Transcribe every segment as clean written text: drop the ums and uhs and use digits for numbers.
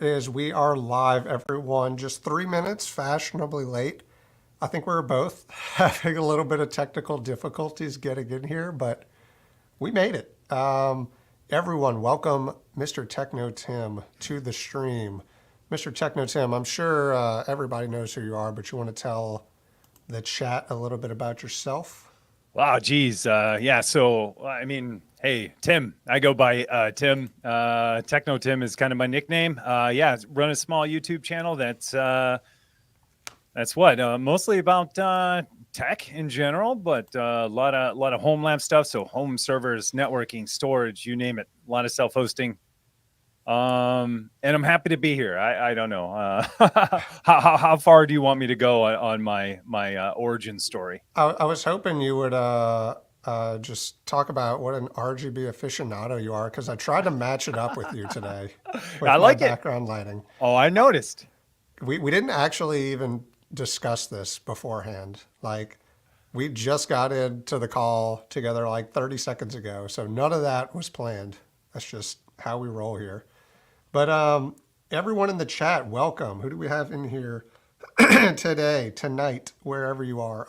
it is. We are live, everyone. Just 3 minutes, fashionably late. I think we're both having a little bit of technical difficulties getting in here, but we made it. Everyone, welcome Mr. Techno Tim to the stream. Mr. Techno Tim, I'm sure everybody knows who you are, but you want to tell the chat a little bit about yourself? Wow, geez. Yeah, so, I mean, hey, Tim. I go by Tim. Techno Tim is kind of my nickname. Yeah, run a small YouTube channel that's what mostly about tech in general, but a lot of home lab stuff. So home servers, networking, storage, you name it. A lot of self-hosting. And I'm happy to be here. I don't know. How far do you want me to go on my origin story? I was hoping you would just talk about what an RGB aficionado you are, because I tried to match it up with you today I with my like it. background lighting. Oh, I noticed. We didn't actually even discuss this beforehand. Like, we just got into the call together like 30 seconds ago, so none of that was planned. That's just how we roll here. But everyone in the chat, welcome. Who do we have in here today, tonight, wherever you are?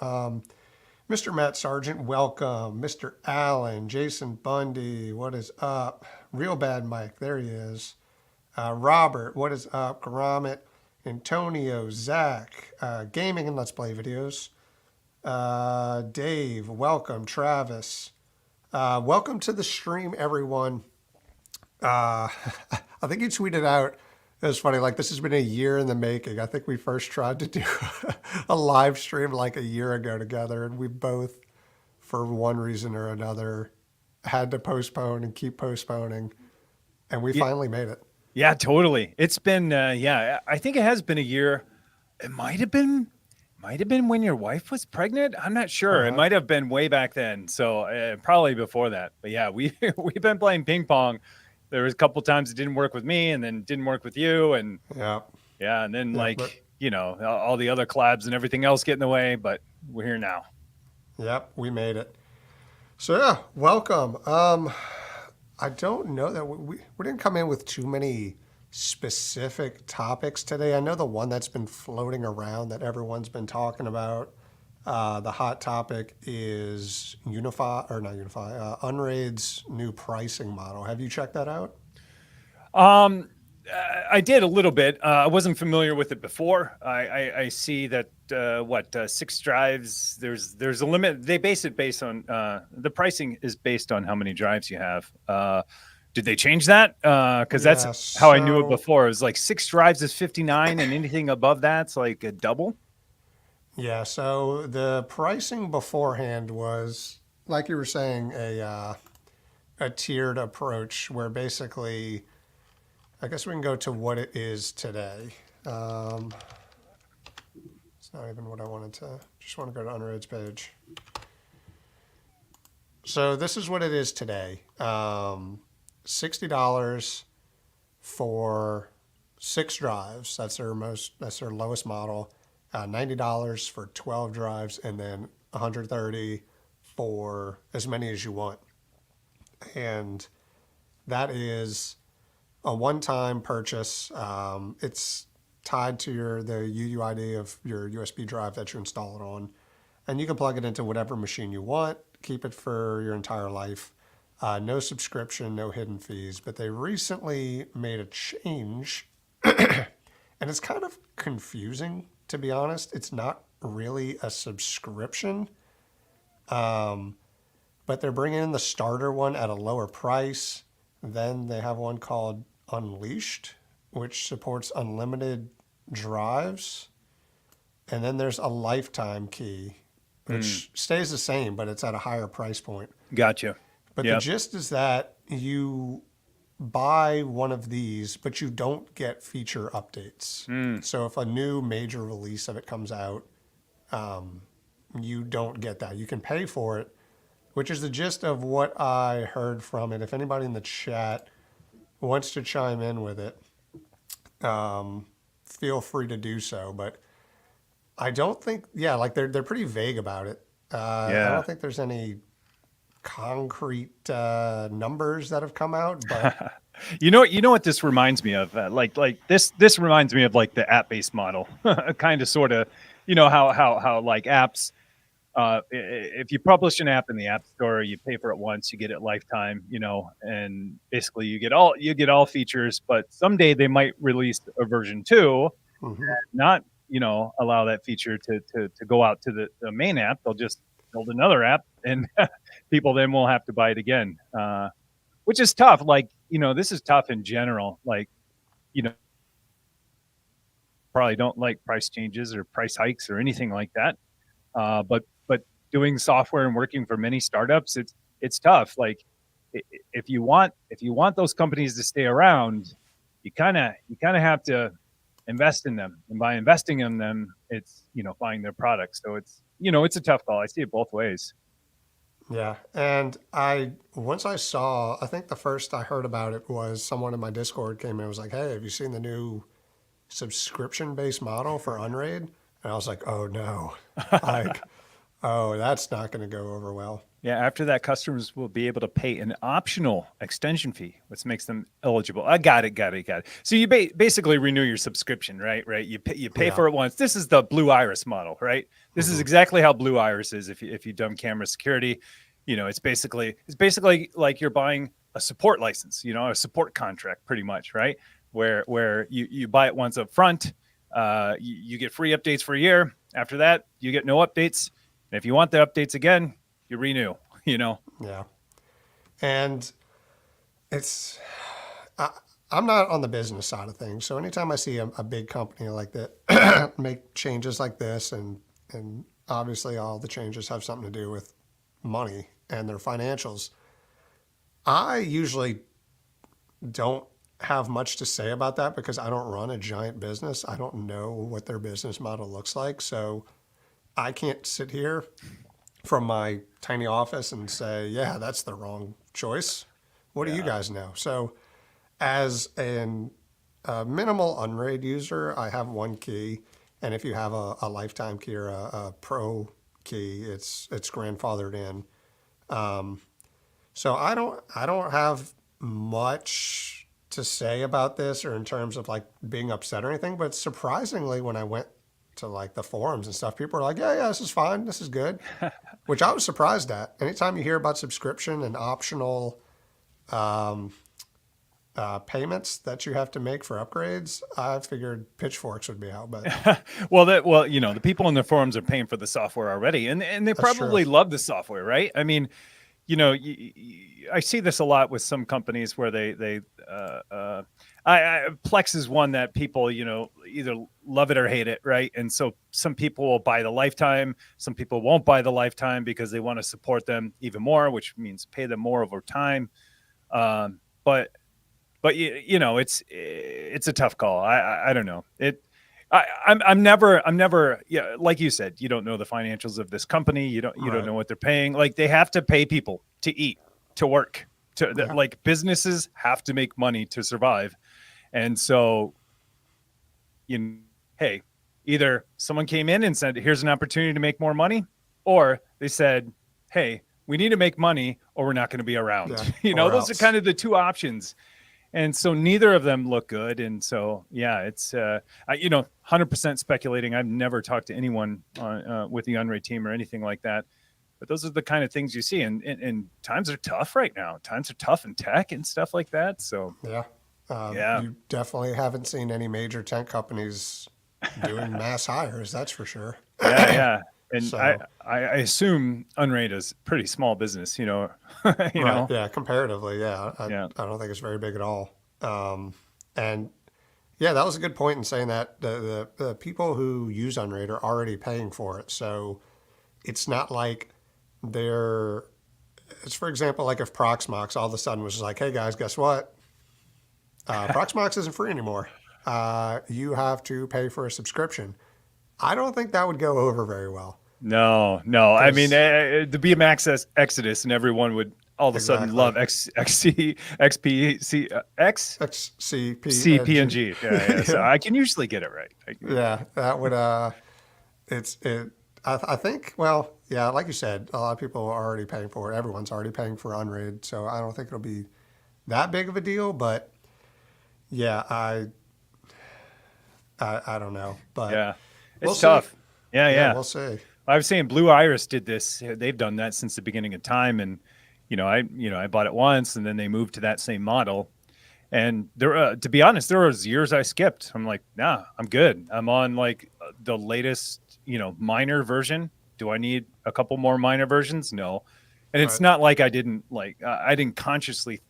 Mr. Matt Sargent, welcome. Mr. Allen, Jason Bundy, what is up? Real Bad Mike, there he is. Robert, what is up? Karamit, Antonio, Zach, Gaming and Let's Play videos. Dave, welcome. Travis, welcome to the stream, everyone. I think you tweeted out, it was funny, like, this has been a year in the making. I think we first tried to do a live stream like a year ago together, and we both, for one reason or another, had to postpone and keep postponing, and we finally made it. Yeah, totally. It's been yeah, I think it has been a year. It might have been when your wife was pregnant. I'm not sure. It might have been way back then. So probably before that. But yeah, we've been playing ping pong. There was a couple times it didn't work with me, and then didn't work with you, and Yeah. and then But, all the other collabs and everything else get in the way. But we're here now. yep, we made it. So yeah, welcome. I don't know that we didn't come in with too many specific topics today. I know the one that's been floating around that everyone's been talking about. The hot topic is Unraid's new pricing model. Have you checked that out? I did a little bit. I wasn't familiar with it before. I see that 6 drives. There's a limit. They base it based on the pricing is based on how many drives you have. Did they change that? Because that's how I knew it before. It was like 6 drives is 59, and anything above that's like a double. Yeah. So the pricing beforehand was, like you were saying, a tiered approach where basically, I guess we can go to what it is today. It's not even what I wanted to. Just want to go to Unraid's page. So this is what it is today. $60 for 6 drives. That's their lowest model. $90 for 12 drives, and then $130 for as many as you want. And that is a one-time purchase. It's tied to the UUID of your USB drive that you install it on, and you can plug it into whatever machine you want. Keep it for your entire life. No subscription, no hidden fees. But they recently made a change, and it's kind of confusing, to be honest. It's not really a subscription, but they're bringing in the starter one at a lower price. Then they have one called Unleashed, which supports unlimited drives. And then there's a lifetime key, which stays the same, but it's at a higher price point. Gotcha. But the gist is that you buy one of these, but you don't get feature updates. So if a new major release of it comes out, you don't get that. You can pay for it, which is the gist of what I heard from it. If anybody in the chat wants to chime in with it, feel free to do so. But I don't think, like they're pretty vague about it. I don't think there's any concrete numbers that have come out, but You know what this reminds me of? This reminds me of like the app-based model, kind of, sort of. You know how like apps. If you publish an app in the app store, you pay for it once, you get it lifetime. You know, and basically you get all features. But someday they might release a version 2, Hmm. not allow that feature to go out to the main app. They'll just build another app, and people then will have to buy it again. Which is tough. Like, this is tough in general. Like, you know, probably don't like price changes or price hikes or anything like that. But doing software and working for many startups, it's tough. Like, if you want those companies to stay around, you kind of have to invest in them. And by investing in them, it's buying their products. So it's a tough call. I see it both ways. Yeah, and once I saw, I think the first I heard about it was someone in my Discord came in and was like, "Hey, have you seen the new subscription-based model for Unraid?" And I was like, "Oh no, like, oh, that's not going to go over well." Yeah, after that, customers will be able to pay an optional extension fee, which makes them eligible. I got it, got it, got it. So you basically renew your subscription, right? Right. You pay Yeah. for it once. This is the Blue Iris model, right? This is Hmm. exactly how Blue Iris is. If you've done camera security, it's basically like you're buying a support license, a support contract, pretty much, right? Where you buy it once up front, you get free updates for a year. After that, you get no updates. And if you want the updates again, you renew, you know? Yeah, and it's I, I'm not on the business side of things, so anytime I see a big company like that make changes like this, and obviously all the changes have something to do with money and their financials, I usually don't have much to say about that because I don't run a giant business. I don't know what their business model looks like, so I can't sit here from my tiny office and say, "Yeah, that's the wrong choice." What do you Yeah. guys know? So as a minimal Unraid user, I have one key, and if you have a lifetime key or a pro key, it's grandfathered in. So I don't have much to say about this or in terms of like being upset or anything. But surprisingly, when I went to like the forums and stuff, people are like, "Yeah, yeah, this is fine, this is good," which I was surprised at. Anytime you hear about subscription and optional payments that you have to make for upgrades, I figured pitchforks would be out, but Well, the people in the forums are paying for the software already, and they that's true. probably love the software, right? I mean, I see this a lot with some companies where they Plex is one that people either love it or hate it, right? And so some people will buy the lifetime, some people won't buy the lifetime because they want to support them even more, which means pay them more over time. But it's a tough call. I don't know it. I'm never, yeah, like you said, you don't know the financials of this company. You don't Right. know what they're paying. Like, they have to pay people to eat, to work, Yeah. like, businesses have to make money to survive. And so, you know, hey, either someone came in and said, here's an opportunity to make more money, or they said, hey, we need to make money or we're not going to be around. Yeah. Or Those are else. kind of the two options. And so neither of them look good. And so, yeah, it's 100% speculating. I've never talked to anyone with the Unraid team or anything like that. But those are the kind of things you see. And times are tough right now. Times are tough in tech and stuff like that. So, Yeah. yeah, You definitely haven't seen any major tech companies doing mass hires, that's for sure. yeah, yeah. And I, So, I assume Unraid is pretty small business, you right. know, Yeah. Comparatively, yeah. yeah. I don't think it's very big at all. And yeah, that was a good point in saying that the people who use Unraid are already paying for it. So it's not like they're, it's for example, like if Proxmox all of a sudden was like, "Hey guys, guess what? Proxmox isn't free anymore. You have to pay for a subscription." I don't think that would go over very well No, no. I mean, because the BMX Exodus, and everyone would all of a sudden exactly love XC, XPC, XCPNG. XCPNG. Yeah, yeah. So Yeah, I can usually get it right. yeah, that would it's it. I think well, yeah, like you said, a lot of people are already paying for it. Everyone's already paying for Unraid, so I don't think it'll be that big of a deal, but yeah, I don't know, but Yeah, we'll it's see. tough. Yeah, Yeah, yeah. we'll see. I was saying Blue Iris did this. They've done that since the beginning of time, and I bought it once, and then they moved to that same model. And there, to be honest, there was years I skipped. I'm like, nah, I'm good. I'm on like the latest, minor version. Do I need a couple more minor versions? No. And it's Right. not like I didn't consciously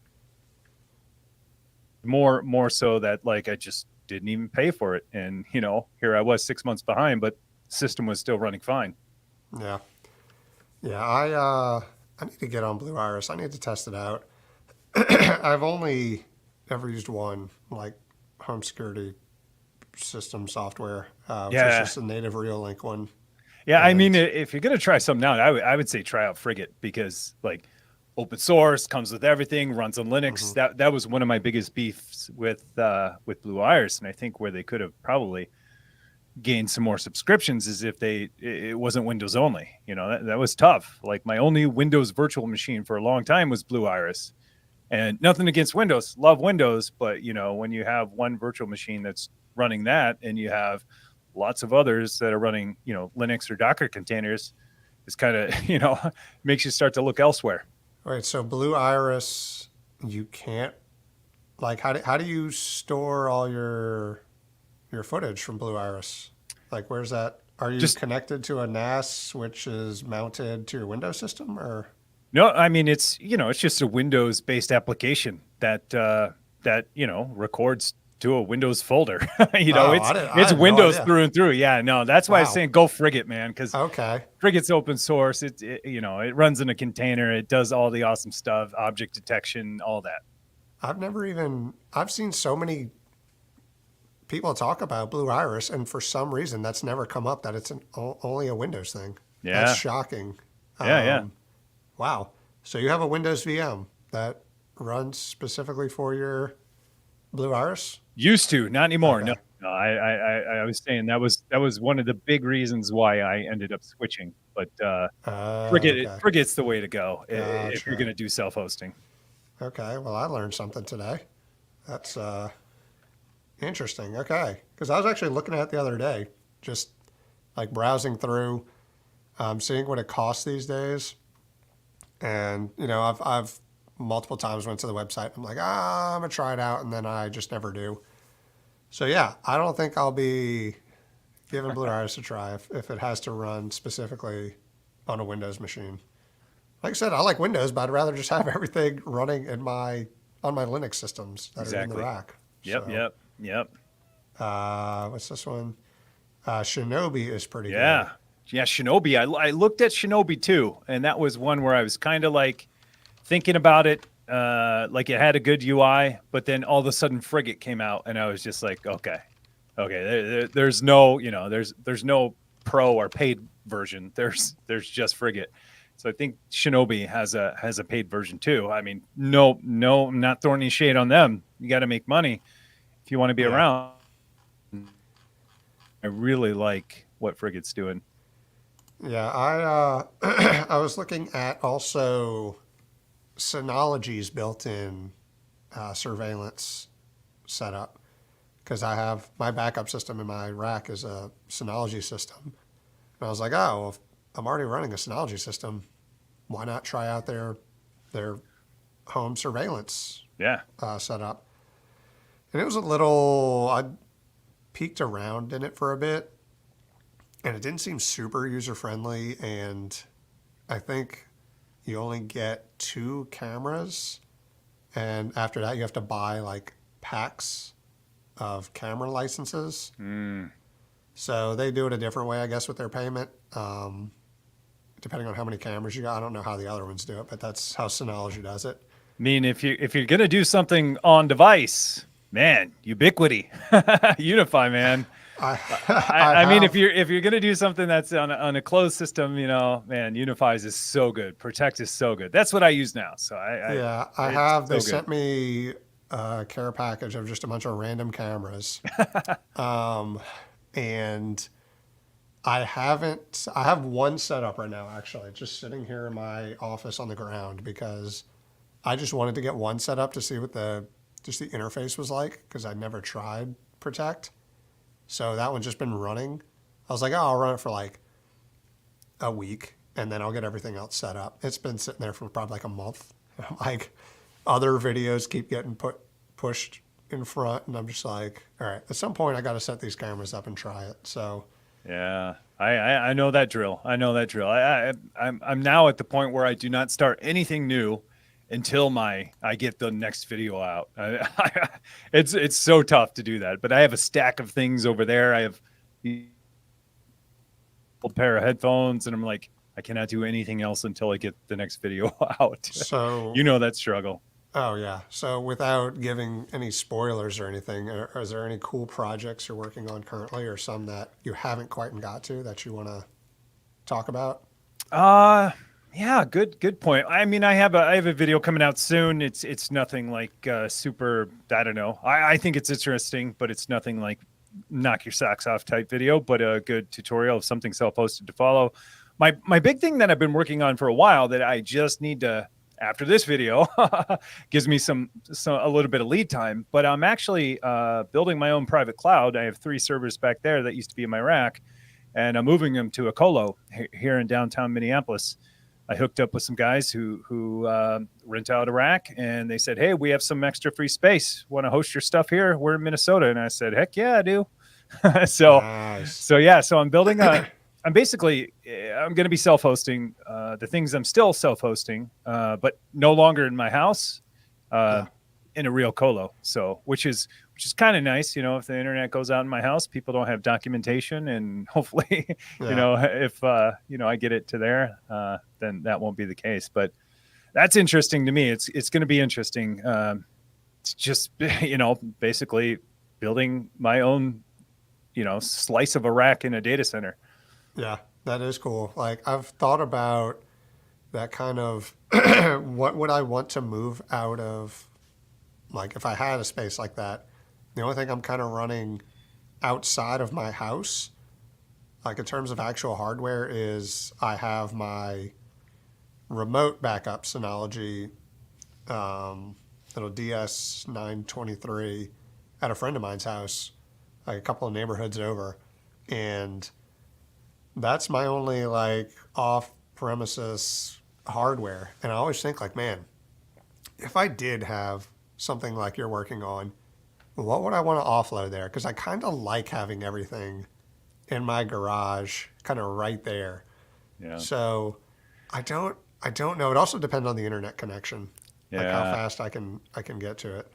more so that like I just didn't even pay for it. And here I was 6 months behind, but the system was still running fine. Yeah. Yeah, I need to get on Blue Iris. I need to test it out. I've only ever used one, like home security system software, which was Yeah. just a native Reolink one. Yeah, I mean, And if you're gonna try something out, I would say try out Frigate because like open source comes with everything, runs on Linux. mhm. That was one of my biggest beefs with Blue Iris, and I think where they could have probably gained some more subscriptions is if it wasn't Windows only. That was tough. Like my only Windows virtual machine for a long time was Blue Iris, and nothing against Windows, love Windows, but when you have one virtual machine that's running that, and you have lots of others that are running, Linux or Docker containers, it's kind of, makes you start to look elsewhere. Wait, so Blue Iris, you can't like how do you store all your footage from Blue Iris? Like, where's that? Are you Just connected to a NAS which is mounted to your Windows system, or? no, I mean it's just a Windows based application that records to a Windows folder. Oh, It's I it's had no Windows idea. through and through. Yeah, no, that's why I was Wow. saying go Frigate, man, because Okay. Frigate's open source. It runs in a container. It does all the awesome stuff, object detection, all that. I've seen so many people talk about Blue Iris, and for some reason that's never come up that it's only a Windows thing. That's Yeah, shocking. yeah, yeah. Wow. So you have a Windows VM that runs specifically for your Blue Iris? Used to, not anymore. No, Okay. no. I was saying that was one of the big reasons why I ended up switching. But Okay. Frigate's the way to go if you're going Gotcha. to do self hosting. Okay. Well, I learned something today. That's interesting. Okay. Because I was actually looking at it the other day, just like browsing through, seeing what it costs these days. And I've multiple times went to the website. I'm like, I'm gonna try it out, and then I just never do. So yeah, I don't think I'll be giving Blue Iris a try if it has to run specifically on a Windows machine. Like I said, I like Windows, but I'd rather just have everything running on my Linux systems that are in the Exactly. rack. Yep. So Yep. Yep. what's this one? Shinobi is pretty good. Yeah. Yeah. Shinobi. I looked at Shinobi too, and that was one where I was kind of like thinking about it. Like it had a good UI, but then all of a sudden Frigate came out, and I was just like, okay, there's no, there's no pro or paid version. There's just Frigate. So I think Shinobi has a paid version too. I mean, no, I'm not throwing any shade on them. You got to make money if you want to be Yeah. around. I really like what Frigate's doing. Yeah, I was looking at also Synology's built-in surveillance setup because I have my backup system in my rack is a Synology system, and I was like, oh, well, if I'm already running a Synology system, why not try out their home surveillance Yeah. setup? And it was a little. I peeked around in it for a bit, and it didn't seem super user friendly. And I think you only get two cameras, and after that, you have to buy like packs of camera licenses. Mm. So they do it a different way, I guess, with their payment. Depending on how many cameras you got, I don't know how the other ones do it, but that's how Synology does it. I mean, if you're gonna do something on device, man, ubiquity, unify, man. I I I mean, if have you're gonna do something that's on a closed system, man, Unifies is so good. Protect is so good. That's what I use now. So yeah I it's have. They so good. sent me a care package of just a bunch of random cameras, and I haven't. I have one set up right now, actually, just sitting here in my office on the ground because I just wanted to get one set up to see what just the interface was like because I never tried Protect. So that one's just been running. I was like, oh, I'll run it for like a week and then I'll get everything else set up. It's been sitting there for probably like a month. I'm like, other videos keep getting pushed in front, and I'm just like, all right, at some point I got to set these cameras up and try it. So Yeah, I know that drill. I know that drill. I'm now at the point where I do not start anything new until I get the next video out. It's so tough to do that. But I have a stack of things over there. I have a pair of headphones, and I'm like, I cannot do anything else until I get the next video out. so You know that struggle. oh yeah. So without giving any spoilers or anything, is there any cool projects you're working on currently, or some that you haven't quite got to that you want to talk about? Yeah, good point. I mean, I have a video coming out soon. It's nothing like super. I don't know. I think it's interesting, but it's nothing like knock your socks off type video. But a good tutorial of something self-hosted to follow. My big thing that I've been working on for a while that I just need to after this video gives me some a little bit of lead time. But I'm actually building my own private cloud. I have 3 servers back there that used to be in my rack, and I'm moving them to a colo here in downtown Minneapolis. I hooked up with some guys who rent out a rack, and they said, "Hey, we have some extra free space. Want to host your stuff here? We're in Minnesota." And I said, "Heck yeah, I do." so Nice. so yeah, so I'm building a. I'm basically I'm going to be self-hosting the things I'm still self-hosting, but no longer in my house, Yeah. in a real colo. So which is kind of nice, you know. If the internet goes out in my house, people don't have documentation, and hopefully, you Yeah. know, if you know I get it to there, then that won't be the case. But that's interesting to me. It's going to be interesting. It's just you know basically building my own slice of a rack in a data center. Yeah, that is cool. Like I've thought about that kind of what would I want to move out of, like if I had a space like that. The only thing I'm kind of running outside of my house, like in terms of actual hardware, is I have my remote backup Synology, little DS923 at a friend of mine's house, like a couple of neighborhoods over. And that's my only like off premises hardware. And I always think like, man, if I did have something like you're working on, what would I want to offload there? Because I kind of like having everything in my garage, kind of right there. Yeah. So I don't know. It also depends on the internet connection, like how Yeah. fast I can get to it.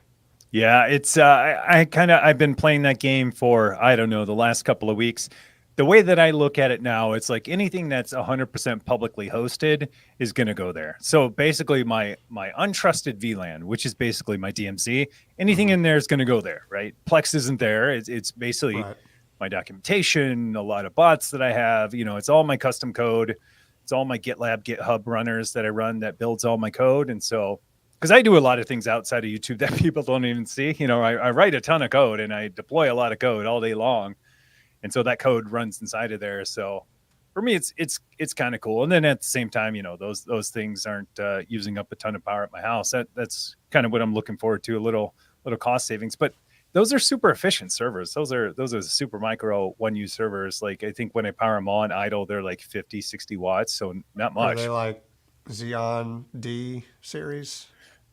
Yeah, it's I've been playing that game for I don't know the last couple of weeks. The way that I look at it now, it's like anything that's 100% publicly hosted is going to go there. So basically my untrusted VLAN, which is basically my DMZ, anything Hmm. in there is going to go there, right? Plex isn't there. It's basically Right. my documentation, a lot of bots that I have, it's all my custom code. It's all my GitLab, GitHub runners that I run that builds all my code. And so because I do a lot of things outside of YouTube that people don't even see. I write a ton of code and I deploy a lot of code all day long, and so that code runs inside of there. So for me, it's kind of cool. And then at the same time, those things aren't using up a ton of power at my house. That's kind of what I'm looking forward to, a little cost savings. But those are super efficient servers. Those are super micro one use servers. Like I think when I power them on idle, they're like 50, 60 watts. So not Are they much. like Xeon D series?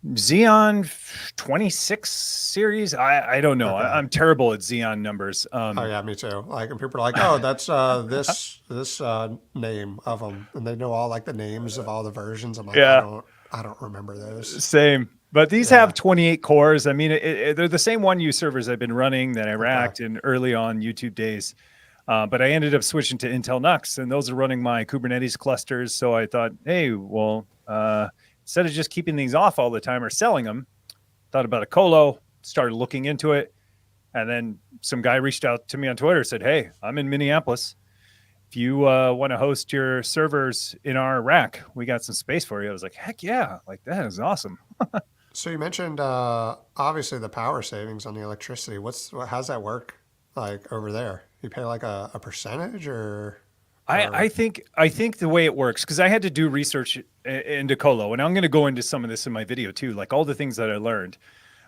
Xeon 26 series. I don't know. Okay. I'm terrible at Xeon numbers. Oh yeah, me too. Like, and people are like, "Oh, that's this name of them," and they know all like the names of all the versions. I'm like, Yeah, I don't remember those. same. But these Yeah. have 28 cores. I mean, they're the same one use servers I've been running that I Okay. racked in early on YouTube days. But I ended up switching to Intel NUCs, and those are running my Kubernetes clusters. So I thought, hey, well, instead of just keeping these off all the time or selling them, thought about a colo, started looking into it. And then some guy reached out to me on Twitter, said, hey, I'm in Minneapolis. If you want to host your servers in our rack, we got some space for you. I was like, heck yeah, like that is awesome. So you mentioned obviously the power savings on the electricity. How's that work like over there? You pay like a percentage or Or I think the way it works, because I had to do research into colo, and I'm going to go into some of this in my video too, like all the things that I learned.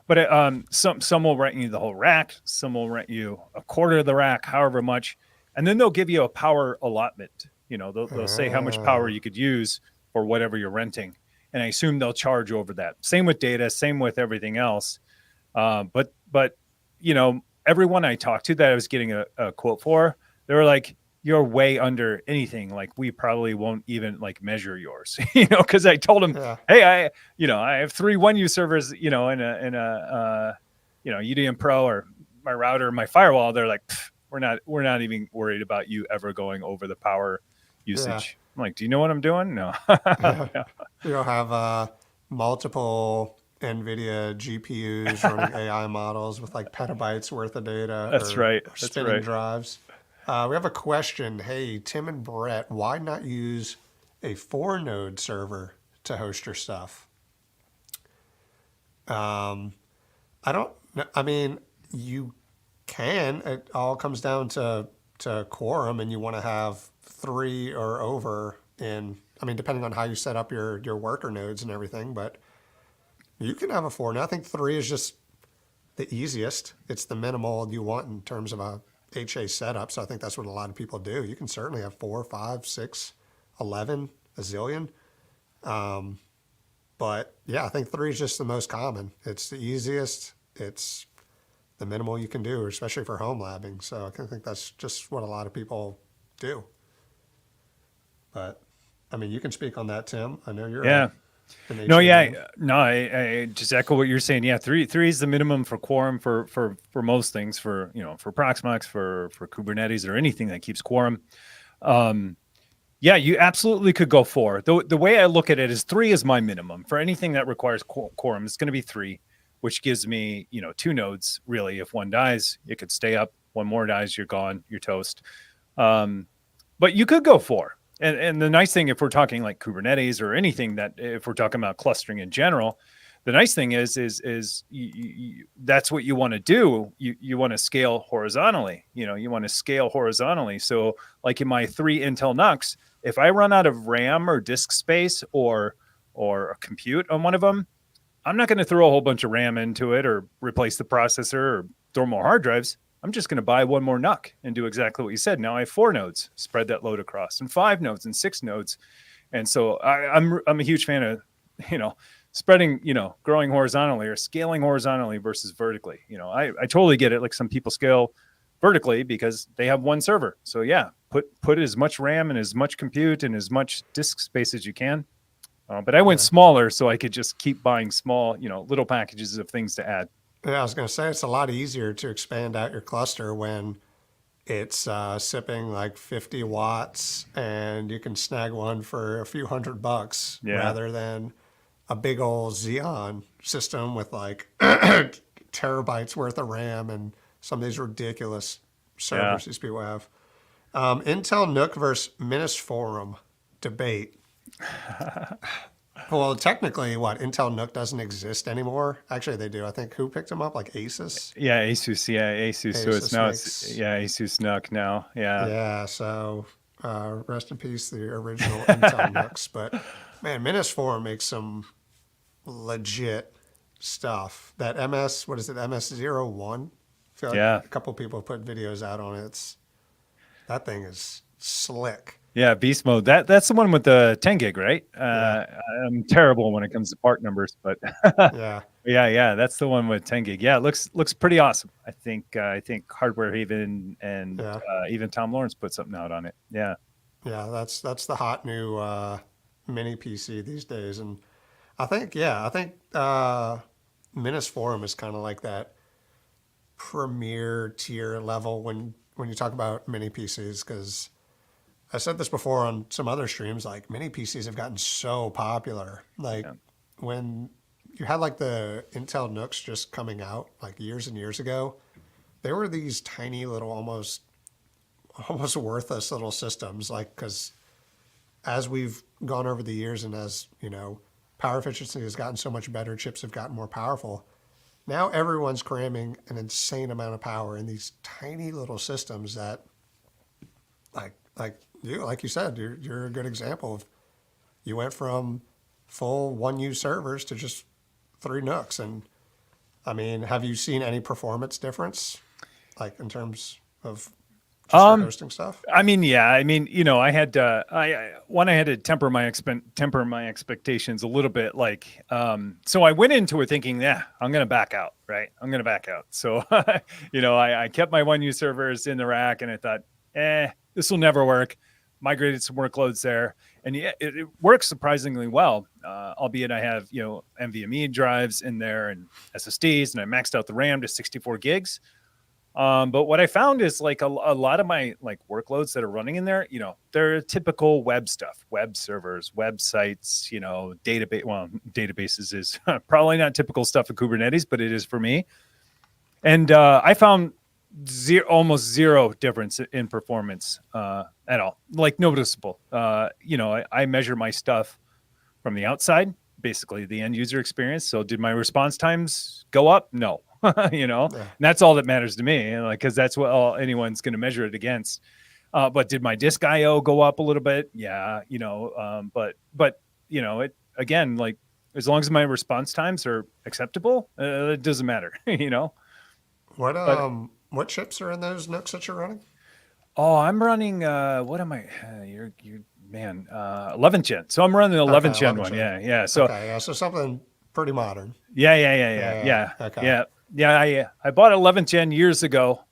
But some will rent you the whole rack, some will rent you a quarter of the rack, however much, and then they'll give you a power allotment. You know, they'll say how much power you could use for whatever you're renting, and I assume they'll charge over that. Same with data, same with everything else. But you know, everyone I talked to that I was getting a quote for, they were like, "You're way under anything. Like we probably won't even like measure yours." You know, because I told them, yeah, "Hey, I have 3 1U servers, you know, in a UDM Pro or my router, my firewall." They're like, we're not even worried about you ever going over the power yeah. usage." I'm like, "Do you know what I'm doing?" No. Yeah, You'll have multiple NVIDIA GPUs running AI models with like petabytes worth of data that's right. or That's spinning right. drives. We have a question. Hey, Tim and Brett, why not use a 4 node server to host your stuff? I don't know. I mean, you can. It all comes down to quorum, and you want to have 3 or over in. I mean, depending on how you set up your worker nodes and everything, but you can have a 4. Now, I think 3 is just the easiest. It's the minimal you want in terms of a HA setup. So I think that's what a lot of people do. You can certainly have 4, 5, 6, 11, a zillion. But yeah, I think 3 is just the most common. It's the easiest. It's the minimal you can do, especially for home labbing. So I think that's just what a lot of people do. But I mean, you can speak on that, Tim. I know you're Yeah. an No, HA yeah, man. no. I just echo what you're saying. Yeah, three is the minimum for quorum for most things. For for Proxmox, for Kubernetes, or anything that keeps quorum. Um, yeah, you absolutely could go 4. The way I look at it is 3 is my minimum for anything that requires quorum. It's going to be 3, which gives me 2 nodes. Really, if one dies, it could stay up. One more dies, you're gone. You're toast. Um, but you could go 4. And the nice thing, if we're talking like Kubernetes or anything that, if we're talking about clustering in general, the nice thing is that's what you want to do. You want to scale horizontally. You want to scale horizontally. So like in my 3 Intel NUCs, if I run out of RAM or disk space or a compute on one of them, I'm not going to throw a whole bunch of RAM into it or replace the processor or throw more hard drives. I'm just going to buy one more NUC and do exactly what you said. Now I have 4 nodes, spread that load across, and 5 nodes and 6 nodes. And so I'm a huge fan of, spreading, growing horizontally or scaling horizontally versus vertically. I totally get it. Like some people scale vertically because they have one server. So yeah, put as much RAM and as much compute and as much disk space as you can. But I went Yeah. smaller so I could just keep buying small, little packages of things to add. Yeah, I was going to say it's a lot easier to expand out your cluster when it's sipping like 50 watts and you can snag one for a few $100 Yeah. rather than a big old Xeon system with like terabytes worth of RAM and some of these ridiculous Yeah. servers these people have. Intel NUC versus Minis Forum debate. Well, technically, what Intel NUC doesn't exist anymore. Actually, they do. I think who picked them up? Like Asus. Yeah, Asus. Yeah, Asus. So Asus it's makes. Asus NUC now. Yeah. Yeah. So rest in peace, the original Intel NUCs. But man, Minis Forum makes some legit stuff. That MS, what is it? MS-01. I feel like Yeah. a couple people put videos out on it. That thing is slick. Yeah, beast mode. That's the one with the 10 gig, right? Yeah. I'm terrible when it comes to part numbers, but Yeah. yeah, that's the one with 10 gig. Yeah, it looks pretty awesome. I think Hardware Haven and Yeah. even Tom Lawrence put something out on it. Yeah. Yeah. That's the hot new mini PC these days. And I think Minis Forum is kind of like that premier tier level when you talk about mini PCs because I said this before on some other streams. Like mini PCs have gotten so popular. Like Yeah. when you had like the Intel NUCs just coming out like years and years ago, they were these tiny little almost worthless little systems. Like because as we've gone over the years and as power efficiency has gotten so much better, chips have gotten more powerful. Now everyone's cramming an insane amount of power in these tiny little systems that like like you said, you're a good example of you went from full 1U servers to just 3 NUCs. And I mean, have you seen any performance difference, like in terms of just your Um, hosting stuff? I mean, yeah. I mean, I had I had to temper my expectations a little bit. Like, so I went into it thinking, yeah, I'm gonna back out, right? I'm gonna back out. So, I kept my 1U servers in the rack, and I thought, this will never work. Migrated some workloads there, and yeah, it works surprisingly well. Albeit I have NVMe drives in there and SSDs, and I maxed out the RAM to 64 gigs. But what I found is like a lot of my like workloads that are running in there, they're typical web stuff, web servers, websites, database. Well, databases is probably not typical stuff of Kubernetes, but it is for me. And I found almost zero difference in performance at all, like noticeable. I measure my stuff from the outside, basically the end user experience. So did my response times go up? No. And Yeah. that's all that matters to me, like, because that's what anyone's going to measure it against. But did my disk IO go up a little bit? Yeah, but it again, like as long as my response times are acceptable, it doesn't matter, But What chips are in those NUCs that you're running? I'm running. What am I? You're man. 11th gen. So I'm running the Okay, 11th gen 11 one. gen. Yeah, yeah. So Okay, yeah, so something pretty modern. yeah. Okay. Yeah, I bought 11th gen years ago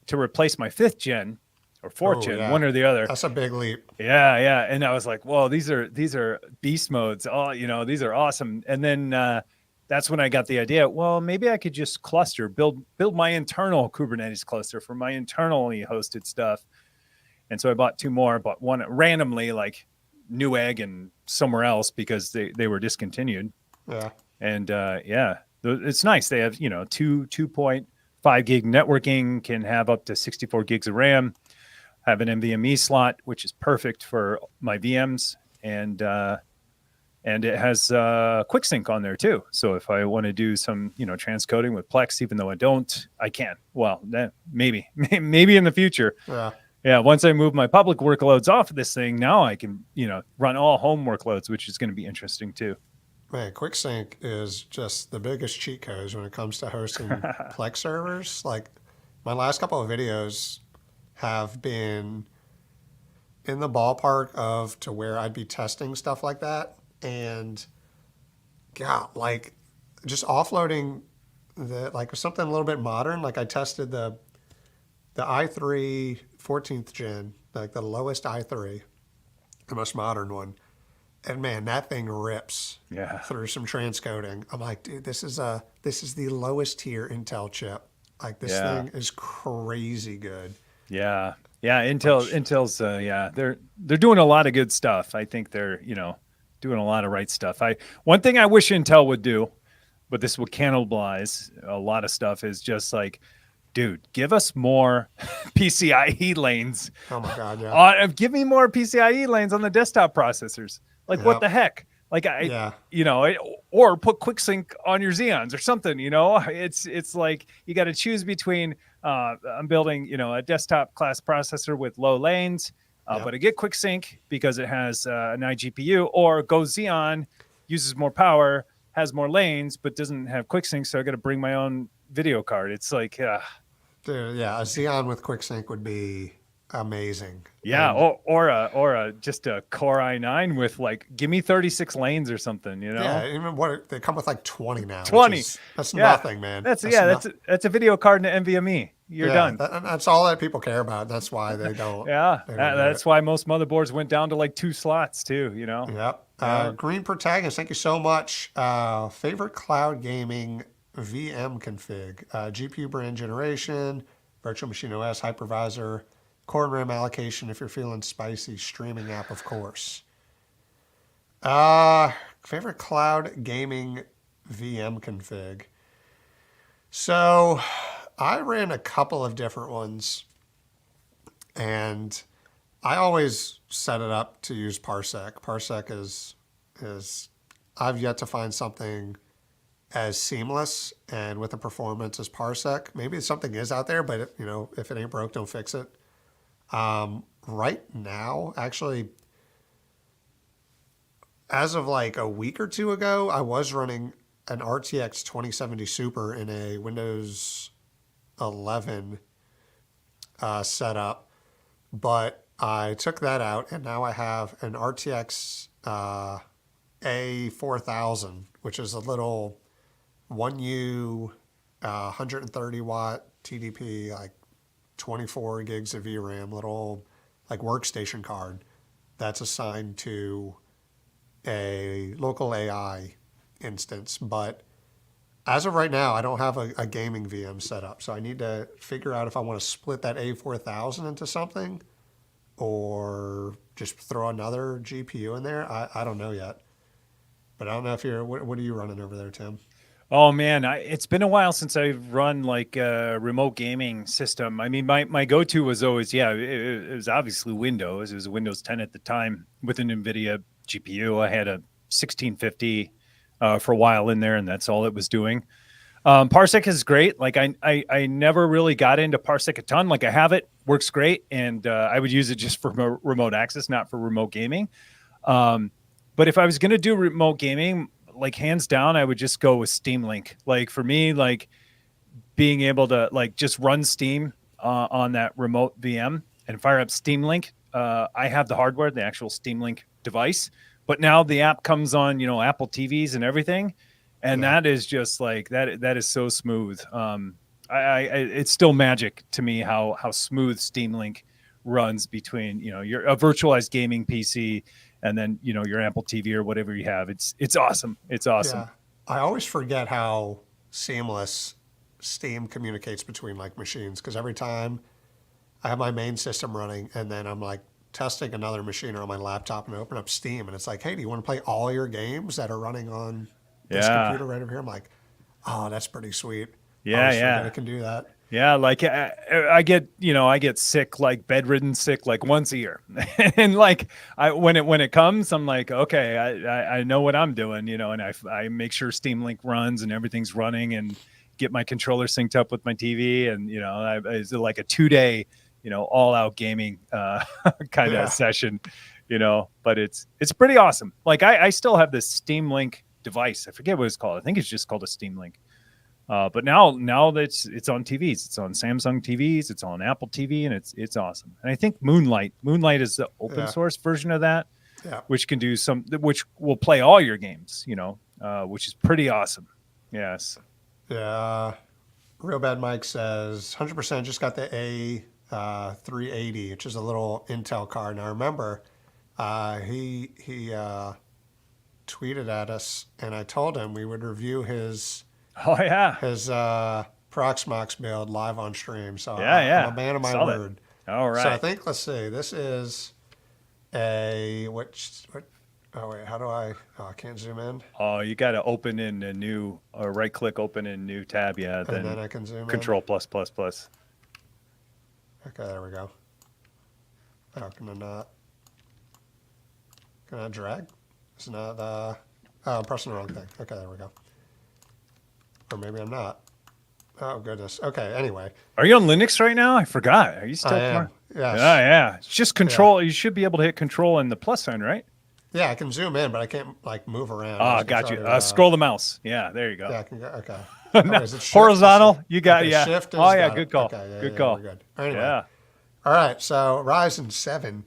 to replace my 5th gen or 4th Oh gen, yeah, one or the other. that's a big leap. Yeah, and I was like, "Whoa, these are beast modes. Oh, these are awesome." And then that's when I got the idea. Well, maybe I could just cluster, build my internal Kubernetes cluster for my internally hosted stuff. And so I bought 2 more, bought one randomly, like Newegg and somewhere else because they were discontinued. Yeah, And it's nice. They have 2.5 gig networking, can have up to 64 gigs of RAM, have an NVMe slot, which is perfect for my VMs, and it has quick sync on there too. So if I want to do some transcoding with Plex, even though I don't, I can. Well, maybe in the future. yeah. Yeah, once I move my public workloads off of this thing, now I can run all home workloads, which is going to be interesting too. Man, QuickSync is just the biggest cheat codes when it comes to hosting Plex servers. Like my last couple of videos have been in the ballpark of to where I'd be testing stuff like that. And yeah, like just offloading like something a little bit modern. Like I tested the i3 14th gen, like the lowest i3, the most modern one. And man, that thing rips Yeah. through some transcoding. I'm like, dude, this is the lowest tier Intel chip. Like this Yeah. thing is crazy good. Yeah. Yeah. Which Intel's they're doing a lot of good stuff. I think they're, doing a lot of right stuff. One thing I wish Intel would do, but this will cannibalize a lot of stuff, is just like, dude, give us more PCIe lanes. oh my god, yeah, Give me more PCIe lanes on the desktop processors. Like, what yep, the heck? Like yeah, or put QuickSync on your Xeons or something. It's like you got to choose between. I'm building, a desktop class processor with low lanes, yep. but I get QuickSync because it has an iGPU, or Go Xeon uses more power, has more lanes, but doesn't have QuickSync, so I got to bring my own video card. It's like, Dude, yeah, a Xeon with QuickSync would be amazing. yeah, And or just a Core i9 with like, give me 36 lanes or something, yeah, even they come with like 20 now, 20. which is that's Yeah, nothing, man. that's That's that's a video card and an NVMe. You're yeah, done. and that's all that people care about. That's why they don't. Yeah, They don't do that's it. why most motherboards went down to like 2 slots too. Yep. Yeah. Green Protagonist, thank you so much. Favorite cloud gaming VM config: GPU brand generation, virtual machine OS, hypervisor, core and RAM allocation. If you're feeling spicy, streaming app, of course. Favorite cloud gaming VM config. So I ran a couple of different ones, and I always set it up to use Parsec. Parsec is I've yet to find something as seamless and with the performance as Parsec. Maybe something is out there, but if it ain't broke, don't fix it. right now, actually, as of like a week or two ago, I was running an RTX 2070 Super in a Windows 11 setup, but I took that out and now I have an RTX A4000, which is a little 1U 130 watt TDP, like 24 gigs of VRAM, little like workstation card that's assigned to a local AI instance. But as of right now, I don't have a gaming VM set up. So I need to figure out if I want to split that A4000 into something or just throw another GPU in there. I don't know yet. But I don't know if what are you running over there, Tim? Oh man, it's been a while since I've run like a remote gaming system. I mean, my go-to was always, yeah, it was obviously Windows. It was a Windows 10 at the time with an NVIDIA GPU. I had a 1650 for a while in there, and that's all it was doing. Parsec is great. Like I never really got into Parsec a ton. Like I have it, works great, and I would use it just for remote access, not for remote gaming. Um, but if I was going to do remote gaming, like hands down, I would just go with Steam Link. Like for me, like being able to like just run Steam on that remote VM and fire up Steam Link. I have the hardware, the actual Steam Link device, but now the app comes on, Apple TVs and everything. And Yeah. that is just like that is so smooth. It's still magic to me how smooth Steam Link runs between, your a virtualized gaming PC and then, your Apple TV or whatever you have. It's awesome. It's awesome. Yeah. I always forget how seamless Steam communicates between like machines because every time I have my main system running and then I'm like testing another machine or on my laptop and I open up Steam and it's like, hey, do you want to play all your games that are running on this Yeah. computer right over here? I'm like, oh, that's pretty sweet. I Yeah. always forget Yeah. it can do that. Yeah, like I get, I get sick, like bedridden sick, like once a year, and like when it comes, I'm like, okay, I know what I'm doing, and I make sure Steam Link runs and everything's running, and get my controller synced up with my TV, and it's like a 2 day, all out gaming kind of Yeah. session, but it's pretty awesome. Like I still have this Steam Link device. I forget what it's called. I think it's just called a Steam Link. But now that it's on TVs, it's on Samsung TVs, it's on Apple TV, and it's awesome. And I think Moonlight is the open Yeah. source version of that, Yeah. which which will play all your games, which is pretty awesome. Yes. Yeah. Real Bad Mike says 100% just got the A380, which is a little Intel card. And I remember he tweeted at us, and I told him we would review his Oh yeah. Proxmox build live on stream. So Yeah. I'm a man of my Saw that. word. All So I right. think let's see. This is what? Oh wait, how do I? Oh, I can't zoom in, Oh, you got to open in a new or right click open in new tab. Yeah. and Then then I can zoom in. Control plus plus plus. Okay, there we go. Oh, can I not? Can I drag? It's not. Oh, I'm pressing the wrong thing. Okay, there we go. Or maybe I'm not. Oh goodness. Okay. Anyway, Are you on Linux right now? I forgot. Are you still? I am. Yes. Yeah. It's just control. You should be able to hit control and the plus sign, right? Yeah, I can zoom in, but I can't like move around. I Ah, was gonna got try you. to, Scroll the mouse. Yeah, there you go. Yeah, I can go. Okay. No, Okay, is it shift? horizontal. You got Okay, yeah. shift is Oh yeah, got good it. call. Okay, yeah, Good yeah, call. we're good. Anyway. Yeah. All right. So Ryzen 7,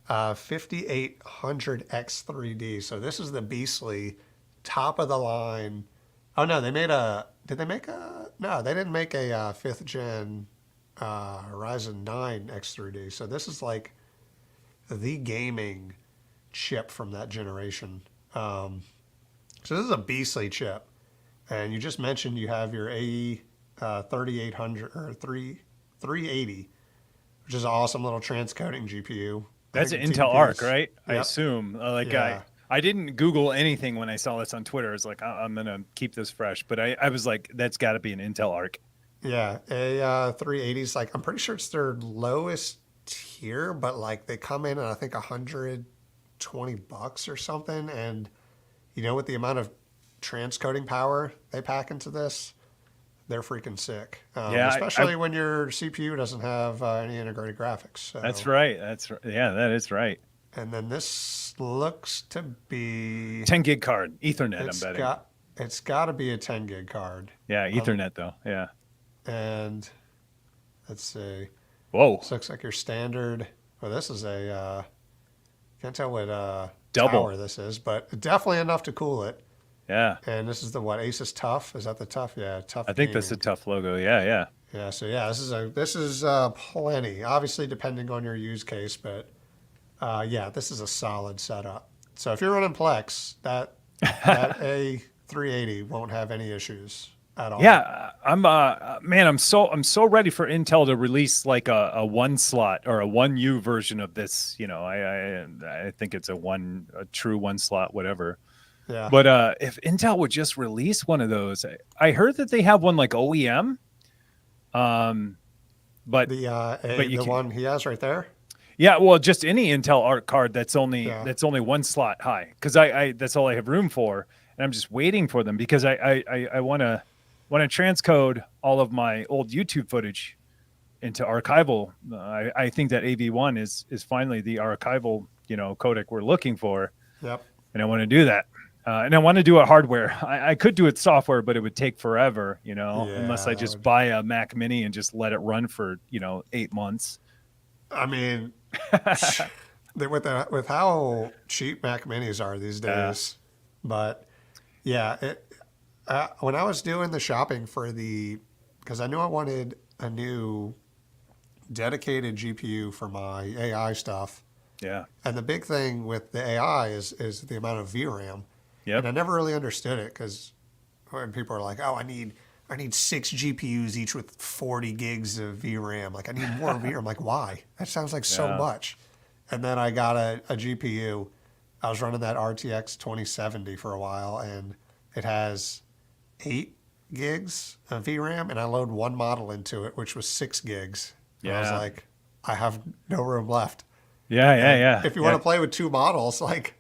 5800X3D. So this is the beastly top of the line. Oh no, they made a. Did they make a? No, they didn't make a fifth gen Ryzen 9 X3D. So this is like the gaming chip from that generation. So this is a beastly chip. And you just mentioned you have your A 3800 or 380, which is an awesome little transcoding GPU. That's an I think the Intel TDP Arc, is- right? I Yep. assume. Yeah. I didn't Google anything when I saw this on Twitter. I was like, I'm gonna keep this fresh. But I was like, that's got to be an Intel Arc. Yeah. A 380 is like, I'm pretty sure it's their lowest tier, but like they come in at I think $120 or something. And with the amount of transcoding power they pack into this, they're freaking sick. Yeah, Especially when your CPU doesn't have any integrated graphics. that's So, right. Yeah, that is right. and then this looks to be 10 gig card, Ethernet, I'm it's betting. got it's got to be a 10 gig card. Yeah, Ethernet though. Yeah. And let's see. Whoa. This looks like your standard. Well, this is a can't tell what Double. tower this is, but definitely enough to cool it. Yeah. And this is the what Asus Tough? Is that the Tough? Yeah, Tough. I think that's a Gaming. tough logo. Yeah, yeah. Yeah, so yeah, this is plenty. Obviously, depending on your use case, but yeah, this is a solid setup. So if you're running Plex, that A380 won't have any issues at all. Yeah, man, I'm so ready for Intel to release like a one slot or a 1U version of this. You know, I think it's a true one slot, whatever. Yeah. But if Intel would just release one of those, I heard that they have one like OEM. But you The can, one he has right there. yeah, well, just any Intel Art card that's Yeah. only one slot high, because I that's all I have room for, and I'm just waiting for them because I want to transcode all of my old YouTube footage into archival. I think that AV1 is finally the archival codec we're looking for, Yep. and I want to do that. And I want to do it hardware. I could do it software, but it would take forever, unless I Yeah, just buy a Mac Mini and just let it run for 8 months. I mean, with how cheap Mac Minis are these days, but yeah, when I was doing the shopping because I knew I wanted a new dedicated GPU for my AI stuff, Yeah. and the big thing with the AI is the amount of VRAM, Yep. and I never really understood it because when people are like, "Oh, I need 6 GPUs each with 40 gigs of VRAM. Like, I need more VRAM." Like, why? That sounds like so Yeah. much. And then I got a GPU. I was running that RTX 2070 for a while, and it has 8 gigs of VRAM, and I load one model into it, which was 6 gigs. And I was Yeah. like, I have no room left. Yeah. Yeah. And Yeah. if you want to play with 2 models, like,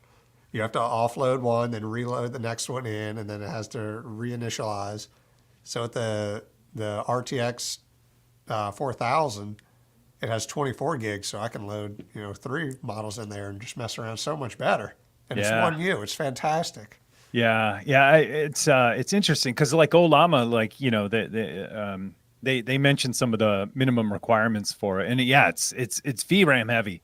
you have to offload one, then reload the next one in, and then it has to reinitialize. So with the RTX 4000, it has 24 gigs, so I can load 3 models in there and just mess around so much better. And it's Yeah. 1U. It's fantastic. Yeah, yeah, it's interesting because like Olama, like they mentioned some of the minimum requirements for it, and yeah, it's VRAM heavy,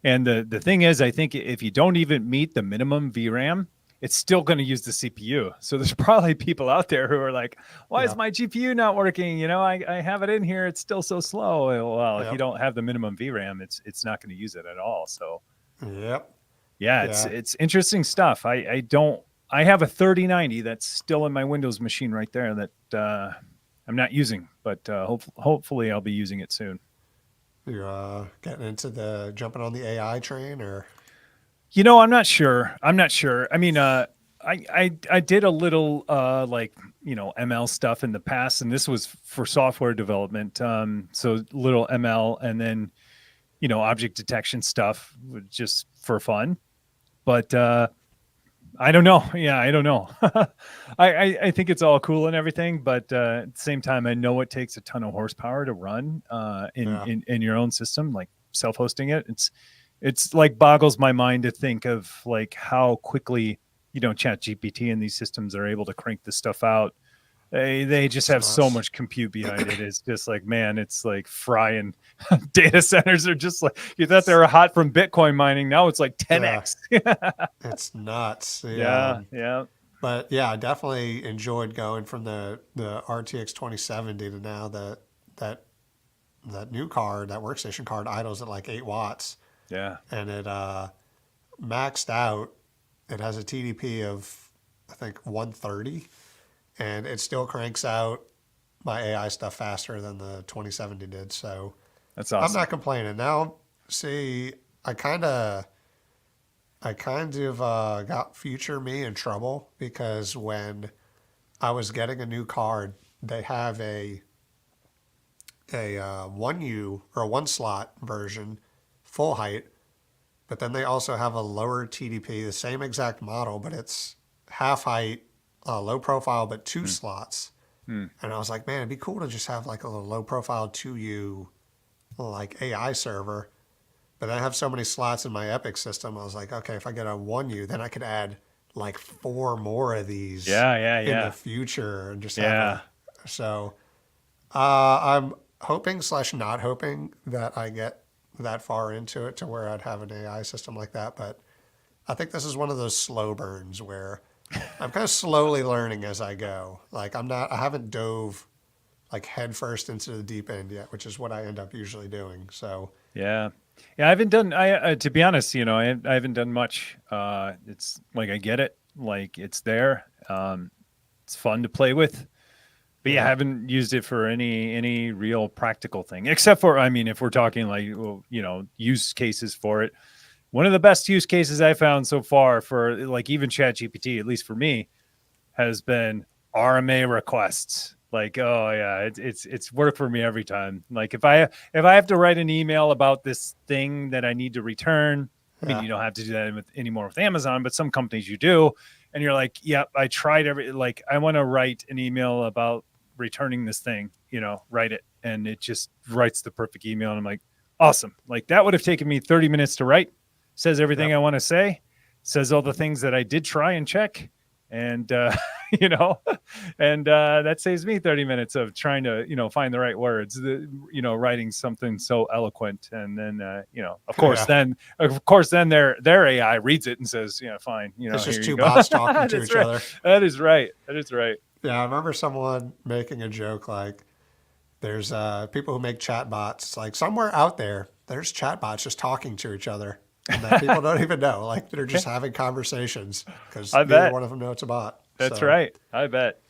and the thing is, I think if you don't even meet the minimum VRAM, it's still going to use the CPU. So there's probably people out there who are like, "Why is Yep. my GPU not working? I have it in here, it's still so slow." Well, if you Yep. don't have the minimum VRAM, it's not going to use it at all. So Yep. yeah, Yeah. it's interesting stuff. I have a 3090 that's still in my Windows machine right there that I'm not using, but hopefully I'll be using it soon. You're getting into jumping on the AI train, or I'm not sure. I mean, I did a little ML stuff in the past, and this was for software development. So little ML, and then object detection stuff just for fun. But I don't know. Yeah, I don't know. I think it's all cool and everything, but at the same time, I know it takes a ton of horsepower to run in your own system, like self-hosting it. It's like boggles my mind to think of like how quickly Chat GPT and these systems are able to crank this stuff out. They just have so much compute behind it. It's just like, man, it's like frying. Data centers are just like, you thought they were hot from Bitcoin mining. Now it's like 10x. it's nuts. Yeah, yeah. But yeah, I definitely enjoyed going from the RTX 2070 to now that new card, that workstation card, idles at like 8 watts. Yeah. And it maxed out. It has a TDP of, I think, 130. And it still cranks out my AI stuff faster than the 2070 did. So that's awesome. I'm not complaining. Now, see, I kind of got future me in trouble because when I was getting a new card, they have a 1U or a 1-slot version, full height, but then they also have a lower TDP, the same exact model, but it's half height, low profile, but 2 slots. Hmm. And I was like, man, it'd be cool to just have like a little low profile 2U like AI server. But I have so many slots in my Epic system. I was like, okay, if I get a 1U, then I could add like 4 more of these Yeah, yeah, in the yeah, future and just have yeah. a. So I'm hoping slash not hoping that I get that far into it to where I'd have an AI system like that. But I think this is one of those slow burns where I'm kind of slowly learning as I go. Like I haven't dove like headfirst into the deep end yet, which is what I end up usually doing. So Yeah. Yeah, I haven't done to be honest, I haven't done much. It's like I get it, like it's there. It's fun to play with. But yeah, I yeah, haven't used it for any real practical thing except for I mean, if we're talking like well, use cases for it. One of the best use cases I found so far for like even ChatGPT, at least for me, has been RMA requests. Like, oh yeah, it's worked for me every time. Like if I have to write an email about this thing that I need to return, I mean yeah, you don't have to do that anymore with Amazon, but some companies you do, and you're like, yep, I tried like I want to write an email about returning this thing, write it, and it just writes the perfect email, and I'm like, awesome. Like that would have taken me 30 minutes to write. Says everything yep, I want to say. Says all the things that I did try and check, and you know and that saves me 30 minutes of trying to find the right words, writing something so eloquent, and then yeah. of course then their AI reads it and says, yeah, fine, It's here just you two go. bots talking to That's each right. other. That is right. Yeah, I remember someone making a joke like, "There's people who make chat bots. Like somewhere out there, there's chat bots just talking to each other, and that people don't even know. Like they're just having conversations because I neither bet. one of them know it's a bot." That's So, right. I bet.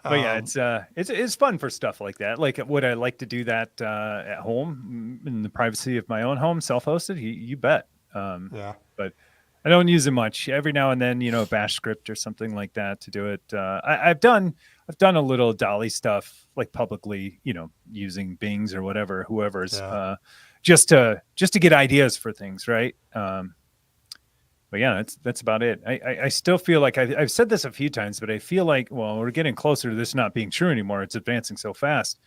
But yeah, um, it's fun for stuff like that. Like, would I like to do that at home in the privacy of my own home, self-hosted? You bet. yeah, But I don't use it much. Every now and then, Bash script or something like that to do it. I've done a little Dolly stuff like publicly, using Bings or whoever's, yeah. just to get ideas for things, right? But yeah, that's about it. I still feel like I've said this a few times, but I feel like, well, we're getting closer to this not being true anymore. It's advancing so fast.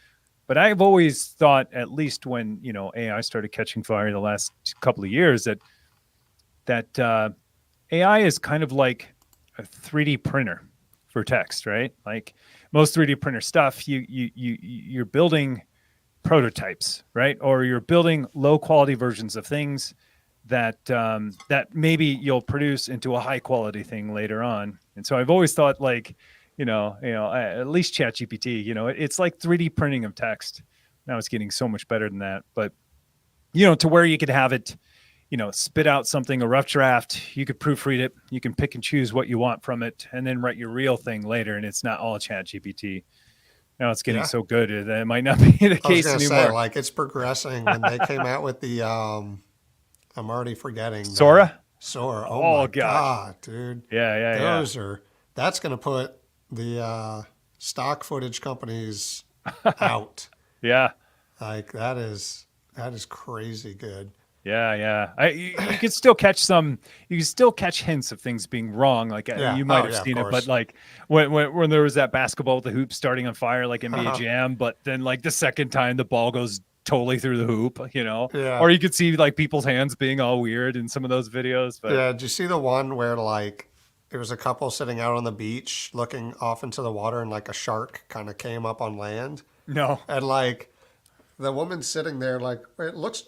But I've always thought, at least when AI started catching fire the last couple of years, that AI is kind of like a 3D printer for text, right? Like most 3D printer stuff, you're building prototypes, right? Or you're building low quality versions of things that maybe you'll produce into a high quality thing later on. And so I've always thought like, at least ChatGPT, it's like 3D printing of text. Now it's getting so much better than that, but to where you could have it, spit out something, a rough draft, you could proofread it, you can pick and choose what you want from it, and then write your real thing later. And it's not all ChatGPT. Now it's getting Yeah. so good that it might not be the I was case gonna say, anymore. like, it's progressing. When they came out with the, I'm already forgetting the Sora? Sora. Oh Oh my gosh. God, dude. Yeah, yeah, yeah. Those are, that's gonna put the stock footage companies out. Yeah. Like that is crazy good. Yeah, yeah. You could still catch some. You can still catch hints of things being wrong. Like Yeah. you might Oh have yeah, of seen it, but course. like when there was that basketball with the hoop starting on fire, like NBA Jam, but then like the second time the ball goes totally through the hoop, Yeah. or you could see like people's hands being all weird in some of those videos. But Yeah. Did you see the one where like it was a couple sitting out on the beach looking off into the water and like a shark kind of came up on land no, and like the woman sitting there like it looks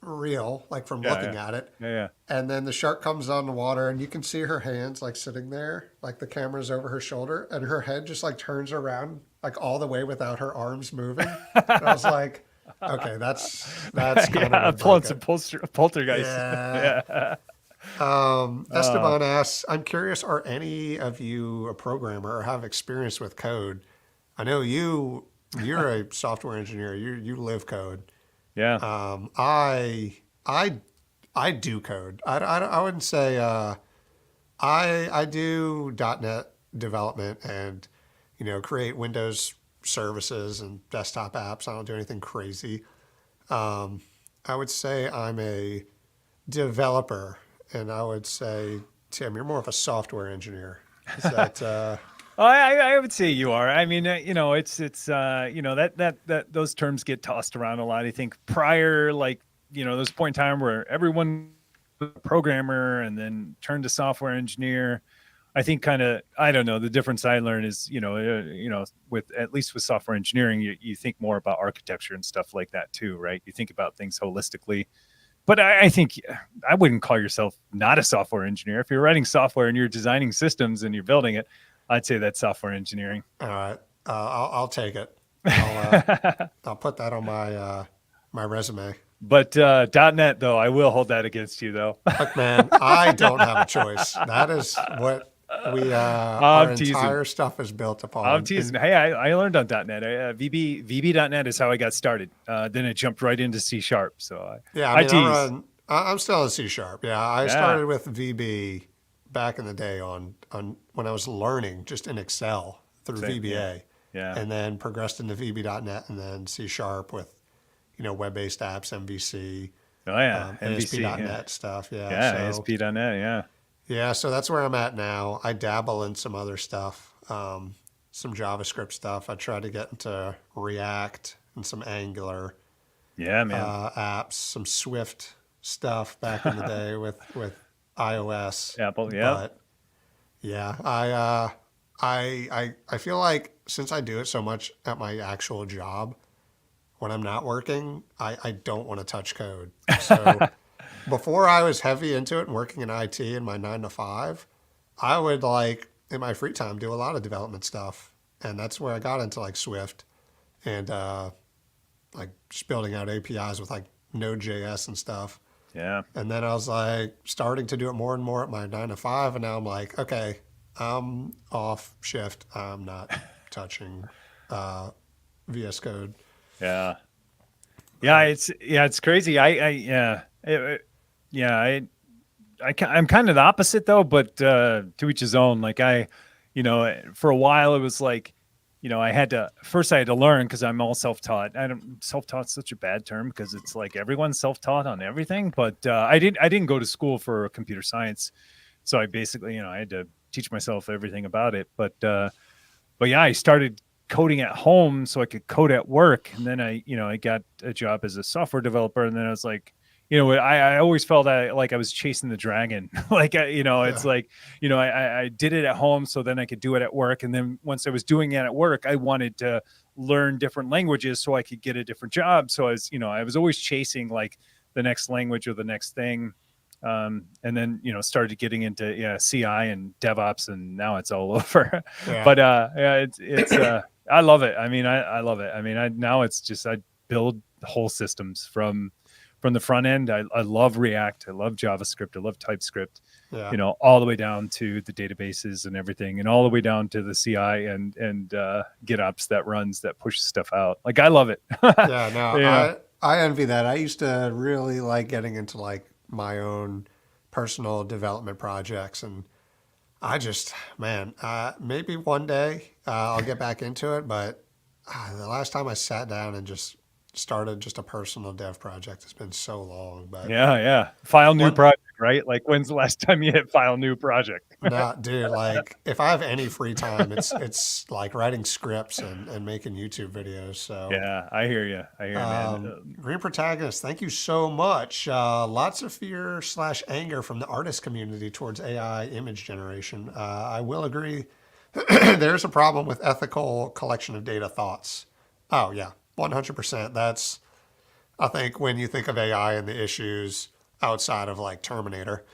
real like from yeah, looking yeah, at it. yeah, yeah. And then the shark comes on the water, and you can see her hands like sitting there, like the camera's over her shoulder, and her head just like turns around like all the way without her arms moving. And I was like, okay, that's kind of Yeah, would break pulling some it. poltergeist. Yeah. Yeah. Uh, Esteban asks, I'm curious, are any of you a programmer or have experience with code? I know you're a software engineer. You live code. yeah. Um, I I I do code. I wouldn't say I do .NET development and create Windows services and desktop apps. I don't do anything crazy. Um, I would say I'm a developer, and I would say Tim, you're more of a software engineer. Is that I would say you are. I mean, that those terms get tossed around a lot. I think prior, like, there's a point in time where everyone was a programmer and then turned to software engineer. I think kind of, I don't know, the difference I learned is, with at least with software engineering, you think more about architecture and stuff like that too, right? You think about things holistically. But I think I wouldn't call yourself not a software engineer. If you're writing software and you're designing systems and you're building it, I'd say that's software engineering. All right, I'll take it. I'll put that on my resume. But .NET though, I will hold that against you though. Look, man, I don't have a choice. That is what we our I'm teasing. entire stuff is built upon. I'm teasing. Hey, I learned on .NET. VB.NET is how I got started. Then it jumped right into C#. So Yeah, I I tease. mean, I'm still in C sharp. Yeah, I Yeah. started with VB back in the day on when I was learning just in Excel through Same, VBA, Yeah. and then progressed into VB.NET and then C sharp with web-based apps, MVC, Oh yeah. MVC. ASP.NET Yeah. stuff. Yeah, Yeah. so ASP.NET. Yeah. yeah, so that's where I'm at now. I dabble in some other stuff, some JavaScript stuff. I try to get into React and some Angular Yeah, man. apps, some Swift stuff back in the day with iOS. Apple. Yeah. But yeah, I feel like since I do it so much at my actual job, when I'm not working, I don't want to touch code. So before I was heavy into it and working in IT in my 9 to 5, I would like in my free time do a lot of development stuff, and that's where I got into like Swift and like just building out APIs with like Node.js and stuff. Yeah. And then I was like starting to do it more and more at my 9 to 5, and now I'm like, okay, I'm off shift. I'm not touching VS Code. Yeah. Yeah. It's crazy. I'm kind of the opposite though, but to each his own. Like for a while it was like, I had to learn because I'm all self-taught. Self-taught's such a bad term because it's like everyone's self-taught on everything. But I didn't go to school for computer science, so I basically, I had to teach myself everything about it. But yeah, I started coding at home so I could code at work, and then I got a job as a software developer, and then I was like, I always felt like I was chasing the dragon. Like, it's like, I did it at home so then I could do it at work. And then once I was doing it at work, I wanted to learn different languages so I could get a different job. So I was always chasing like the next language or the next thing. And then, started getting into CI and DevOps, and now it's all over. Yeah. But it's I love it. I mean, I love it. I mean, now it's just, I build whole systems from the front end. I love React. I love JavaScript. I love TypeScript, Yeah. all the way down to the databases and everything, and all the way down to the CI and GitOps that pushes stuff out. Like, I love it. Yeah, no, Yeah. I envy that. I used to really like getting into like my own personal development projects, and I just, man, maybe one day I'll get back into it. But the last time I sat down and just started just a personal dev project, it's been so long. But Yeah. File new one, project, right? Like, when's the last time you hit file new project? no, dude, like if I have any free time, it's like writing scripts and making YouTube videos. So Yeah, I hear you. Man. Green Protagonist, thank you so much. Lots of fear/anger from the artist community towards AI image generation. I will agree. There's a problem with ethical collection of data thoughts. Oh, yeah, 100%. That's, I think, when you think of AI and the issues outside of like Terminator,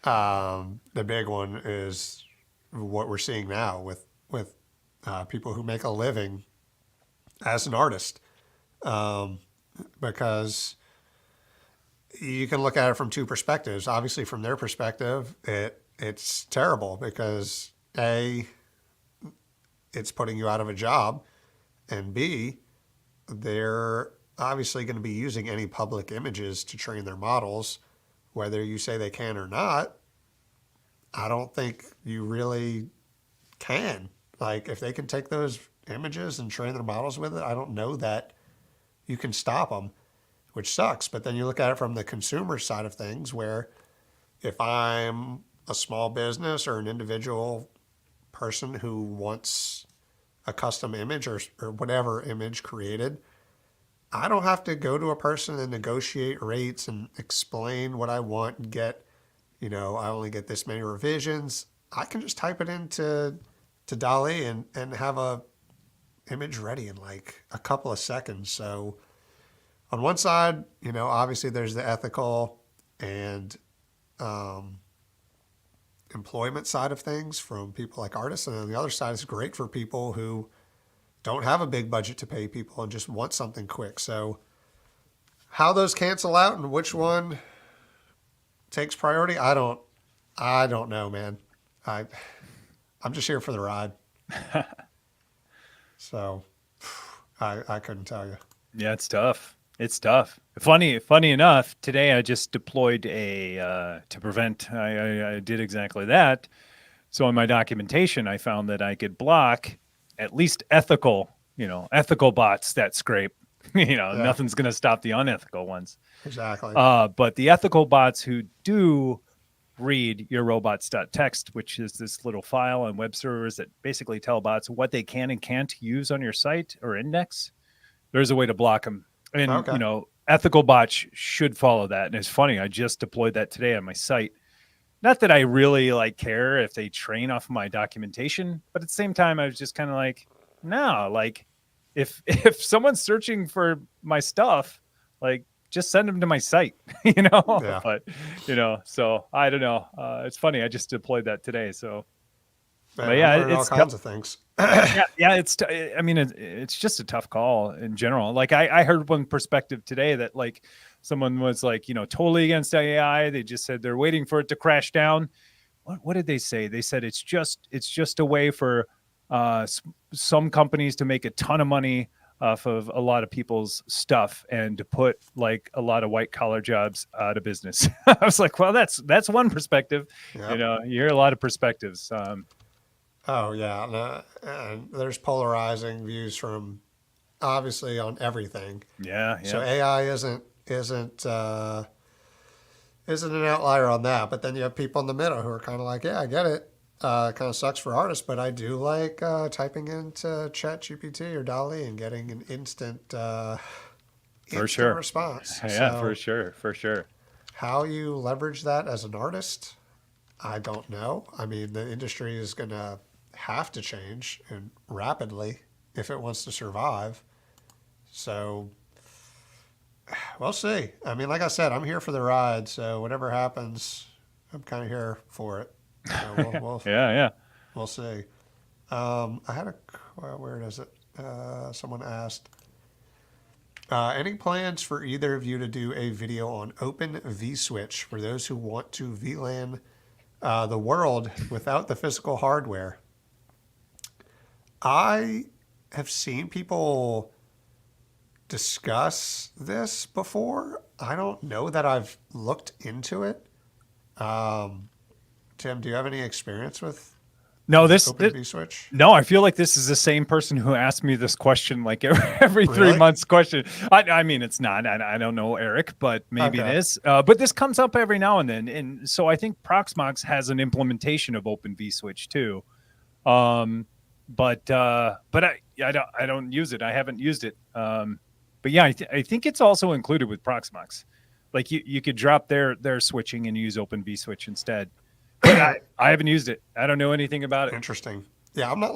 the big one is what we're seeing now with people who make a living as an artist. Because you can look at it from two perspectives. Obviously, from their perspective, it's terrible because A, it's putting you out of a job, and B, they're obviously going to be using any public images to train their models, whether you say they can or not. I don't think you really can. Like, if they can take those images and train their models with it, I don't know that you can stop them, which sucks. But then you look at it from the consumer side of things, where if I'm a small business or an individual person who wants a custom image or whatever image created, I don't have to go to a person and negotiate rates and explain what I want and get, I only get this many revisions. I can just type it into DALL-E and have a image ready in like a couple of seconds. So on one side, obviously there's the ethical and employment side of things from people like artists. And on the other side, it's great for people who don't have a big budget to pay people and just want something quick. So how those cancel out and which one takes priority, I don't know, man. I'm just here for the ride. So I couldn't tell you. Yeah, it's tough. It's tough. Funny enough, today I just deployed to prevent. I did exactly that. So in my documentation, I found that I could block at least ethical bots that scrape. Nothing's going to stop the unethical ones. Exactly. But the ethical bots who do read your robots.txt, which is this little file on web servers that basically tell bots what they can and can't use on your site or index, there's a way to block them. And, Okay. Ethical bots should follow that. And it's funny, I just deployed that today on my site. Not that I really care if they train off of my documentation, but at the same time, I was just kind of like, no, if someone's searching for my stuff, just send them to my site, Yeah. but, so I don't know. It's funny. I just deployed that today. So, Man, but yeah, I'm learning all it's kinds of things. yeah, it's just a tough call in general. I heard one perspective today that someone was totally against AI. They just said they're waiting for it to crash down. What did they say? They said it's just a way for some companies to make a ton of money off of a lot of people's stuff and to put a lot of white collar jobs out of business. I was like, well, that's one perspective. Yep. You hear a lot of perspectives. Oh yeah, and there's polarizing views from obviously on everything. Yeah. So AI isn't an outlier on that. But then you have people in the middle who are kind of like, yeah, I get it. Kind of sucks for artists, but I do like typing into ChatGPT or DALL-E and getting an instant response. Yeah, So for sure. how you leverage that as an artist, I don't know. I mean, the industry is going to have to change and rapidly if it wants to survive. So we'll see. I mean, like I said, I'm here for the ride. So whatever happens, I'm kind of here for it. So Yeah. we'll see. I had where is it? Someone asked, any plans for either of you to do a video on Open vSwitch for those who want to VLAN the world without the physical hardware? I have seen people discuss this before. I don't know that I've looked into it. Tim, do you have any experience with No, Open vSwitch? no, I feel like this is the same person who asked me this question every 3 Really? months question. I mean, it's not. I don't know Eric, but maybe it Okay. is. But this comes up every now and then, and so I think Proxmox has an implementation of Open vSwitch too. But I don't use it. I haven't used it. But yeah, I think it's also included with Proxmox. You could drop their switching and use Open vSwitch instead. But I haven't used it. I don't know anything about it. Interesting. Yeah, I'm not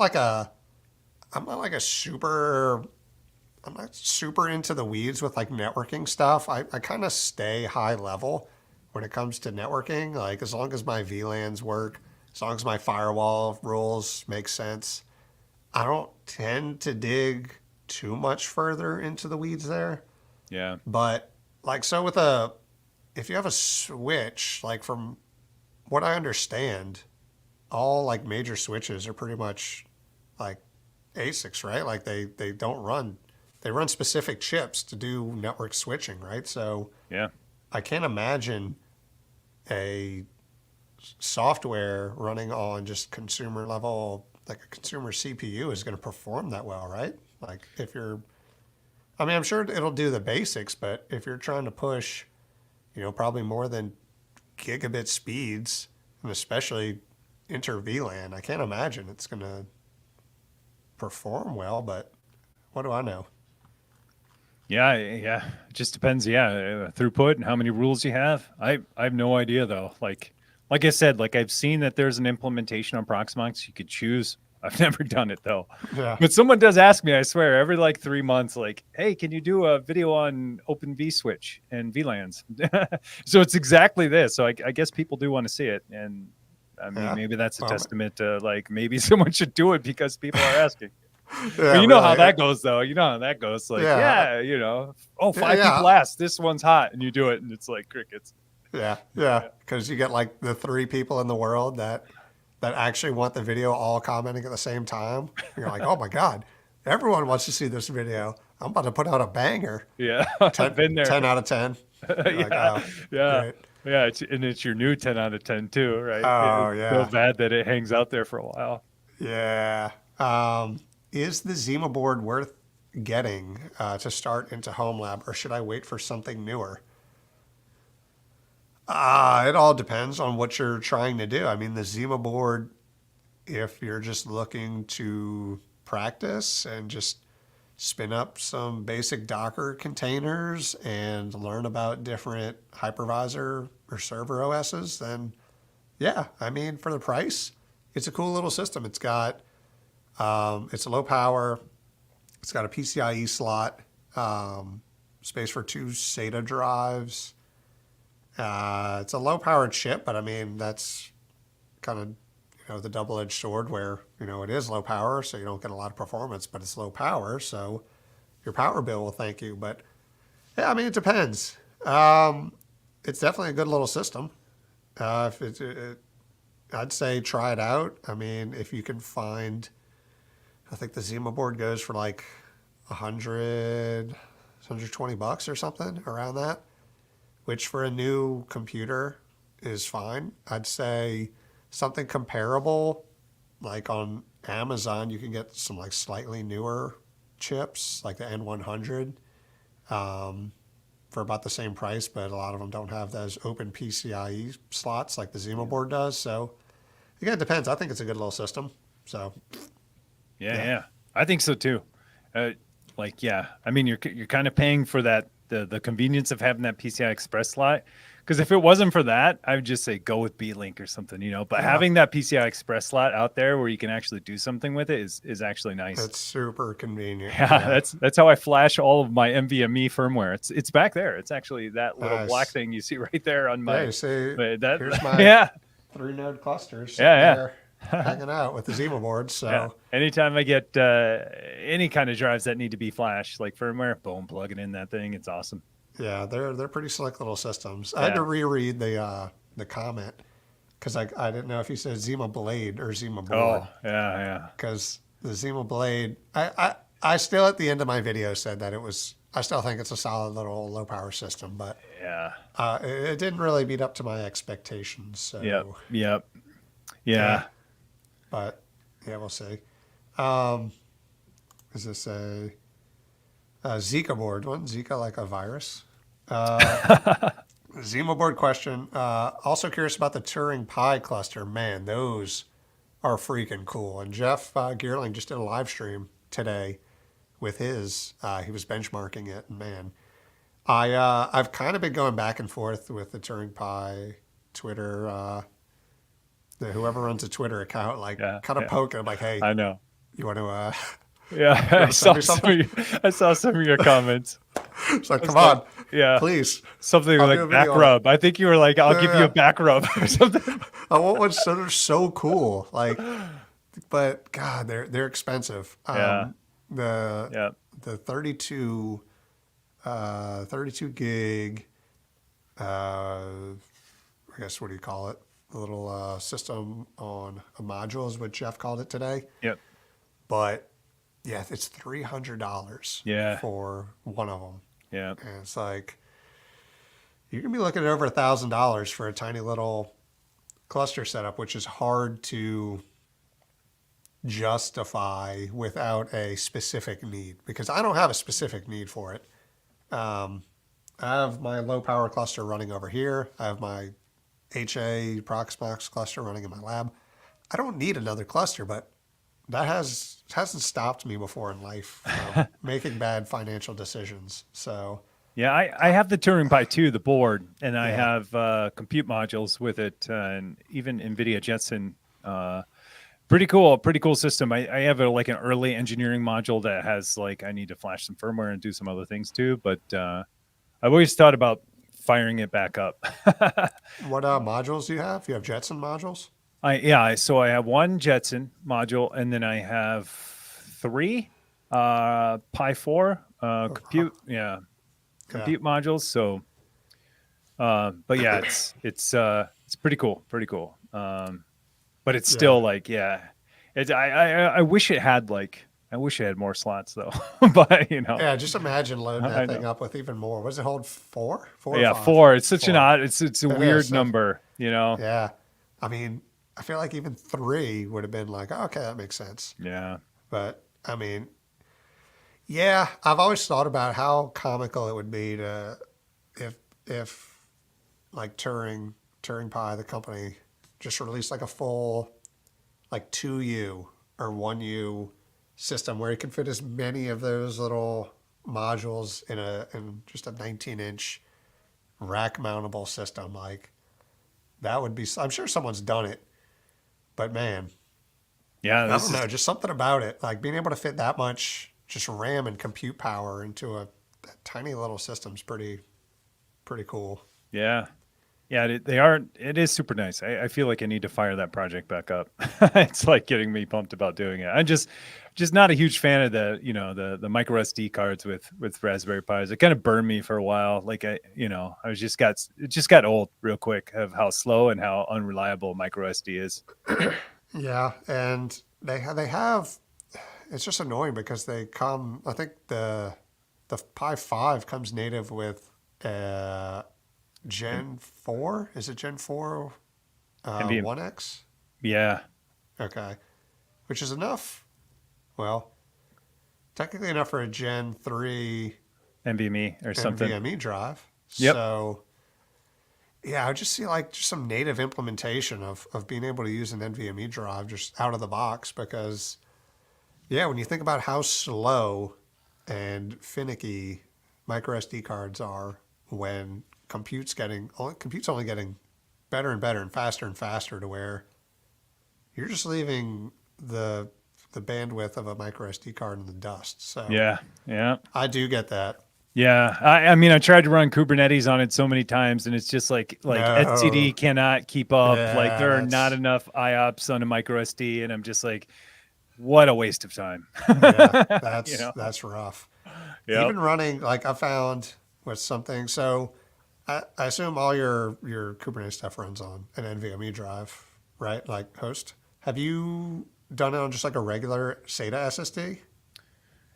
super into the weeds with networking stuff. I kind of stay high level when it comes to networking. As long as my VLANs work, as long as my firewall rules make sense, I don't tend to dig too much further into the weeds there. Yeah. But so if you have a switch, from what I understand, all major switches are pretty much ASICs, right? They don't run, they run specific chips to do network switching, right? So Yeah. I can't imagine a software running on just consumer level, like a consumer CPU, is going to perform that well, right? I'm sure it'll do the basics, but if you're trying to push, probably more than gigabit speeds, and especially inter VLAN. I can't imagine it's going to perform well, but what do I know? Yeah, yeah. It just depends. Yeah, throughput and how many rules you have. I have no idea though. Like I said, like I've seen that there's an implementation on Proxmox you could choose. I've never done it though. Yeah. But someone does ask me, I swear, every like 3 months, like, hey, can you do a video on Open vSwitch and VLANs? So it's exactly this. So I guess people do want to see it. And I mean, Yeah. maybe that's a Well, testament to like maybe someone should do it because people are asking. yeah, But you know how really. that goes, though. You know how that goes. Like, Yeah. yeah, you know, oh, Yeah, five people yeah. asked. This one's hot, and you do it, and it's like crickets. Yeah. Yeah. Because you get like the 3 people in the world that actually want the video all commenting at the same time. You're like, oh my God, everyone wants to see this video. I'm about to put out a banger. Yeah, I've 10, been there. 10 out of 10. You're like, Yeah, oh, yeah, great. yeah. It's your new 10 out of 10 too, right? Oh, It's so yeah. bad that it hangs out there for a while. Yeah. Is the Zima board worth getting to start into Home Lab, or should I wait for something newer? It all depends on what you're trying to do. I mean, the Zima board, if you're just looking to practice and just spin up some basic Docker containers and learn about different hypervisor or server OSs, then yeah, I mean, for the price, it's a cool little system. It's low power. It's got a PCIe slot, space for 2 SATA drives. It's a low powered chip, but I mean, that's kind of, the double-edged sword where, it is low power, so you don't get a lot of performance, but it's low power, so your power bill will thank you. But yeah, I mean, it depends. It's definitely a good little system. If I'd say try it out. I mean, if you can find, I think the Zima board goes for like 120 bucks or something around that, which for a new computer is fine. I'd say something comparable, like on Amazon, you can get some like slightly newer chips, like the N100, for about the same price, but a lot of them don't have those open PCIe slots like the Zima board does. So again, it depends. I think it's a good little system. So Yeah, yeah, yeah. I think so too. Yeah. I mean, you're kind of paying for that the convenience of having that PCI Express slot. Because if it wasn't for that, I would just say go with B-Link or something, But yeah, having that PCI Express slot out there where you can actually do something with it is actually nice. it's super convenient. Yeah, Yeah, that's how I flash all of my NVMe firmware. It's back there. It's actually that little black nice. thing you see right there on Yeah, my. you see, But here's my yeah, 3-node clusters sitting yeah, there yeah. hanging out with the Zima board. Yeah. So Anytime I get any kind of drives that need to be flashed, like firmware, boom, plug it in that thing. It's awesome. yeah, they're pretty slick little systems. I had to Yeah. reread the comment because I didn't know if you said Zima Blade or Zima board, Oh, yeah, because the Zima Blade, I still at the end of my video said that I still think it's a solid little low power system, but yeah. it didn't really meet up to my expectations. So Yep. yeah, Yeah. but yeah, we'll see. Um, is this a Zika board? Wasn't Zika like a virus? Zima board question. Also curious about the Turing Pi cluster. Man, those are freaking cool. And Jeff Geerling just did a live stream today with his. He was benchmarking it, and man, I've kind of been going back and forth with the Turing Pi Twitter. Whoever runs a Twitter account, like Yeah. kind of Yeah. poking. I'm like, hey, I know. you want to? Yeah. You I want to send saw me something? I saw some of your comments. It's like, I was come like, on, yeah. please. Something I'll do like a back video on rub. I think you were like, I'll it. give you Yeah. a back rub or something. I want ones that are so cool. Like, but God, they're expensive. Yeah. The Yeah. the 32 gig. I guess what do you call it? The little system on a module is what Jeff called it today. Yep. But yeah, it's $300 Yeah. for one of them, Yeah. and it's like you can be looking at over $1,000 for a tiny little cluster setup, which is hard to justify without a specific need, because I don't have a specific need for it. I have my low power cluster running over here. I have my HA Proxmox cluster running in my lab. I don't need another cluster, but that hasn't stopped me before in life from making bad financial decisions. So Yeah, I have the Turing Pi 2, the board, and I yeah, have compute modules with it, and even NVIDIA Jetson. Uh, pretty cool system. I have like an early engineering module that has like I need to flash some firmware and do some other things too. But I've always thought about firing it back up. what modules do you have? You have Jetson modules? So I have one Jetson module, and then I have three Pi 4 Oh, huh. compute, Yeah, compute modules. So but yeah, it's pretty cool, pretty cool. But it's yeah, still like, yeah, I wish it had like, I wish it had more slots though. But yeah. Just imagine loading that I thing know. up with even more. What does it hold? Four or Yeah, five? four. It's such an Four. odd. It's a It is. weird So, number. yeah. I mean, I feel like even three would have been like, oh, okay, that makes sense. Yeah, But I mean, yeah, I've always thought about how comical it would be to if if like Turing Pie, the company, just released like a full like 2U or 1U system where you can fit as many of those little modules in just a 19-inch rack mountable system. Like that would be. I'm sure someone's done it, but man, yeah. I This don't is know. Just something about it, like being able to fit that much just RAM and compute power into a tiny little system's pretty cool. yeah. Yeah, they are. It is super nice. I feel like I need to fire that project back up. It's like getting me pumped about doing it. I'm just not a huge fan of the micro SD cards with Raspberry Pis. It kind of burned me for a while. Like I was it just got old real quick of how slow and how unreliable micro SD is. Yeah, and they have. It's just annoying because they come. I think the Pi 5 comes native with And Gen 4. Is it Gen 4 NVM, 1X? yeah, Okay, which is enough. Well, technically enough for a Gen 3 NVMe or something. NVMe drive. Yep. So yeah, I would just see like just some native implementation of being able to use an NVMe drive just out of the box because yeah, when you think about how slow and finicky micro SD cards are when compute's only getting better and faster to where you're just leaving the bandwidth of a micro SD card in the dust. So Yeah. Yeah. I do get that. Yeah, I mean, I tried to run Kubernetes on it so many times, and it's just like No, etcd cannot keep up. Like yeah, there are not that's enough IOPS on a micro SD, and I'm just like, what a waste of time. yeah, you know? that's rough. Yep. Even running like I found with something. So I assume all your Kubernetes stuff runs on an NVMe drive, right? Like host. Have you done it on just like a regular SATA SSD?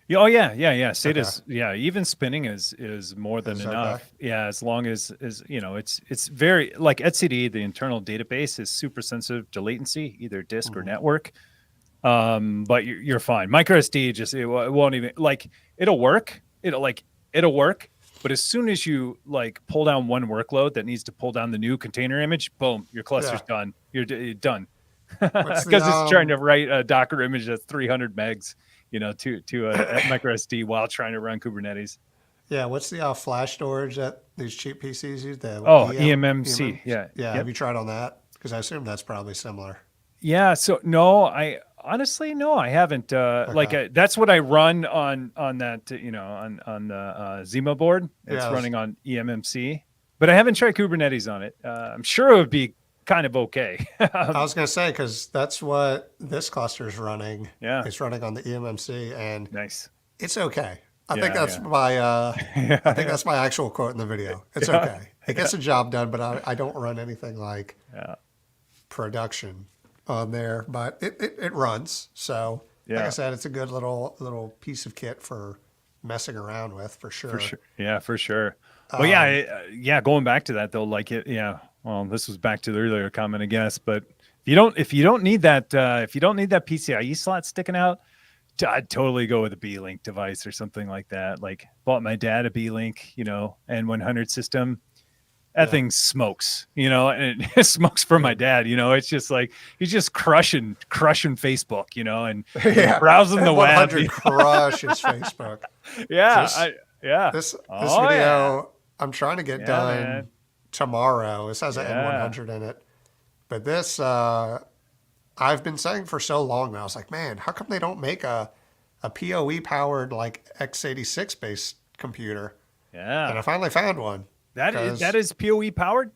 Yeah, oh yeah. Okay, SATA's even spinning is more than is okay. enough. Yeah, as long as it's very like etcd, the internal database is super sensitive to latency, either disk or Hmm. network. But you're fine. Micro SD just it won't even like it'll work. It'll work. But as soon as you like pull down one workload that needs to pull down the new container image, boom, your Yeah. cluster's done. You're done What's the because it's trying to write a Docker image that's 300 megs, to a micro SD while trying to run Kubernetes. yeah? What's the flash storage that these cheap PCs use? The what, Oh, EM eMMC. EMM? Yeah. Yeah. Have Yep. you tried on that? Because I assume that's probably similar. Yeah, so no, I honestly no, I haven't. Okay. That's what I run on that on the Zima board. It's Yeah. running on eMMC, but I haven't tried Kubernetes on it. I'm sure it would be kind of okay. I was going to say because that's what this cluster is running. Yeah, It's running on the eMMC, and nice. it's okay. Yeah, I think yeah, that's my actual quote in the video. It's yeah, okay. It gets the job done, but I don't run anything like yeah, production on there. But it runs. So like I yeah, said, it's a good little piece of kit for messing around with for for sure. sure. Yeah, for sure. But yeah, Um, yeah. Going back to that though, like it. Yeah. Well, this was back to the earlier comment, I guess. But if you don't need that PCIe slot sticking out, I'd totally go with a B-Link device or something like that. Like bought my dad a B-Link, N100 system. that thing smokes, and it smokes for my dad. It's just like he's just crushing Facebook, and Yeah, browsing the web. 100 crushes Facebook. Yeah, This yeah. this Oh yeah, video I'm trying to get yeah, done man. tomorrow. This has an Yeah, N100 in it, but this I've been saying for so long now. I was like, man, how come they don't make a PoE powered like x86 based computer? And yeah. I finally found one That because is PoE powered.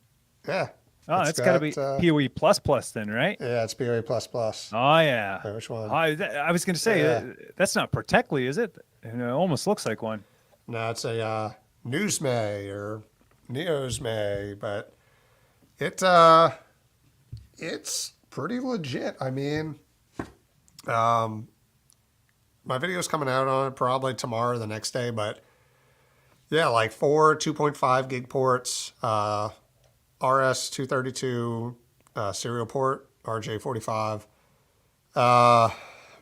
yeah, Oh, it's that's got to be got PoE plus plus then, right? yeah, it's PoE plus plus. Oh yeah. Which one? I was gonna say Yeah, that's not Protectly, is it? It almost looks like one. no, it's a Newsmay or Neosmay, but it it's pretty legit. I mean, um, my video's coming out on it probably tomorrow or the next day, but yeah, like four 2.5 gig ports, RS-232 serial port, RJ45, uh, Wi-Fi.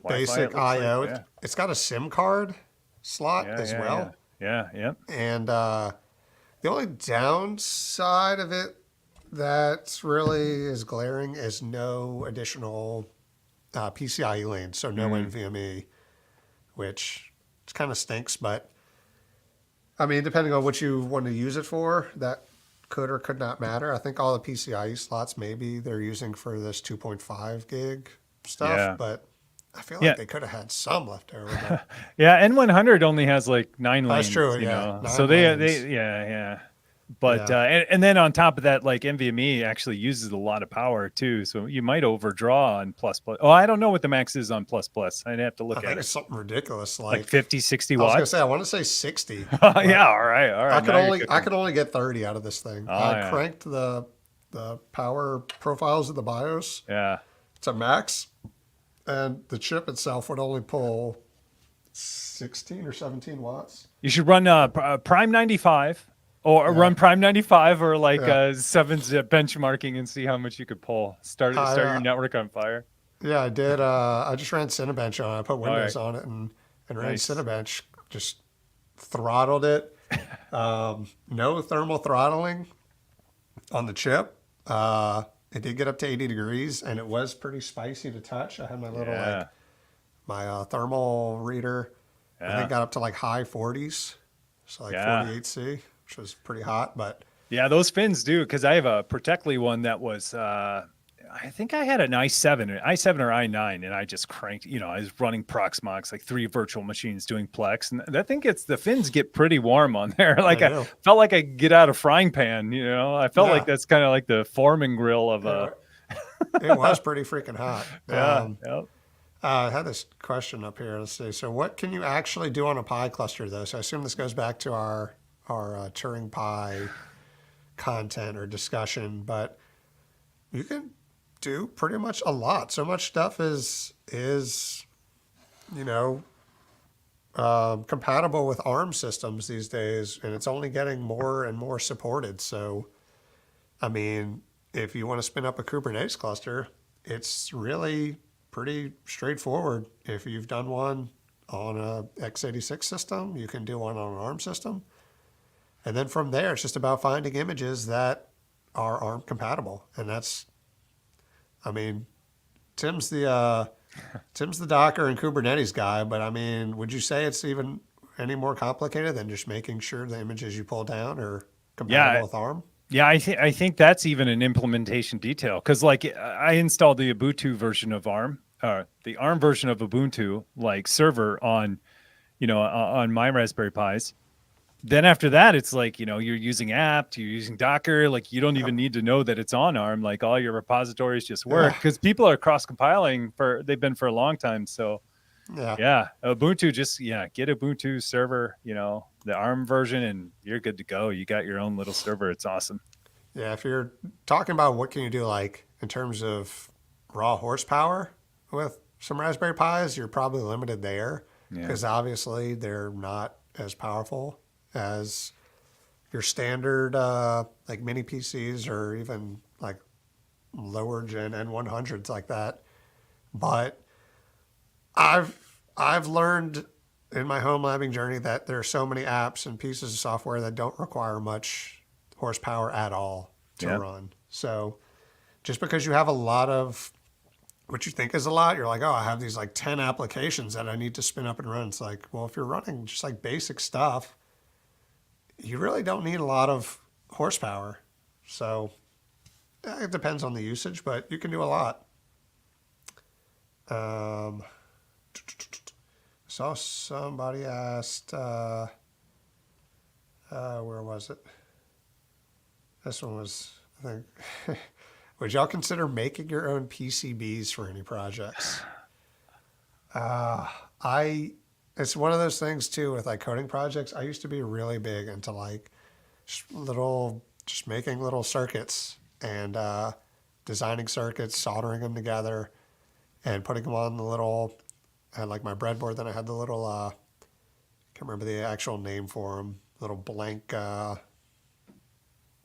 It basic looks like. I/O. Yeah. It's got a SIM card slot Yeah. as Yeah. Yeah. well, Yeah. Yeah. and the only downside of it that really is glaring is no additional PCIe lanes, so no Mm, NVMe, which kind of stinks. But I mean, depending on what you want to use it for, that could or could not matter. I think all the PCIe slots maybe they're using for this 2.5 gig stuff, yeah. but I feel like Yeah. they could have had some left over. But Yeah. N100 only has like 9 that's lanes, true. Yeah, So 9 they lanes. yeah. But Yeah, and then on top of that, like NVMe actually uses a lot of power too, so you might overdraw on plus plus. Oh, I don't know what the max is on plus plus. I'd have to I look at think it. it's something ridiculous. Like Like 50, 60 I was gonna say, watts. I want to say 60, but Yeah, all right, all I right. could Now you're only I cooking. could only get 30 out of this thing. Oh I yeah, cranked the power profiles of the BIOS yeah. to max, and the chip itself would only pull 16 or 17 watts. You should run Prime 95 or Yeah, run Prime 95 or like yeah. 7-zip benchmarking and see how much you could pull. I Start your network on fire. yeah, I did. I just ran Cinebench on it. I put All right, Windows on it and ran nice. Cinebench. Just throttled it. No thermal throttling on the chip. It did get up to 80 degrees, and it was pretty spicy to touch. I had my little Yeah, like my thermal reader. I think yeah, got up to like high 40s, so like yeah. 48C, which was pretty hot. But Yeah, those fins do because I have a Protectly one that was I think I had an i7 or i9, and I just cranked. I was running Proxmox, like 3 virtual machines doing Plex, and that thing the fins get pretty warm on there. I Like I do. felt like I get out of frying pan. I felt like Yeah, that's kind of like the foreman grill of it, a. wa- it was pretty freaking hot. Yeah, yeah. I had this question up here. Let's see. So, what can you actually do on a Pi cluster, though? So, I assume this goes back to our Turing Pi content or discussion, but you can do pretty much a lot. So much stuff is you know compatible with ARM systems these days, and it's only getting more and more supported. So, I mean, if you want to spin up a Kubernetes cluster, it's really pretty straightforward. If you've done one on a x86 system, you can do one on an ARM system. And then from there, it's just about finding images that are ARM compatible. And that's, I mean, Tim's the Tim's the Docker and Kubernetes guy, but I mean, would you say it's even any more complicated than just making sure the images you pull down are compatible Yeah, with ARM? yeah, I think that's even an implementation detail because like I installed the Ubuntu version of ARM, the ARM version of Ubuntu like server on on my Raspberry Pis. Then after that, it's like you're using apt, you're using Docker, like you don't Yep. even need to know that it's on ARM. Like all your repositories just work Yeah. because people are cross compiling they've been for a long time. So Yeah. yeah, Ubuntu get Ubuntu server, the ARM version, and you're good to go. You got your own little server. It's awesome. Yeah. If you're talking about what can you do, like in terms of raw horsepower with some Raspberry Pis, you're probably limited there Yeah. because obviously they're not as powerful as your standard like mini PCs or even like lower gen N100s like that. But I've learned in my home labbing journey that there are so many apps and pieces of software that don't require much horsepower at all to Yeah. run. So just because you have a lot of what you think is a lot, you're like, oh, I have these like 10 applications that I need to spin up and run. It's like, well, if you're running just like basic stuff, you really don't need a lot of horsepower. So it depends on the usage, but you can do a lot. Saw somebody asked, where was it? This one was, I think, would y'all consider making your own PCBs for any projects? It's one of those things too with like coding projects. I used to be really big into like just making little circuits and designing circuits, soldering them together, and putting them on the little. I had like my breadboard. Then I had the little. Can't remember the actual name for them. Little blank.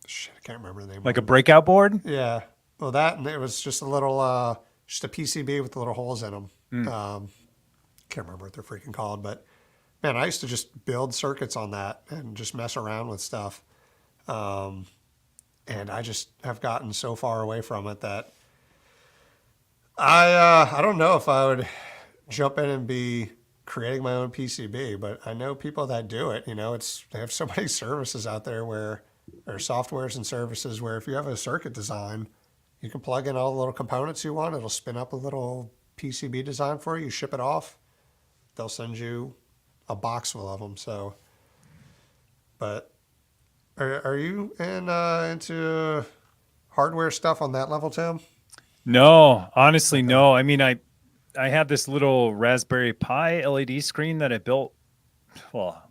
Shit, I can't remember the name. Like of a breakout board? Yeah. Well, that and it was just a little, just a PCB with the little holes in them. Can't remember what they're freaking called, but man, I used to just build circuits on that and just mess around with stuff. And I just have gotten so far away from it that I don't know if I would jump in and be creating my own PCB, but I know people that do it. You know, they have so many services out there or softwares and services where if you have a circuit design, you can plug in all the little components you want. It'll spin up a little PCB design for you. You ship it off. They'll send you a box full of them. So, but are you into hardware stuff on that level, Tim? No, honestly, no. I mean, I have this little Raspberry Pi LED screen that I built. Well,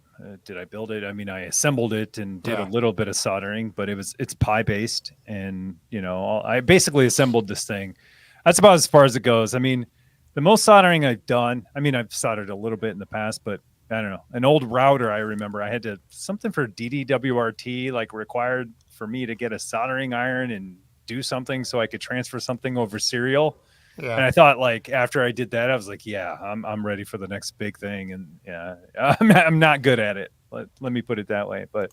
did I build it? I mean, I assembled it and did a little bit of soldering, but it's Pi based, and I basically assembled this thing. That's about as far as it goes. I mean, the most soldering I've done. I mean, I've soldered a little bit in the past, but I don't know. An old router, I remember, I had to something for DDWRT, like required for me to get a soldering iron and do something so I could transfer something over serial. Yeah. And I thought, like, after I did that, I was like, yeah, I'm ready for the next big thing. And yeah, I'm not good at it. Let me put it that way. But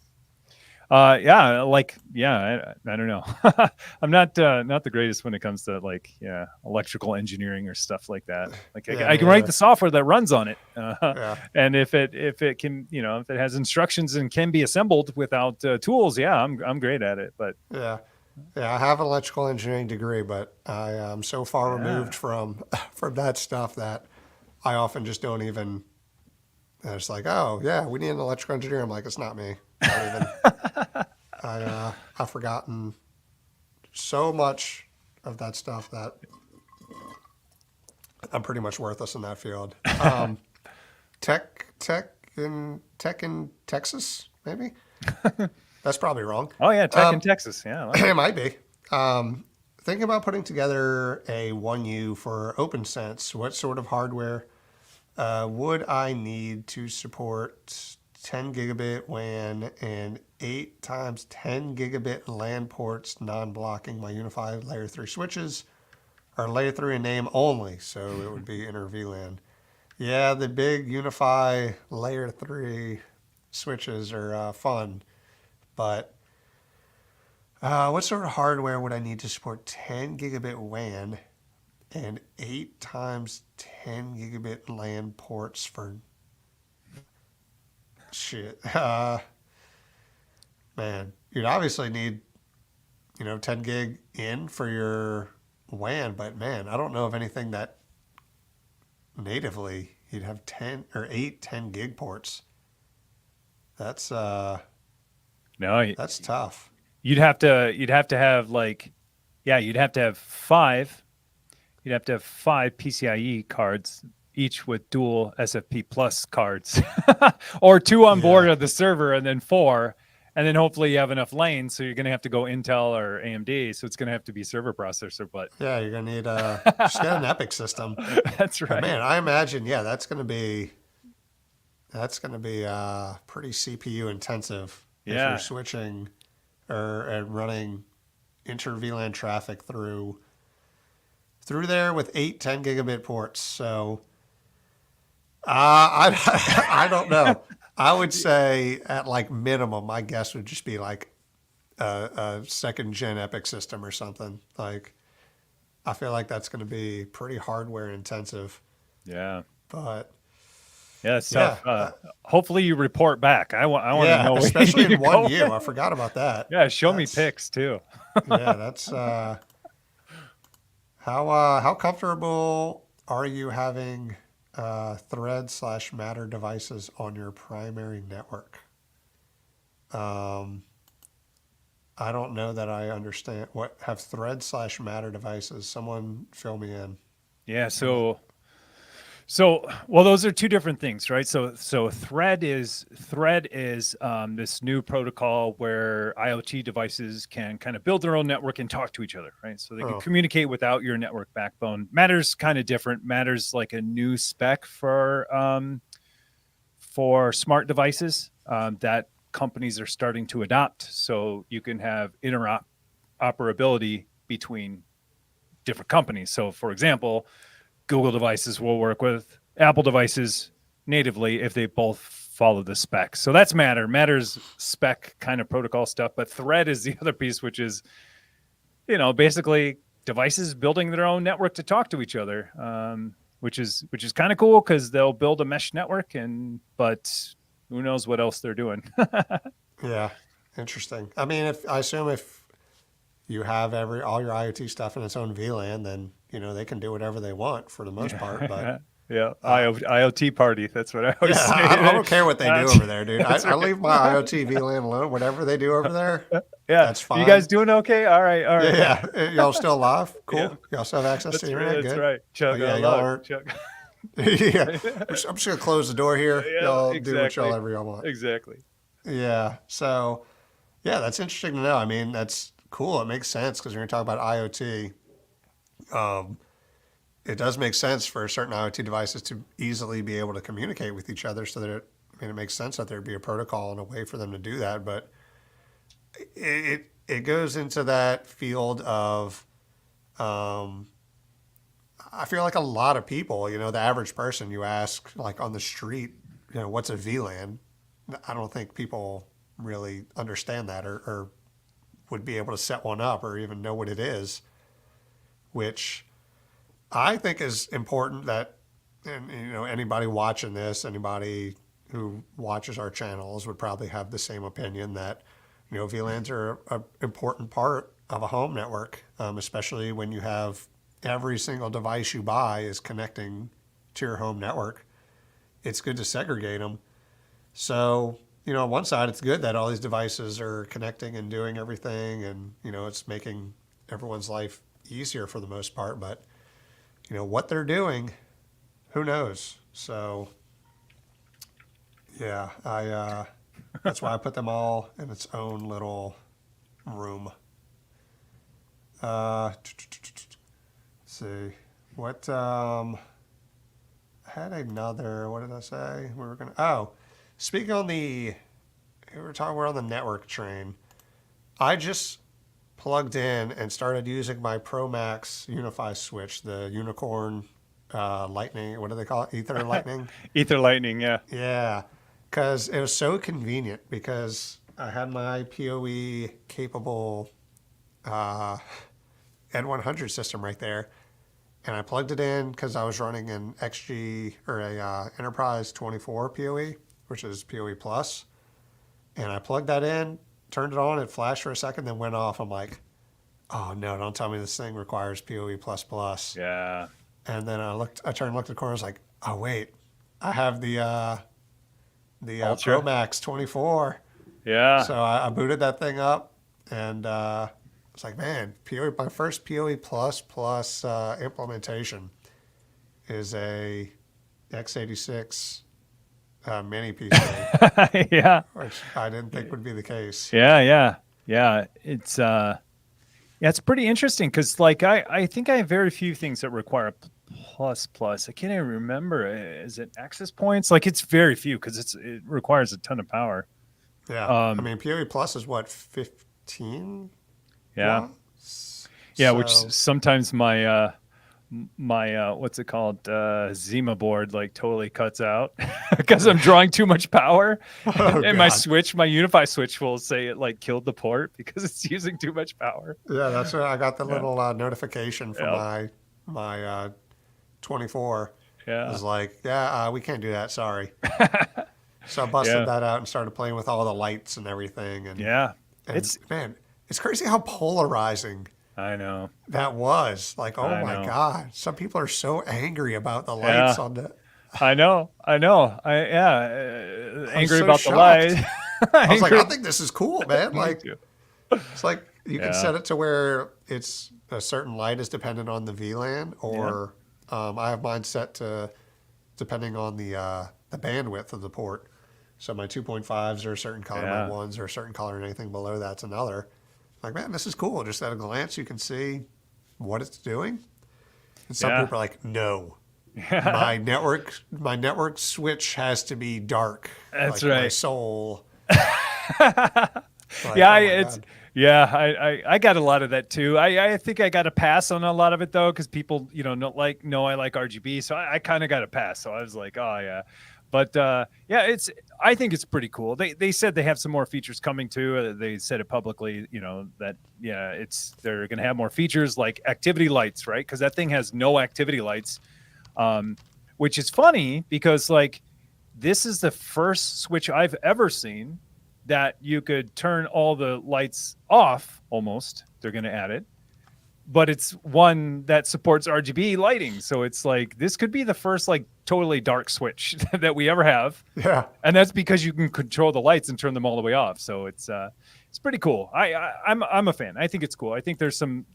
I don't know. I'm not the greatest when it comes to electrical engineering or stuff like that. Like I can write the software that runs on it. And if it can, if it has instructions and can be assembled without tools, I'm great at it. But yeah, I have an electrical engineering degree, but I am so far removed from that stuff that I often just don't even. It's like, oh yeah, we need an electrical engineer. I'm like, it's not me. Not even. I've forgotten so much of that stuff that I'm pretty much worthless in that field. Tech in Texas, maybe. That's probably wrong. Oh yeah, tech in Texas. Yeah, it might be. Thinking about putting together a 1U for OpenSense. What sort of hardware would I need to support 10 gigabit WAN and 8 times 10 gigabit LAN ports, non-blocking my unified layer 3 switches, or layer 3 in name only, so it would be inter VLAN. Yeah, the big unify layer 3 switches are fun, but what sort of hardware would I need to support 10 gigabit WAN and 8 times 10 gigabit LAN ports for shit? Man, you'd obviously need 10 gig in for your WAN, but man, I don't know of anything that natively you'd have 10 or 8 10 gig ports. That's that's tough. You'd have to have you'd have to have 5 PCIe cards, each with dual SFP plus cards, or 2 on board of the server, and then 4, and then hopefully you have enough lanes. So you're going to have to go Intel or AMD. So it's going to have to be server processor. But yeah, you're going to need just get an Epic system. That's right. But man, I imagine that's going to be pretty CPU intensive if you're switching and running inter VLAN traffic through there with 8 10 gigabit ports. So I don't know. I would say at like minimum, my guess would just be like a second gen Epic system or something. Like, I feel like that's going to be pretty hardware intensive. Yeah. But Yeah, it's yeah, tough. Hopefully you report back. I want to yeah, know where especially you in one go. U. I forgot about that. Yeah, show me That's pics too. yeah, that's how comfortable are you having Thread slash Matter devices on your primary network? Um, I don't know that I understand what have Thread slash Matter devices. Someone fill me in. Yeah, I'm, so well, those are two different things, right? So Thread is this new protocol where IoT devices can kind of build their own network and talk to each other, right? So they can oh, communicate without your network backbone. Matter's kind of different. Matter's like a new spec for smart devices that companies are starting to adopt. So you can have interoperability between different companies. So, for example, Google devices will work with Apple devices natively if they both follow the specs. So that's Matter. Matter's spec kind of protocol stuff, but Thread is the other piece, which is, basically devices building their own network to talk to each other, which is kind of cool because they'll build a mesh network, but who knows what else they're doing. yeah, interesting. I mean, if I assume if you have all your IoT stuff in its own VLAN, then they can do whatever they want for the most part. But Yeah, uh, IoT party. That's what I always yeah, say. I don't care what they do over there, dude. I, That's I right. leave my IoT VLAN alone. Whatever they do over there, Yeah, that's you guys fine. doing okay? All right, all right. Yeah, yeah. Y'all still alive? Yeah, Cool. Y'all still have access to that's the right. internet? That's Good. right. Oh Chug yeah, a y'all luck. aren't. Chug. Yeah, I'm just gonna close the door here. Yeah, Y'all do what y'all exactly. ever y'all want. Exactly. Yeah. So yeah, that's interesting to know. I mean, that's cool. It makes sense because when you're talking about IoT, um, it does make sense for certain IoT devices to easily be able to communicate with each other. So that it makes sense that there'd be a protocol and a way for them to do that. But it goes into that field of um, I feel like a lot of people, the average person you ask like on the street, what's a VLAN? I don't think people really understand that or would be able to set one up or even know what it is, which I think is important that, and anybody watching this, anybody who watches our channels would probably have the same opinion that, VLANs are an important part of a home network, especially when you have every single device you buy is connecting to your home network. It's good to segregate them. So, on one side, it's good that all these devices are connecting and doing everything, and, it's making everyone's life easier for the most part. But, what they're doing, who knows? So, yeah, that's why I put them all in its own little room. Let's see. What, I had another, what did I say? Speaking on we're on the network train. I just plugged in and started using my Pro Max Unify switch, the Unicorn Lightning. What do they call it? Ether Lightning. Ether Lightning. Yeah. Yeah, because it was so convenient because I had my PoE capable uh, N100 system right there, and I plugged it in because I was running an XG or a Enterprise 24 PoE, which is PoE Plus, and I plugged that in, turned it on, it flashed for a second, then went off. I'm like, oh no, don't tell me this thing requires PoE plus plus. Yeah. And then I turned and looked at the corner. I was like, oh wait, I have the Pro Ultra. Max 24. Yeah. So I booted that thing up, and it's like, man, my first PoE plus plus implementation is a x86 mini PC, Yeah. which I didn't think would be the case. Yeah. Yeah. Yeah. It's pretty interesting because like I think I have very few things that require a plus plus. I can't even remember. Is it access points? Like it's very few because it requires a ton of power. Yeah, I Um, mean PoE plus is what 15 yeah. watts. Yeah, which So sometimes my what's it called, Zima board like totally cuts out because I'm drawing too much power, Oh and my God. switch, my Unify switch, will say it like killed the port because it's using too much power. Yeah, that's what I got the Yeah, little notification from yeah, my 24. It yeah, was like, yeah, we can't do that. Sorry. So I busted yeah, that out and started playing with all the lights and everything. yeah. And It's man, it's crazy how polarizing I know, that was. Like, oh I my know. God, some people are so angry about the lights Yeah, on the. I know, I know. I was Angry so about the light. shocked. I was like, I Angry. think this is cool, man. Me Like, too. it's like you can Yeah, set it to where it's a certain light is dependent on the VLAN, yeah, or I have mine set to depending on the bandwidth of the port. So my 2.5s are a certain color, my yeah, ones are a certain color, and anything below that's another. Like, man, this is cool. Just at a glance, you can see what it's doing. And some yeah, people are like, no, yeah. my network switch has to be dark, That's like my right. soul. Like, Yeah, oh my it's God. yeah. I got a lot of that too. I think I got a pass on a lot of it though, because people not like know I like RGB, so I kind of got a pass. So I was like, oh yeah, but yeah, I think it's pretty cool. They said they have some more features coming too. They said it publicly, that yeah, they're gonna have more features like activity lights, right? Because that thing has no activity lights, um, which is funny because like this is the first switch I've ever seen that you could turn all the lights off almost. They're going to add it, but it's one that supports RGB lighting. So it's like this could be the first like totally dark switch that we ever have. Yeah. And that's because you can control the lights and turn them all the way off. So it's pretty cool. I'm a fan. I think it's cool. I think there's some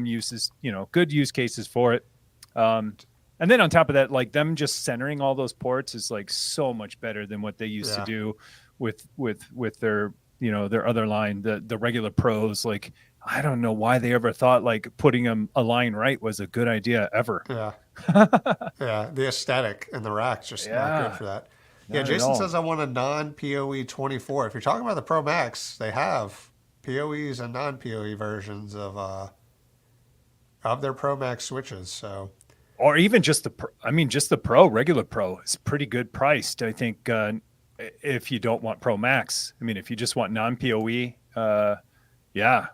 uses, good use cases for it. And then on top of that, like them just centering all those ports is like so much better than what they used to Yeah. do with their their other line, the regular pros. Like I don't know why they ever thought like putting a line right was a good idea ever. Yeah. Yeah. The aesthetic in the rack's just not good Yeah, for that. Yeah. not at Jason all. says I want a non PoE 24. If you're talking about the Pro Max, they have PoEs and non PoE versions of their Pro Max switches. So, Or even just just the pro, regular pro is pretty good priced. I think if you don't want Pro Max, I mean, if you just want non PoE, yeah,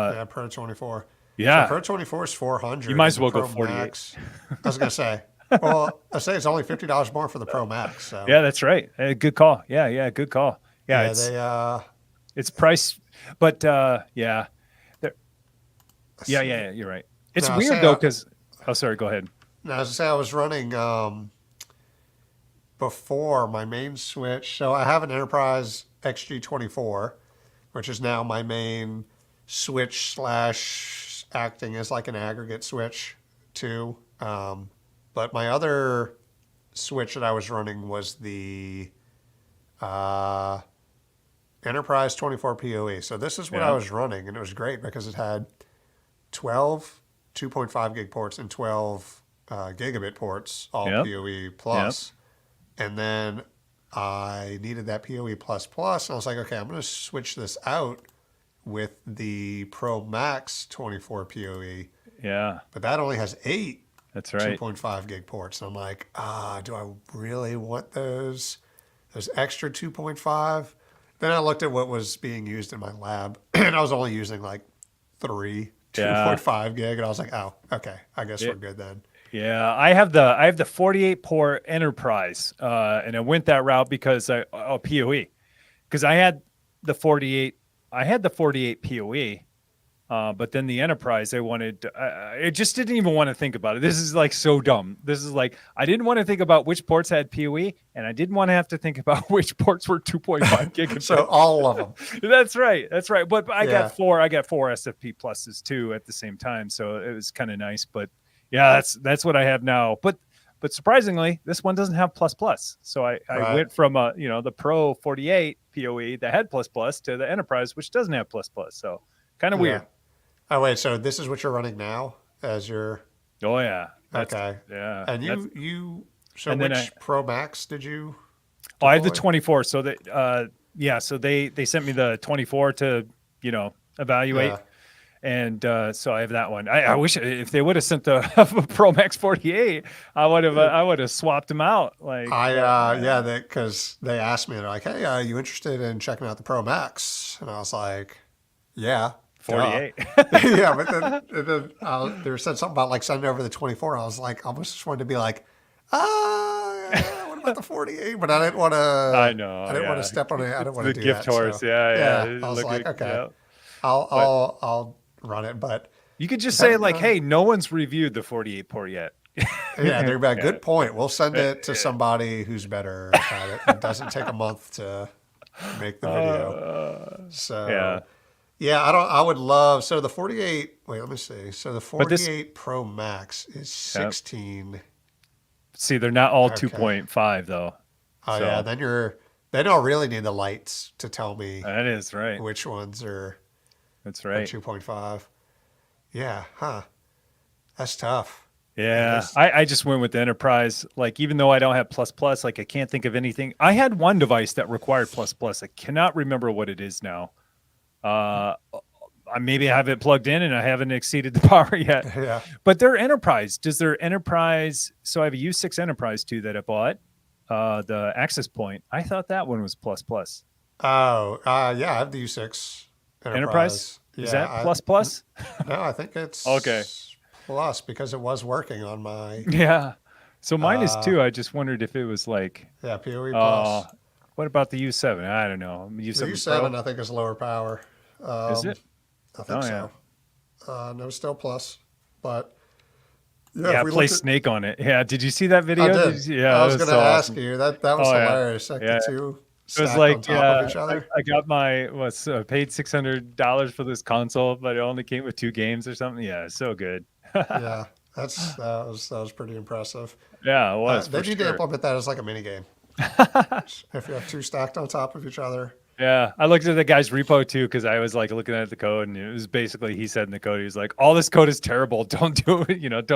yeah, Pro 24. So yeah, Pro 24 is you 400 might and as the well go Pro 48. Max. I was gonna say, well, I say it's only $50 more for the Pro Max. So Yeah, that's right. Good call. Yeah, yeah, good call. Yeah, yeah, they it's price, but yeah, there, let's yeah, see. yeah, yeah, you're right. It's No, I weird say though, because oh, sorry, go ahead. no, as I say, I was running before my main switch. So I have an Enterprise XG24, which is now my main switch slash acting as like an aggregate switch too. But my other switch that I was running was the uh, Enterprise 24 PoE. So this is what I Yeah, was running, and it was great because it had 12 2.5 gig ports and 12 gigabit ports, all yep, PoE yep, plus. And then I needed that PoE plus plus. And I was like, okay, I'm going to switch this out with the Pro Max 24 PoE, yeah, but that only has eight that's right. 2.5 gig ports. And I'm like, do I really want those extra 2.5? Then I looked at what was being used in my lab, and I was only using like three Yeah, 2.5 gig, and I was like, oh, okay, I guess yeah, we're good then. yeah. I have the 48 port Enterprise, and I went that route because PoE, because I had the 48 PoE. But then the Enterprise, I wanted, it just didn't even want to think about it. This is like so dumb. This is like, I didn't want to think about which ports had PoE, and I didn't want to have to think about which ports were 2.5 So gigabit. all of them. That's right. That's right. But Yeah, I got four SFP pluses too at the same time. So it was kind of nice. But yeah, that's what I have now. But surprisingly, this one doesn't have plus plus. So I right. went from the Pro 48 PoE that had plus plus to the Enterprise, which doesn't have plus plus. So kind of Yeah. weird. Oh wait, so this is what you're running now as your Oh yeah, okay. yeah. And That's so and then which Pro Max did you I have the deploy? 24. So that yeah, so they sent me the 24 to evaluate, Yeah. And so I have that one. I wish if they would have sent the Pro Max 48, I would have swapped them out. Like, Yeah, because they asked me, they're like, "Hey, you interested in checking out the Pro Max?" And I was like, "Yeah, duh." 48. Yeah, but then they said something about like sending over the 24. I was like, I almost just wanted to be like, what about the 48? But I didn't want I to. know, I didn't want to yeah. step on it. I didn't It's want the to do gift that. horse. So Yeah, yeah, yeah. I was Look like, at, okay, yeah. I'll But I'll I'll run it. But you could just say depending like, on, "Hey, no one's reviewed the 48 port yet." yeah, they're about Yeah. good point. We'll send Yeah. it to somebody who's better at it. It doesn't take a month to make the video. Yeah. So yeah, I would love. So the 48. Wait, let me see. So the But this, 48 Pro Max is yeah. 16. See, they're not all Okay. 2.5 though. Oh yeah, So then I'll really need the lights to tell me that is right. which ones That's are right. 2.5. Yeah, huh. That's tough. That Yeah, is. I just went with the enterprise. Like, even though I don't have plus plus, like I can't think of anything. I had one device that required plus plus. I cannot remember what it is now. Maybe I have it plugged in and I haven't exceeded the power yet. Yeah. But their enterprise, does their enterprise? So I have a U6 enterprise too that I bought. The access point. I thought that one was plus plus. Oh, yeah, I have the U6 Enterprise, Enterprise. is Yeah, that plus plus? no, I think Okay. it's plus because it was working on my Yeah. So mine is uh too. I just wondered if it was like, yeah, PoE uh, plus. what about the U7? I don't know. The U7 Pro, U7 I think is lower power. is Um, it? I think Oh yeah. so. No, still plus, but yeah, if Yeah, we play look at, Snake on it. Yeah. Did you see that I video? Did you did. see? Yeah, I that was was gonna so ask awesome. you that was Oh yeah. hilarious. Like the Yeah. two It was stacked on like, top of yeah, each other. I got my paid $600 for this console, but it only came with 2 games or something. Yeah, so good. Yeah, that was pretty impressive. Yeah, it was They for need to sure. implement that as like a mini game. If you have two stacked on top of each other. Yeah, I looked at the guy's repo too because I was like looking at the code, and it was basically he said in the code, he was like, "All this code is terrible. Don't do it.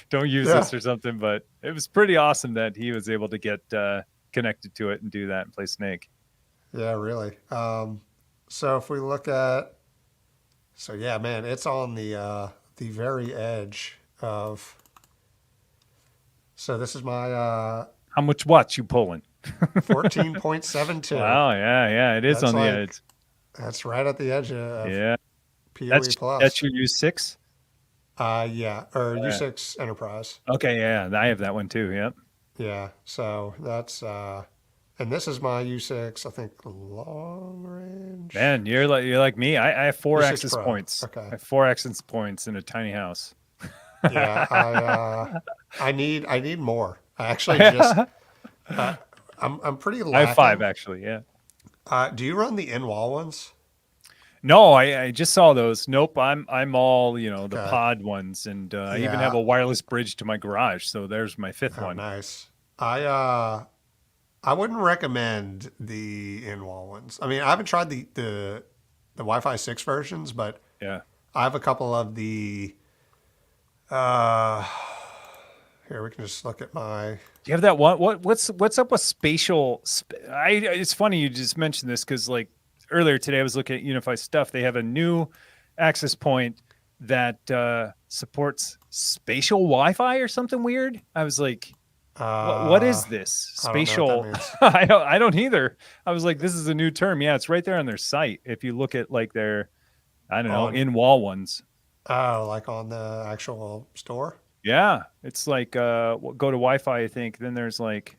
Don't use Yeah, this or something." But it was pretty awesome that he was able to get connected to it and do that and play Snake. yeah, really. So if we look at, so yeah, man, it's on the very edge of. So this is my How much watts you pulling? 14.72. Wow, yeah, it is That's on the like edge. that's right at the edge of Yeah, PoE that's plus. your U6. Yeah, or Yeah. U6 Enterprise. Okay, yeah, I have that one too. Yep. Yeah, so that's and this is my U6, I think long range. Man, you're like me. I have four U6 access Pro. points. Okay. I have four access points in a tiny house. Yeah, I need more. I actually just uh, I'm pretty I have five lacking. actually. Yeah. Do you run the in-wall ones? No, I just saw those. Nope, I'm all the Okay. pod ones, and I even have Yeah. a wireless bridge to my garage. So there's my fifth Oh, one. nice. I wouldn't recommend the in-wall ones. I mean, I haven't tried the Wi-Fi 6 versions, but Yeah. I have a couple of the uh here we can just look at my Do you have that one? What's up with spatial? It's funny you just mentioned this because like earlier today I was looking at Unify stuff. They have a new access point that supports spatial Wi-Fi or something weird. I was like, what is this I don't know what that spatial? means. I don't either. I was like, this is a new term. Yeah, it's right there on their site. If you look at like their, I don't know, On in wall ones. like on the actual store? Yeah, it's like go to Wi-Fi. I think then there's like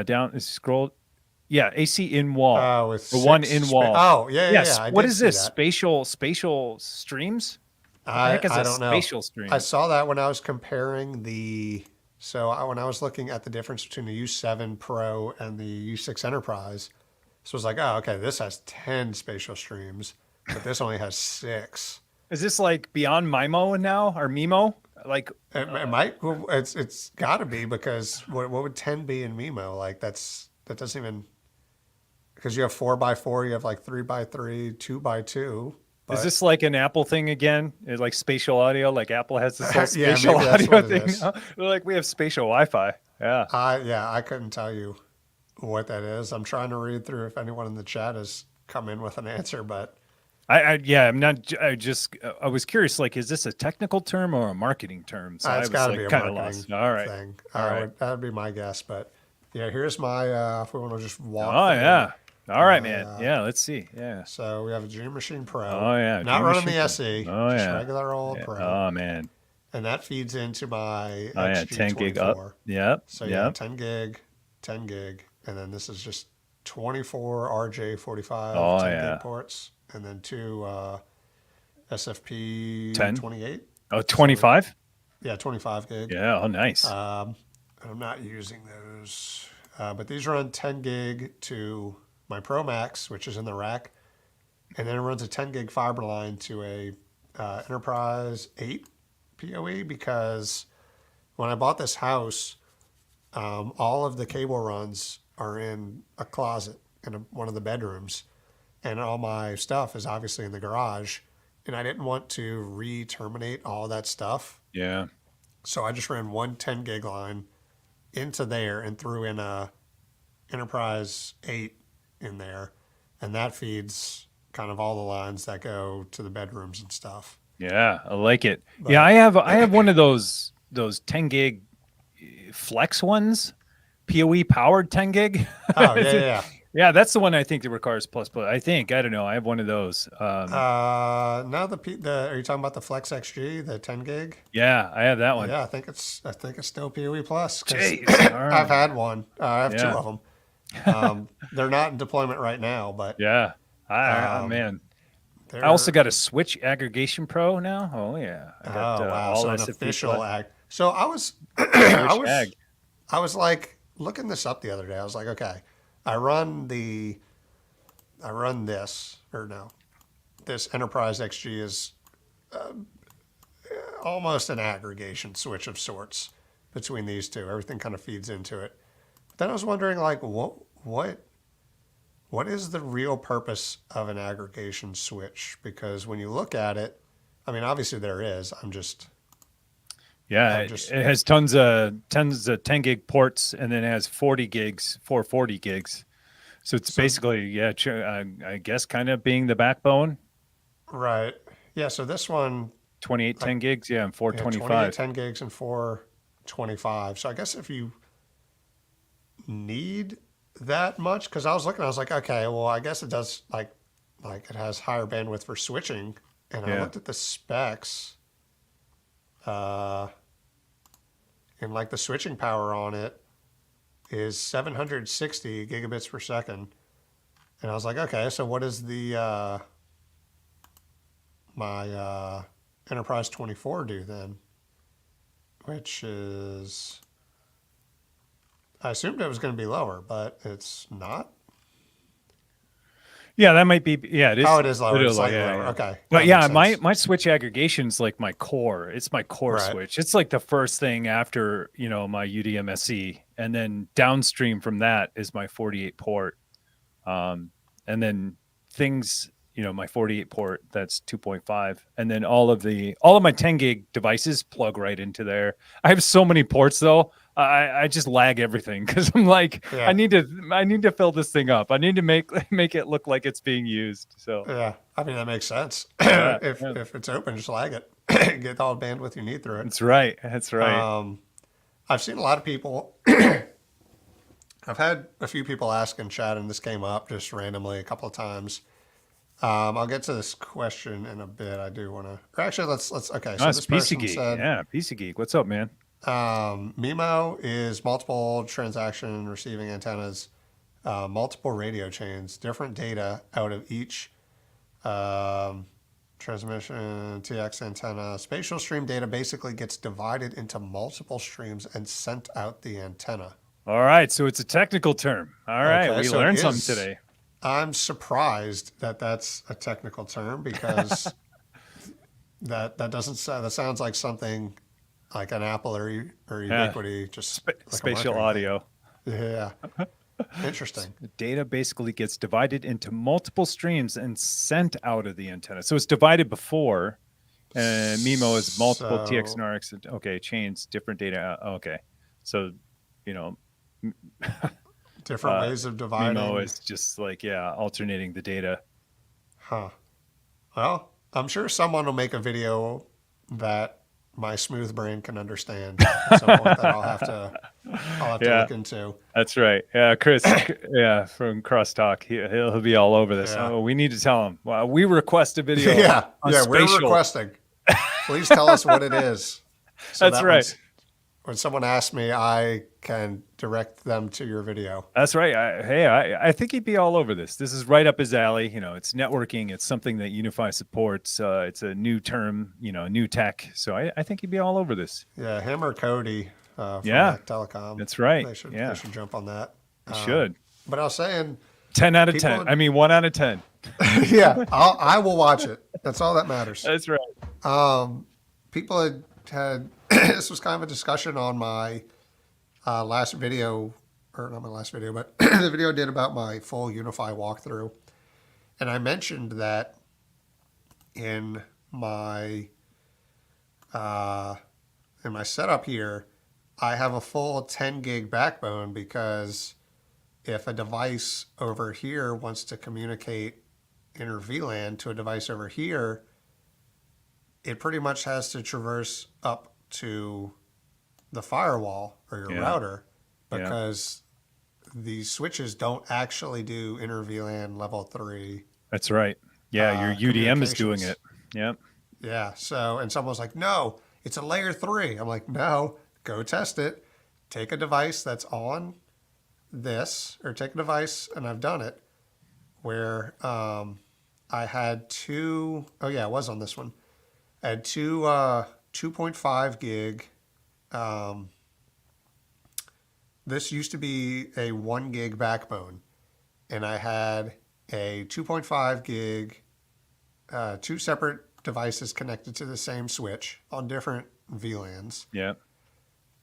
down scroll. Yeah, AC in wall. Oh, with The one six in wall. oh, yeah. Yes. I What did is see this? that. Spatial streams? What the I heck is I a don't know. spatial I stream? saw that when I was comparing when I was looking at the difference between the U7 Pro and the U6 Enterprise. So I was like, oh, okay, this has 10 spatial streams, but this only has 6. Is this like beyond MIMO now or MIMO? Like, It might. Well, it's got to be because what would 10 be in Mimo? Like that doesn't even because you have 4x4, you have like 3x3, 2x2. is But this like an Apple thing again? Like spatial audio? Like Apple has this whole yeah, spatial maybe that's audio what it thing is. now? They're like, we have spatial Wi-Fi. Yeah. I couldn't tell you what that is. I'm trying to read through if anyone in the chat has come in with an answer, but Yeah, I'm not. I was curious. Like, is this a technical term or a marketing term? So I It's was got to like be a kind of marketing lost. All right, thing. all right. That would be my guess. But yeah, here's my. If we want to just walk Oh through yeah. All right, my. man. Yeah, let's see. Yeah. So we have a Dream Machine Pro, Oh yeah. not Dream running Machine the Pro. SE, Oh just yeah. regular old Yeah. Pro, Oh man. and that feeds into my Oh yeah. 10 gig up. XG24. Yep. So yeah, Yep. 10 gig, and then this is just 24 RJ45 Oh 10 gig yeah. ports, and then two SFP 10. 28. Oh, So 25. yeah, 25 gig. Yeah. Oh, nice. I'm not using those, but these run 10 gig to my Pro Max, which is in the rack, and then it runs a 10 gig fiber line to a Enterprise 8 PoE because when I bought this house, all of the cable runs are in a closet in one of the bedrooms, and all my stuff is obviously in the garage. And I didn't want to re-terminate all that stuff, Yeah. so I just ran one 10 gig line into there and threw in a Enterprise 8 in there, and that feeds kind of all the lines that go to the bedrooms and stuff. Yeah. I like it. Yeah. But I have one of those 10 gig flex ones, PoE powered 10 gig. oh yeah. Yeah, that's the one I think that requires plus plus. I think I don't know. I have one of those. Now the are you talking about the Flex XG, the 10 gig? Yeah, I have that one. Yeah, I think it's still PoE plus because Jeez. All I've right. had one. I have two Yeah. of them. They're not in deployment right now, but Yeah. um, Man. they're I also got a Switch Aggregation Pro now. Oh yeah, I got oh wow, all so an SFP official plus ag. So I was Switch Ag. I was like looking this up the other day. I was like, okay, I run this or no, this Enterprise XG is almost an aggregation switch of sorts between these two. Everything kind of feeds into it. But then I was wondering, like, what is the real purpose of an aggregation switch? Because when you look at it, I mean, obviously there is. Yeah, I'm it just has tons of 10 gig ports, and then it has 40 gigs, 440 gigs. So it's so basically, yeah, I guess kind of being the backbone. right. Yeah. So this one, 28 like, 10 gigs, yeah, and yeah, 28 425. 10 gigs and 425. So I guess if you need that much, because I was looking, I was like, okay, well, I guess it does like it has higher bandwidth for switching, and I Yeah. looked at the specs, uh, and like the switching power on it is 760 gigabits per second, and I was like, okay, so what does the my Enterprise 24 do then? Which is, I assumed it was going to be lower, but it's not. Yeah, that might be. Yeah, it is. Oh, it is lower. It It's is low. slightly Yeah, lower. yeah. Okay, But that makes yeah, my sense. my switch aggregation's like my core. It's my core Right. switch. It's like the first thing after my UDMSE, and then downstream from that is my 48 port, and then things. My 48 port, that's 2.5, and then all of my 10 gig devices plug right into there. I have so many ports though. I just lag everything because I'm like, I Yeah, need to fill this thing up. I need to make it look like it's being used. So yeah. I mean that makes sense. yeah, if yeah. if it's open, just lag it. Get all the bandwidth you need through it. That's right. That's right. I've seen a lot of people. I've had a few people ask in chat, and this came up just randomly a couple of times. I'll get to this question in a bit. I do want to. Or actually, let's. Okay, so Nice this PC person Geek. said Yeah, PC Geek. What's up, man? MIMO is multiple transaction receiving antennas, multiple radio chains, different data out of each transmission TX antenna. Spatial stream data basically gets divided into multiple streams and sent out the antenna. All right, so it's a technical term. All right, Okay, we so it learned something is. today. I'm surprised that that's a technical term because that doesn't that sounds like something like an Apple or Yeah, Ubiquity, just like a spatial marketing thing. audio. Yeah, interesting. The data basically gets divided into multiple streams and sent out of the antenna. So it's divided before, and MIMO is multiple TX So and RX. Okay, chains, different data. Okay, so you know, different ways of MIMO dividing. is just like alternating the data. Huh. Well, I'm sure someone will make a video that my smooth brain can understand at some point that I'll have to Yeah, look into. that's right. Yeah, Chris. Yeah, from Crosstalk, he'll be all over this. Yeah. Oh, we need to tell him. Well, we request a video Yeah. on Yeah. We're spatial. requesting. Please tell us what it is. So That's that right. when someone asks me, I can direct them to your video. That's right. I think he'd be all over this. This is right up his alley. You know, it's networking. It's something that Unify supports. It's a new term, you know, new tech. So I think he'd be all over this. Yeah. Him or Cody from Yeah, Mac Telecom. that's right. They Yeah, should jump on that. he should. But I was saying, 10 out of people 10. I mean, 1 out of 10. yeah, I will watch it. That's all that matters. That's right. People had this was kind of a discussion on my last video, or not my last video, but the video I did about my full Unify walkthrough, and I mentioned that in my setup here, I have a full 10 gig backbone because if a device over here wants to communicate inter VLAN to a device over here, it pretty much has to traverse up to the firewall or your router because these switches don't actually do inter VLAN level 3. That's right. Yeah, your UDM is doing it. Yep. Yeah. So, and someone was like, no, it's a layer 3. I'm like, no, go test it. Take a device that's on this, or take a device, and I've done it, where I had two, oh yeah, it was on this one. I had two 2.5 gig. This used to be a 1 gig backbone, and I had a 2.5 gig, two separate devices connected to the same switch on different VLANs. Yeah.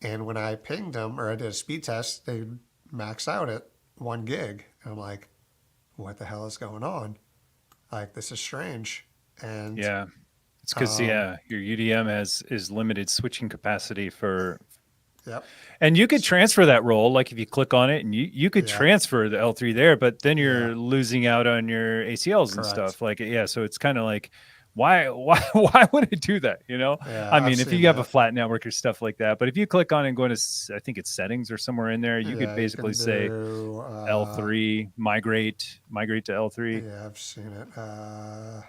And when I pinged them, or I did a speed test, they max out at 1 gig. And I'm like, what the hell is going on? Like, this is strange. And yeah, it's because your UDM is limited switching capacity for. Yep. And you could transfer that role, like if you click on it, and you could transfer the L3 there, but then you're losing out on your ACLs and stuff. Like, so it's kind of like, why would it do that? You know, I mean, if you have a flat network or stuff like that, but if you click on it and go into, I think it's settings or somewhere in there, you could basically say L3 migrate to L3. Yeah, I've seen it. I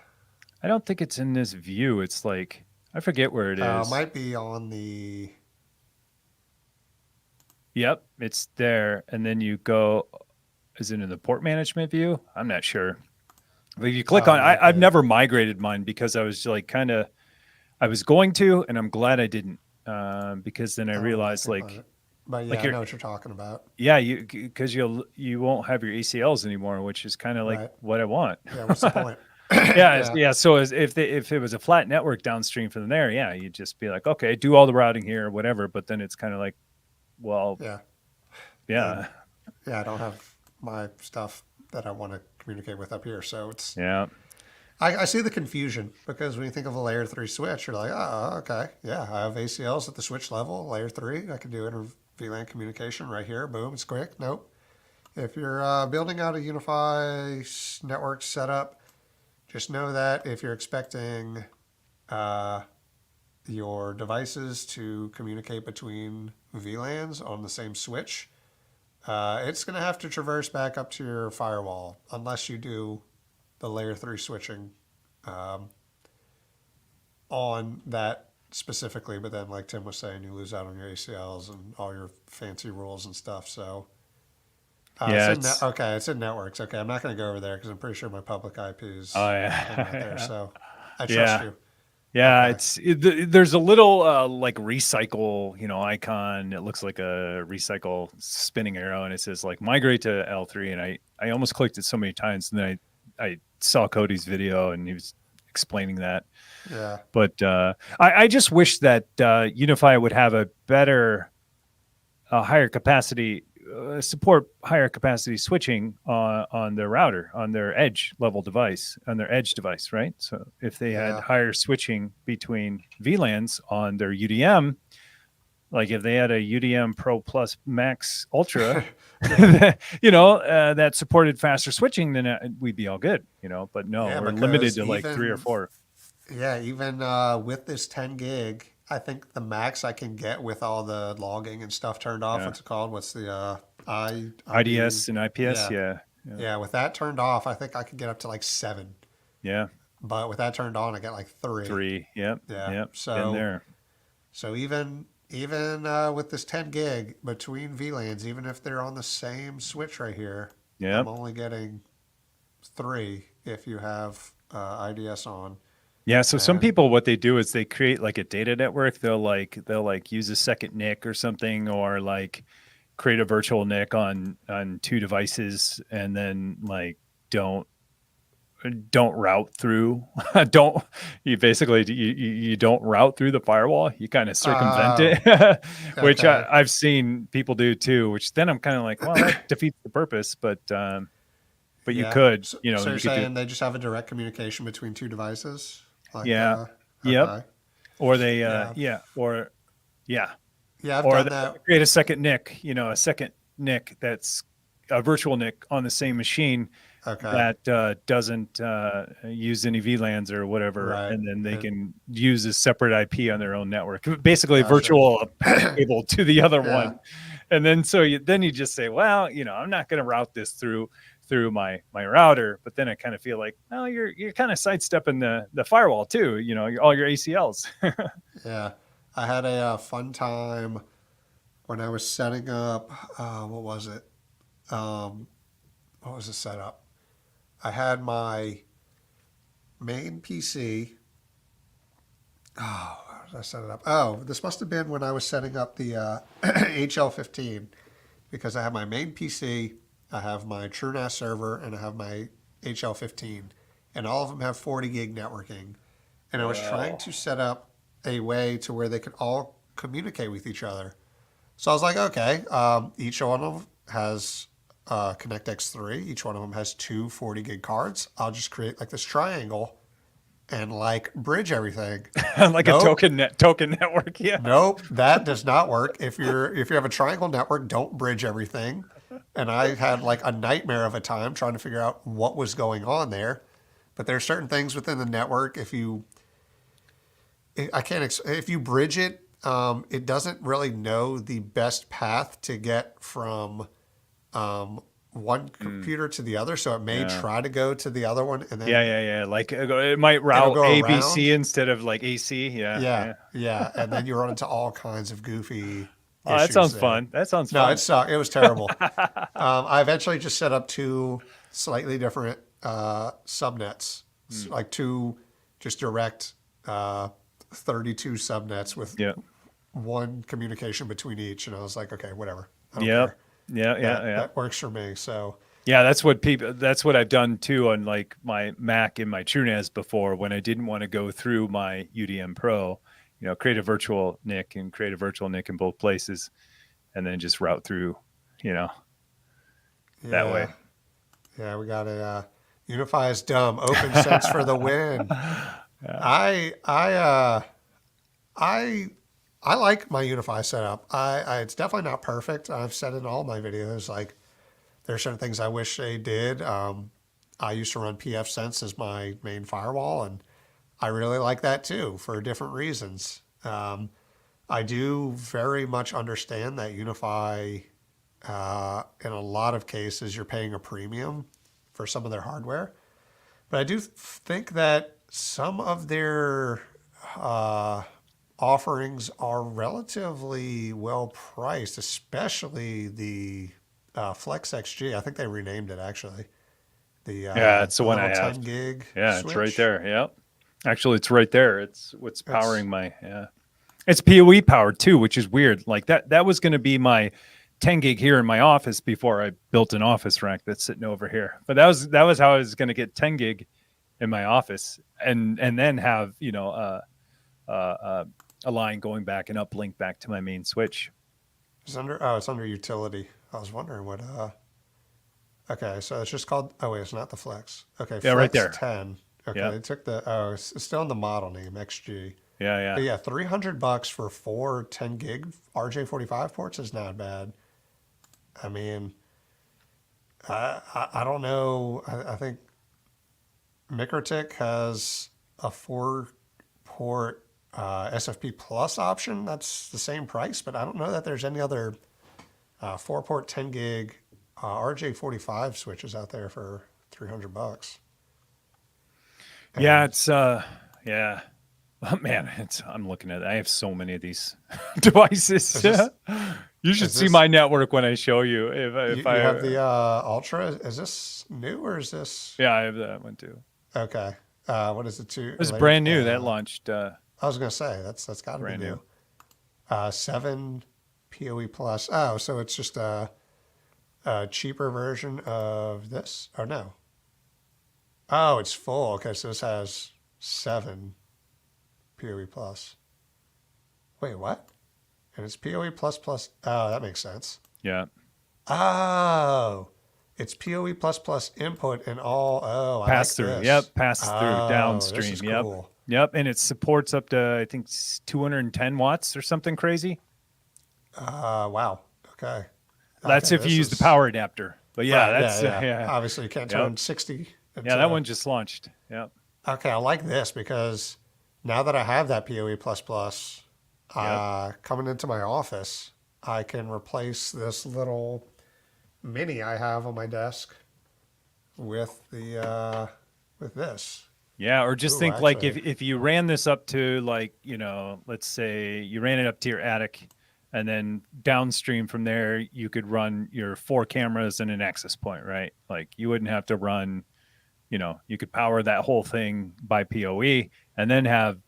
don't think it's in this view. It's like, I forget where it is. It might be on the. Yep, it's there. And then you go, is it in the port management view? I'm not sure. But if you click on, I've never migrated mine because I was like I was going to, and I'm glad I didn't, because then I realized like. But yeah, I know what you're talking about. Yeah, because you won't have your ACLs anymore, which is kind of like what I want. Yeah, what's the point? Yeah. So if it was a flat network downstream from there, you'd just be like, okay, do all the routing here or whatever. But then it's kind of like, well, yeah. I don't have my stuff that I want to communicate with up here, so it's I see the confusion because when you think of a layer 3 switch, you're like, oh, okay, yeah, I have ACLs at the switch level, layer 3, I can do inter VLAN communication right here, boom, it's quick. Nope. If you're building out a Unify network setup, just know that if you're expecting your devices to communicate between VLANs on the same switch, it's going to have to traverse back up to your firewall unless you do the layer 3 switching on that specifically. But then, like Tim was saying, you lose out on your ACLs and all your fancy rules and stuff. So it's in networks. Okay, I'm not going to go over there because I'm pretty sure my public IP is not there. So I trust you. Yeah, okay. There's a little like recycle, icon. It looks like a recycle spinning arrow, and it says like migrate to L3. And I almost clicked it so many times, and then I saw Cody's video, and he was explaining that. Yeah. But I just wish that Unify would have a better, higher capacity. Support higher capacity switching on their router, on their edge level device, on their edge device, right? So if they had higher switching between VLANs on their UDM, Like if they had a UDM Pro Plus Max Ultra, that supported faster switching, then we'd be all good, But no, Yeah, we're limited because to like three or four. even with this 10 gig, I think the max I can get with all the logging and stuff turned off. Yeah. What's it called? What's the ID? IDS and IPS. Yeah, Yeah. Yeah. yeah. With that turned off, I think I could get up to like 7. Yeah. But with that turned on, I get like 3. Three. Yep. Yeah. Yep. Been So there. even with this 10 gig between VLANs, even if they're on the same switch right here, I'm Yep. only getting 3 if you have IDS on. Yeah, so some And people what they do is they create like a data network. They'll use a second NIC or something, or like create a virtual NIC on two devices, and then like don't route through. don't you basically you don't route through the firewall. You kind of circumvent oh, it, which okay. I've seen people do too. Which then I'm kind of like, well, that defeats the purpose. But you Yeah. could, So you're you could do, saying they just have a direct communication between two devices? Like, yeah, yep. okay. Or they, Yeah. yeah, Yeah, I've or done they that. create a second NIC, a second NIC that's a virtual NIC on the same machine Okay. that doesn't use any VLANs or whatever, Right. and then they And can use a separate IP on their own network, basically gotcha. virtual patch cable to the other Yeah. one. And then so you just say, well, I'm not going to route this through my router, but then I kind of feel like, no, you're kind of sidestepping the firewall too, all your ACLs. Yeah. I had a fun time when I was setting up, what was it? Um, what was the setup? I had my main PC. Oh, how did I set it up? Oh, this must have been when I was setting up the HL15 because I have my main PC, I have my TrueNAS server, and I have my HL15, and all of them have 40 gig networking. And I was trying Wow. to set up a way to where they could all communicate with each other. So I was like, okay, each one of them has ConnectX-3. Each one of them has two 40 gig cards. I'll just create like this triangle and like bridge everything. Like a Nope. token network. Yeah. Nope, that does not work. If you have a triangle network, don't bridge everything. And I had like a nightmare of a time trying to figure out what was going on there. But there are certain things within the network. If you bridge it, it doesn't really know the best path to get from one Mm, computer to the other. So it may yeah. try to go to the other one, and Yeah, then yeah, yeah. Like it might it'll route go ABC around. instead of like AC. Yeah, Yeah, yeah. yeah, and then you run into all kinds of goofy Oh, that issues sounds there. fun. That sounds No, it fun. sucked. It was terrible. I eventually just set up two slightly different subnets, Mm, like two just direct 32 subnets with yeah. one communication between each. And I was like, okay, whatever. I don't Yep. care. Yeah, yeah, That yeah. that works for me. So Yeah, that's what I've done too on like my Mac and my TrueNAS before when I didn't want to go through my UDM Pro, create a virtual NIC and create a virtual NIC in both places and then just route through, you know, that way. yeah, yeah, we got a Unify is dumb. Open sense for the win. Yeah. I I I like my Unify setup. It's definitely not perfect. I've said in all my videos like there's certain things I wish they did. I used to run PF Sense as my main firewall, and I really like that too for different reasons. I do very much understand that Unify, in a lot of cases, you're paying a premium for some of their hardware. But I do think that some of their uh, offerings are relatively well priced, especially the Flex XG. I think they renamed it actually. Yeah, it's the The one I little have. 10 gig Yeah, it's right switch. there. Yep. Actually, it's right there. It's what's It's powering my, yeah. It's PoE powered too, which is weird. Like that was going to be my 10 gig here in my office before I built an office rack that's sitting over here. But that was how I was going to get 10 gig in my office and then have, uh, uh, a line going back and uplink back to my main switch. it's under utility. I was wondering what okay, so it's just called oh wait, it's not the Flex. Okay, Yeah, right Flex there. 10. Okay, Yeah. they took it's still in the model name, XG. Yeah, But yeah. yeah, $300 for four 10 gig RJ45 ports is not bad. I mean, I don't know. I think Mikrotik has a four port SFP Plus option that's the same price, but I don't know that there's any other four port 10 gig RJ45 switches out there for $300. Yeah, And it's yeah. Oh, man, I'm looking at it. I have so many of these devices. is this You should is see this my network when I show you. If you have I the Ultra? Is this new or is this Yeah, I have that one too. okay? What is it to It's later? brand new. That launched I was gonna say that's got to be brand new. new. 7 PoE plus. Oh, so it's just a cheaper version of this? Or no? Oh, it's full. Okay, so this has 7 PoE plus. Wait, what? And it's PoE plus plus. Oh, that makes sense. Yeah. Oh, it's PoE plus plus input and all. Oh, I Pass like through. this. Yep. Pass through Oh, this is downstream. Yep. cool. Yep. And it supports up to, I think, 210 watts or something crazy. Wow. Okay. That's Okay, if you this use the is power adapter. But yeah, right. that's, Yeah, yeah. yeah. Obviously, you can't Yep. turn 60 Yeah, that into. one just launched. Yep. Okay, I like this because now that I have that PoE Yep. coming into my office, I can replace this little mini I have on my desk with the with this. Yeah, or just Ooh, think like actually, if you ran this up to like, let's say you ran it up to your attic and then downstream from there you could run your 4 cameras and an access point, right? Like you wouldn't have to run, you could power that whole thing by PoE and then have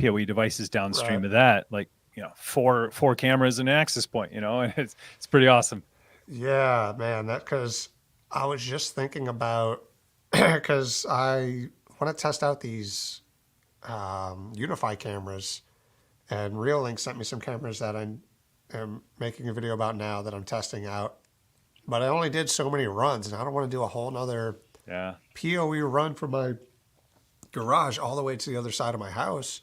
PoE devices right? downstream of that, like, four cameras and an access point, and it's pretty awesome. Yeah, man. That because I was just thinking about because I want to test out these Unify cameras, and Reolink sent me some cameras that I am making a video about now that I'm testing out. But I only did so many runs, and I don't want to do a whole nother Yeah. PoE run from my garage all the way to the other side of my house.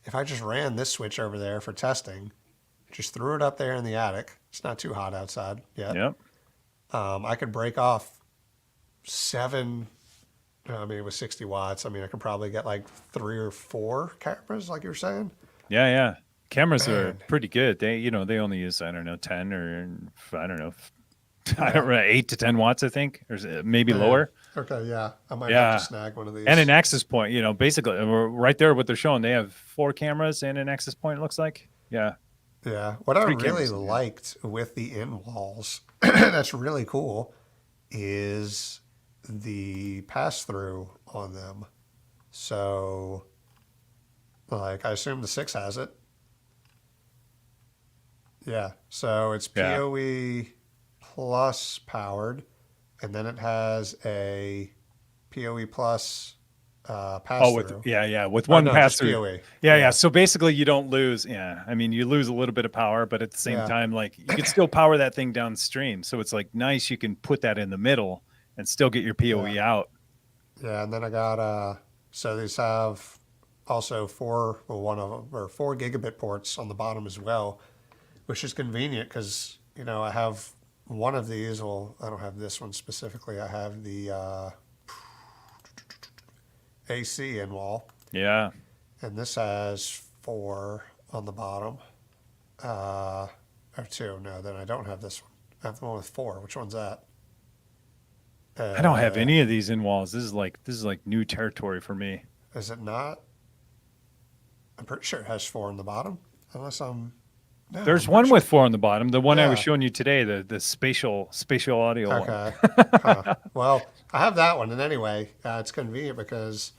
If I just ran this switch over there for testing, just threw it up there in the attic. It's not too hot outside yet. Yep. I could break off 7. I mean, with 60 watts, I mean, I could probably get like 3 or 4 cameras, like you were saying. Yeah, yeah. Cameras are Man, pretty good. They only use, I don't know, 10 or I don't know, I yeah, don't know, 8 to 10 watts, I think, or maybe man. lower. Okay, yeah, I might have to Yeah. snag one of And an these. access point, basically we're right there what they're showing. They have 4 cameras and an access point, it looks like. Yeah. Yeah, what I 3 really cameras. Yeah. liked with the in walls that's really cool is the pass through on them. So, like, I assume the 6 has it. Yeah, so it's Yeah. PoE plus powered, and then it has a PoE plus pass Oh, through. with Oh one no, pass just through. PoE. Yeah, yeah. Yeah, So basically, you don't lose. Yeah, I mean, you lose a little bit of power, but at the same yeah, time, like you can still power that thing downstream. So it's like nice. You can put that in the middle and still get your yeah, PoE out. yeah. And then I got so these have also 4, well, one of them or 4 gigabit ports on the bottom as well, which is convenient because I have one of these. Well, I don't have this one specifically. I have the AC in wall, Yeah. and this has 4 on the bottom. Or 2. No, then I don't have this one. I have the one with 4. Which one's that? I don't have Uh, any of these in walls. This is like new territory for me. is it not? I'm pretty sure it has 4 on the bottom. Unless I'm. No, I'm There's pretty one sure. with 4 on the bottom. The one I was Yeah. showing you today, the spatial audio one. Okay. Huh. Well, I have that one, and anyway, it's convenient because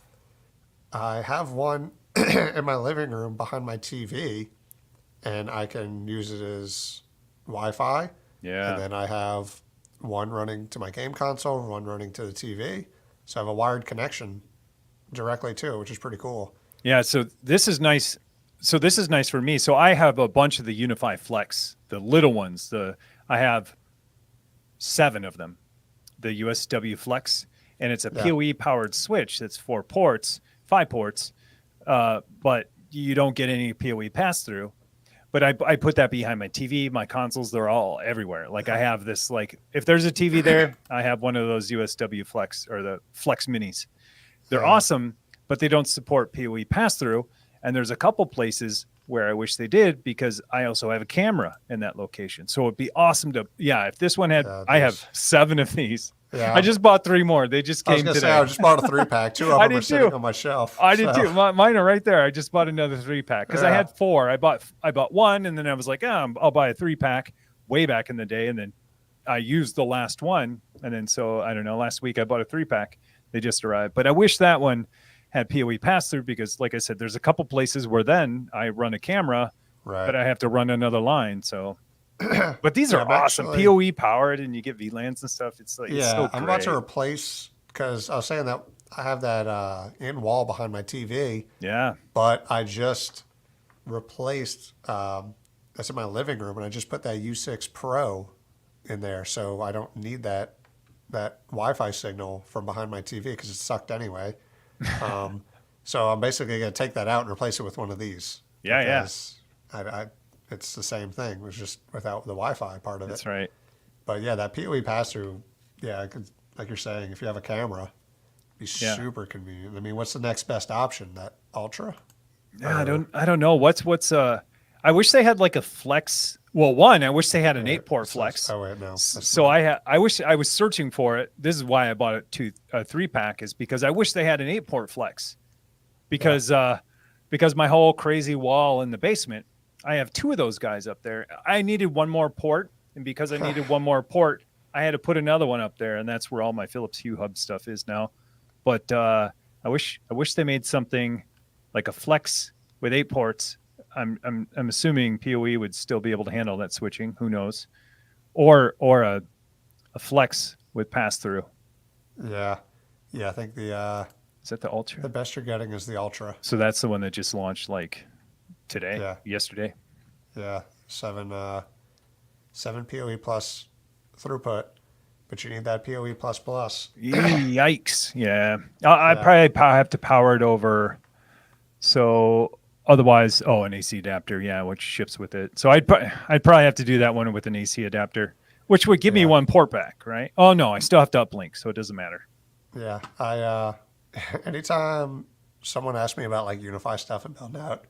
I have one in my living room behind my TV, and I can use it as Wi-Fi. And Yeah. then I have one running to my game console, one running to the TV. So I have a wired connection directly to it, which is pretty cool. Yeah, so this is nice. So this is nice for me. So I have a bunch of the Unify Flex, the little ones. I have 7 of them, the USW Flex, and it's a Yeah. PoE powered switch that's 4 ports, 5 ports, but you don't get any PoE pass through. But I put that behind my TV, my consoles, they're all everywhere. Like I have this, like if there's a TV there, I have one of those USW Flex or the Flex Minis. They're awesome, but they don't support PoE pass through. And there's a couple places where I wish they did because I also have a camera in that location. So it'd be awesome to, if this one had, I have 7 of these. Yeah. I just bought 3 more. They just came today. I just bought a 3-pack. 2 of them are sitting on my shelf. I did too. Mine are right there. I just bought another 3-pack because I had 4. I bought 1, and then I was like, I'll buy a 3-pack way back in the day, and then I used the last one, and then so I don't know. Last week I bought a 3-pack. They just arrived, but I wish that one had PoE pass through because, like I said, there's a couple places where then I run a camera, but I have to run another line. So. But these are awesome, PoE powered, and you get VLANs and stuff. It's like it's so I'm about to replace because I was saying that I have that in wall behind my TV. Yeah, but I just replaced. That's in my living room, and I just put that U6 Pro in there, so I don't need that Wi-Fi signal from behind my TV because it's sucked anyway. So I'm basically going to take that out and replace it with one of these. Yeah. It's the same thing. It was just without the Wi-Fi part of it. That's right. But yeah, that PoE pass-through, like you're saying, if you have a camera, it'd be super convenient. I mean, what's the next best option? That Ultra? Yeah, I don't know. What's I wish they had like a flex. Well, one, I wish they had an 8-port flex. Oh wait, no. So I wish I was searching for it. This is why I bought a 3-pack, is because I wish they had an 8-port flex. Because my whole crazy wall in the basement, I have 2 of those guys up there. I needed one more port, and because I needed one more port, I had to put another one up there, and that's where all my Philips Hue Hub stuff is now. But I wish they made something like a flex with 8 ports. I'm assuming PoE would still be able to handle that switching. Who knows? Or a flex with pass through. Yeah. I think is that the Ultra? The best you're getting is the Ultra. So that's the one that just launched like today, yesterday. Yeah, 7 PoE plus throughput, but you need that PoE plus plus. Yikes! Yeah, I probably have to power it over. So otherwise, an AC adapter, which ships with it. So I'd probably have to do that one with an AC adapter, which would give me one port back, right? Oh no, I still have to uplink, so it doesn't matter. Yeah, I anytime someone asks me about like Unify stuff and building out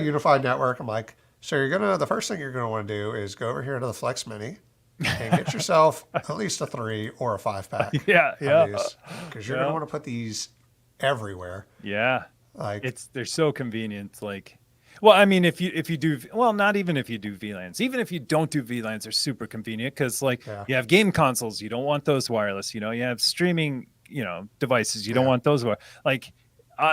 unified network, I'm like, so the first thing you're gonna want to do is go over here to the Flex Mini and get yourself at least a 3 or a 5-pack. Because you're gonna want to put these everywhere. Yeah, like they're so convenient. Like, well, I mean, if you do, well, not even if you do VLANs, even if you don't do VLANs, they're super convenient because like you have game consoles, you don't want those wireless. You have streaming, devices, you don't want those like.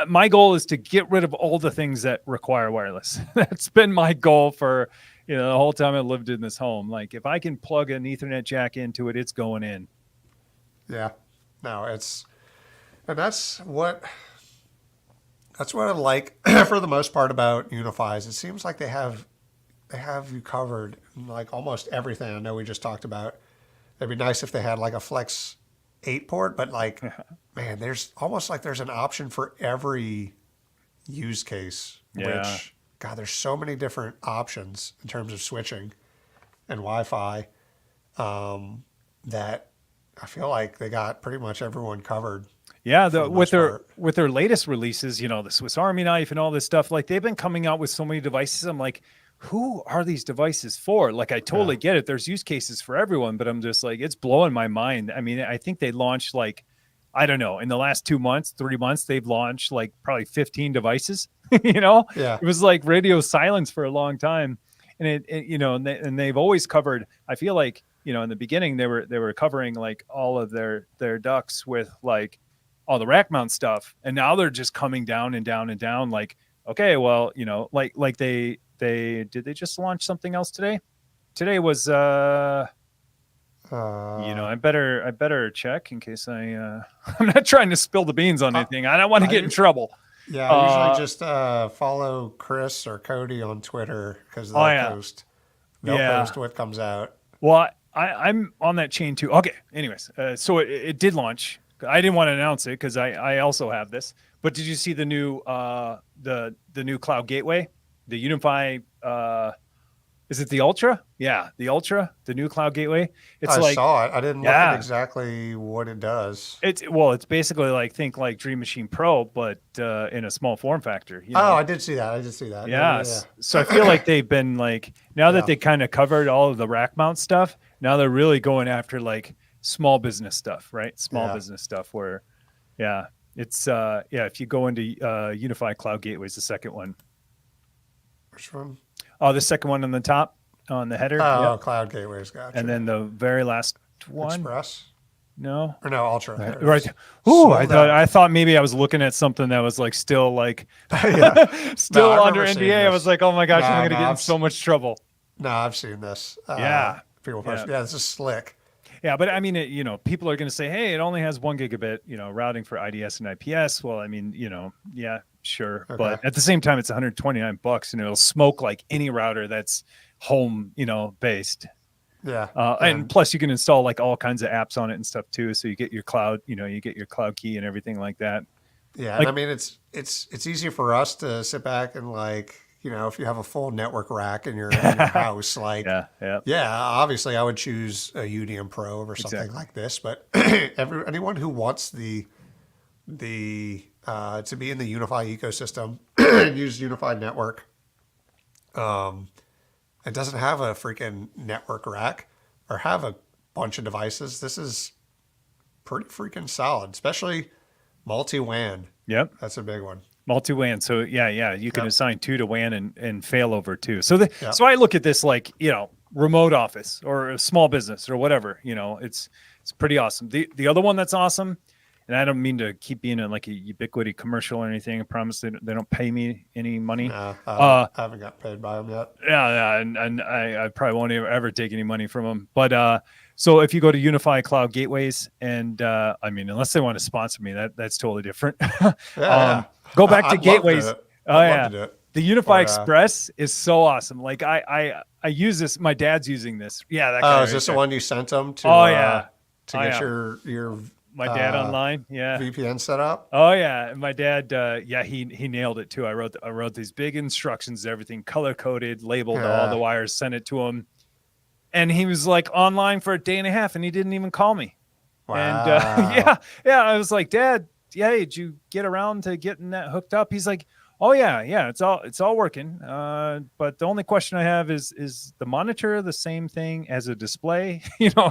My goal is to get rid of all the things that require wireless. That's been my goal for, the whole time I lived in this home. Like if I can plug an Ethernet jack into it, it's going in. Yeah, no, that's what I like for the most part about Unifies. It seems like they have you covered in like almost everything. I know we just talked about. It'd be nice if they had like a Flex 8-port, but like, man, there's almost like there's an option for every use case, which, God, there's so many different options in terms of switching and Wi-Fi that I feel like they got pretty much everyone covered. Yeah, with their latest releases, the Swiss Army knife and all this stuff, like they've been coming out with so many devices. I'm like, who are these devices for? Like, I totally get it. There's use cases for everyone, but I'm just like, it's blowing my mind. I mean, I think they launched like, I don't know, in the last 2 months, 3 months, they've launched like probably 15 devices, It was like radio silence for a long time. And and they've always covered, I feel like, in the beginning, they were covering like all of their ducts with like all the rack mount stuff. And now they're just coming down and down and down. Like, okay, well, like did they just launch something else today? Today was I better check in case I'm not trying to spill the beans on anything. I don't want to get in trouble. Yeah, I usually just follow Chris or Cody on Twitter because they'll post what comes out. Well, I'm on that chain too. Okay. Anyways, so it did launch. I didn't want to announce it because I also have this, But did you see the new the new cloud gateway, the Unify? Is it the Ultra? Yeah, the Ultra, the new cloud gateway. It's I like, saw it. I didn't look at yeah, exactly what it does. it's basically like think like Dream Machine Pro, but in a small form factor. You Oh, know. I did see that. I did see that. Yeah, yeah, Yes. So I feel like they've been like now that yeah. they kind of covered all of the rack mount stuff. Now they're really going after like small business stuff, right? Small Yeah. business stuff where, yeah, it's yeah. If you go into Unified Cloud Gateways, the second one. Which one? Oh, the second one on the top on the header. Yep. Oh, Cloud Gateways. Gotcha. And then the very last one. Express No. or no Ultra. There it Right. is. Ooh, Scroll I thought maybe I was looking at something that was like still like Yeah. still No, I under remember seeing NDA. I this. was like, oh my gosh, Nah, I'm gonna nah, get in I've so much trouble. No, I've seen this. Yeah. People post. Yeah. Yeah, this is slick. Yeah, but I mean, people are going to say, "Hey, it only has 1 gigabit, routing for IDS and IPS." Well, I mean, yeah, sure, Okay. but at the same time, it's $129, and it'll smoke like any router that's home, based. Yeah. And plus, you can install like all kinds of apps on it and stuff too. So you get your cloud, you get your cloud key and everything like that. Yeah, Like- and I mean it's easy for us to sit back and like, if you have a full network rack in your house, like Yeah. obviously I would choose a UDM Pro over something Exactly. like this, but anyone who wants the to be in the Unify ecosystem and use unified network, it doesn't have a freaking network rack or have a bunch of devices. This is pretty freaking solid, especially multi-WAN. Yep. That's a big one. Multi-WAN. So yeah, you can Yep. assign 2 to WAN and failover too. So Yep. so I look at this like, remote office or a small business or whatever, it's pretty awesome. The other one that's awesome, and I don't mean to keep being in like a Ubiquity commercial or anything. I promise they don't pay me any money. No, I haven't got paid by them yet. Yeah, and I probably won't ever take any money from them. But so if you go to Unify Cloud Gateways, and I mean, unless they want to sponsor me, that's totally different. Yeah. Go back to I'd love Gateways. to- Oh I'd love yeah, to do it. the Unify Or, Express is so awesome. Like I use this. My dad's using this. Yeah, that guy Oh, is right this there. the one you sent them to? Oh, yeah. To Oh, get yeah. your My dad online. Yeah. VPN set up. Oh yeah, and my dad, he nailed it too. I wrote these big instructions, everything color coded, labeled all Yeah. the wires, sent it to him, and he was like online for a day and a half, and he didn't even call me. Wow. And yeah, I was like, Dad, yeah, did you get around to getting that hooked up? He's like, oh yeah, it's all working. But the only question I have is the monitor the same thing as a display?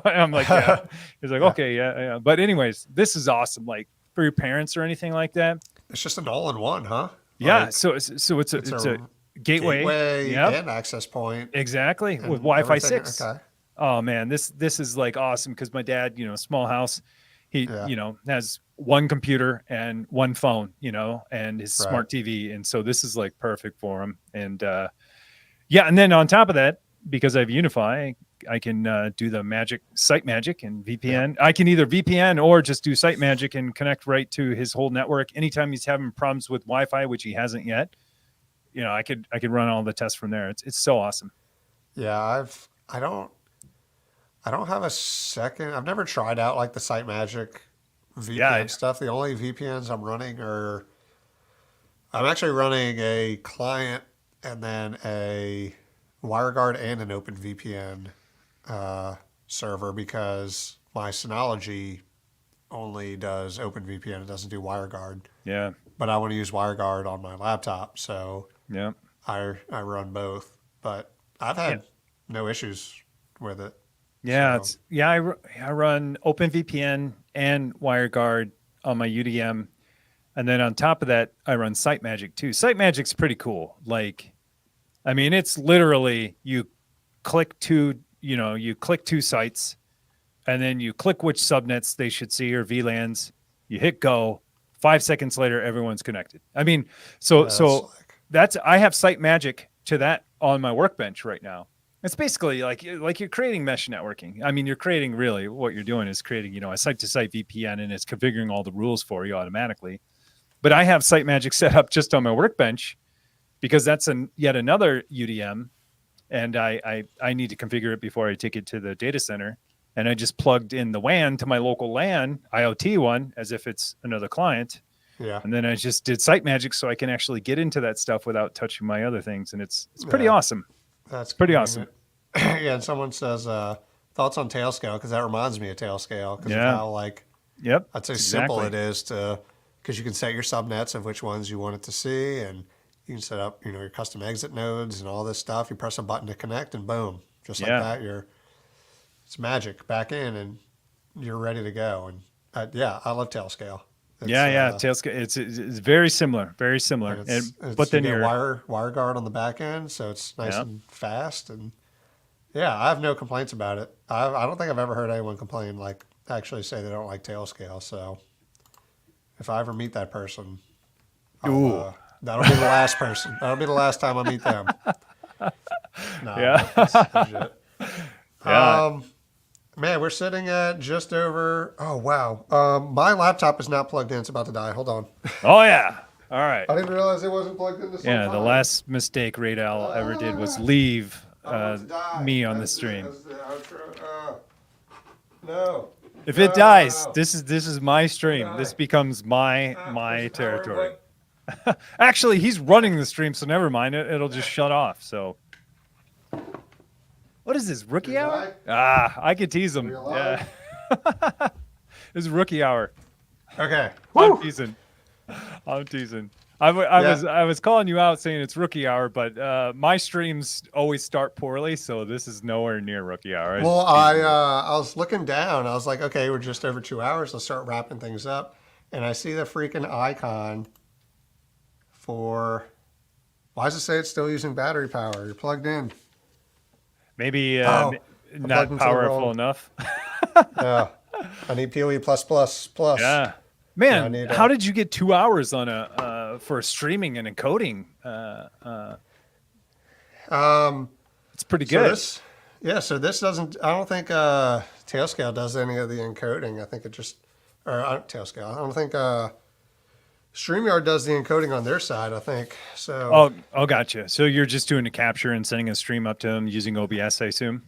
I'm like, yeah. He's like, Yeah. okay, yeah. But anyways, this is awesome. Like for your parents or anything like that. It's just an all-in-one, huh? Yeah. Like, So it's a gateway. Yep. and access point. Exactly. and With Wi-Fi everything. 6. Okay. Oh man, this is like awesome because my dad, small house, he Yeah. has one computer and one phone, and his Right. smart TV, and so this is like perfect for him. And and then on top of that, because I have Unify, I can do the Site Magic and VPN. I can either VPN or just do Site Magic and connect right to his whole network. Anytime he's having problems with Wi-Fi, which he hasn't yet, I could run all the tests from there. It's so awesome. Yeah, I don't have a second. I've never tried out like the Site Magic VPN stuff. The only VPNs I'm running I'm actually running a client and then a WireGuard and an OpenVPN server because my Synology only does OpenVPN. It doesn't do WireGuard. Yeah. But I want to use WireGuard on my laptop, so Yeah. I run both. But I've had no issues with it. Yeah, So- I run OpenVPN and WireGuard on my UDM, and then on top of that, I run Site Magic too. Site Magic's pretty cool. Like, I mean, it's literally you click two sites, and then you click which subnets they should see or VLANs. You hit go. 5 seconds later, everyone's connected. I mean, so I have Site Magic to that on my workbench right now. It's basically like you're creating mesh networking. I mean, you're creating really what you're doing is creating, a site-to-site VPN, and it's configuring all the rules for you automatically. But I have Site Magic set up just on my workbench because that's yet another UDM, and I need to configure it before I take it to the data center. And I just plugged in the WAN to my local LAN IoT one as if it's another client. Yeah. And then I just did Sight Magic so I can actually get into that stuff without touching my other things. And it's pretty Yeah. awesome. That's Pretty convenient. awesome. Yeah. And someone says, thoughts on tail scale, because that reminds me of tail scale because of Yeah. how like Yep. that's how simple Exactly. it is to, because you can set your subnets of which ones you want it to see, and you can set up, your custom exit nodes and all this stuff. You press a button to connect, and boom, just like Yeah. that, it's magic back in, and you're ready to go. And yeah, I love tail scale. It's, Yeah. Tail scale. It's very similar. Very similar. and And it's but you then get you're wire guard on the back end, so it's nice yeah. and fast. And yeah, I have no complaints about it. I don't think I've ever heard anyone complain, like actually say they don't like tail scale. So if I ever meet that person, Ooh. that'll be the last person. That'll be the last time I meet them. Nah, Yeah. that's legit. Yeah. Man, we're sitting at just over. Oh wow, my laptop is not plugged in. It's about to die. Hold on. Oh yeah. All right. I didn't realize it wasn't plugged in. Yeah. The last mistake Radal ever did was leave I'm about to die. me on the That's stream. That's the outro. No. If it dies, this is my stream. Die. This becomes my There's a power territory. button. Actually, he's running the stream, so never mind. It'll just shut off. So, what is this rookie You're hour? live? Ah, I could tease him. You're Yeah, this is rookie hour. Okay. I'm Woo! teasing. I'm teasing. I was calling you out saying it's rookie hour, but my streams always start poorly, so this is nowhere near rookie hour. Well, I was looking down. I was like, okay, we're just over 2 hours. Let's start wrapping things up. And I see the freaking icon for. Why does it say it's still using battery power? You're plugged in. Maybe plugged not into the powerful wrong- enough. Yeah. I need PoE plus plus plus. Yeah. Man, I need, how did you get 2 hours on a for streaming and encoding? It's pretty So good. so this doesn't. I don't think Tailscale does any of the encoding. I think it just, or Tailscale. I don't think StreamYard does the encoding on their side. I think so. Oh, gotcha. So you're just doing a capture and sending a stream up to them using OBS, I assume.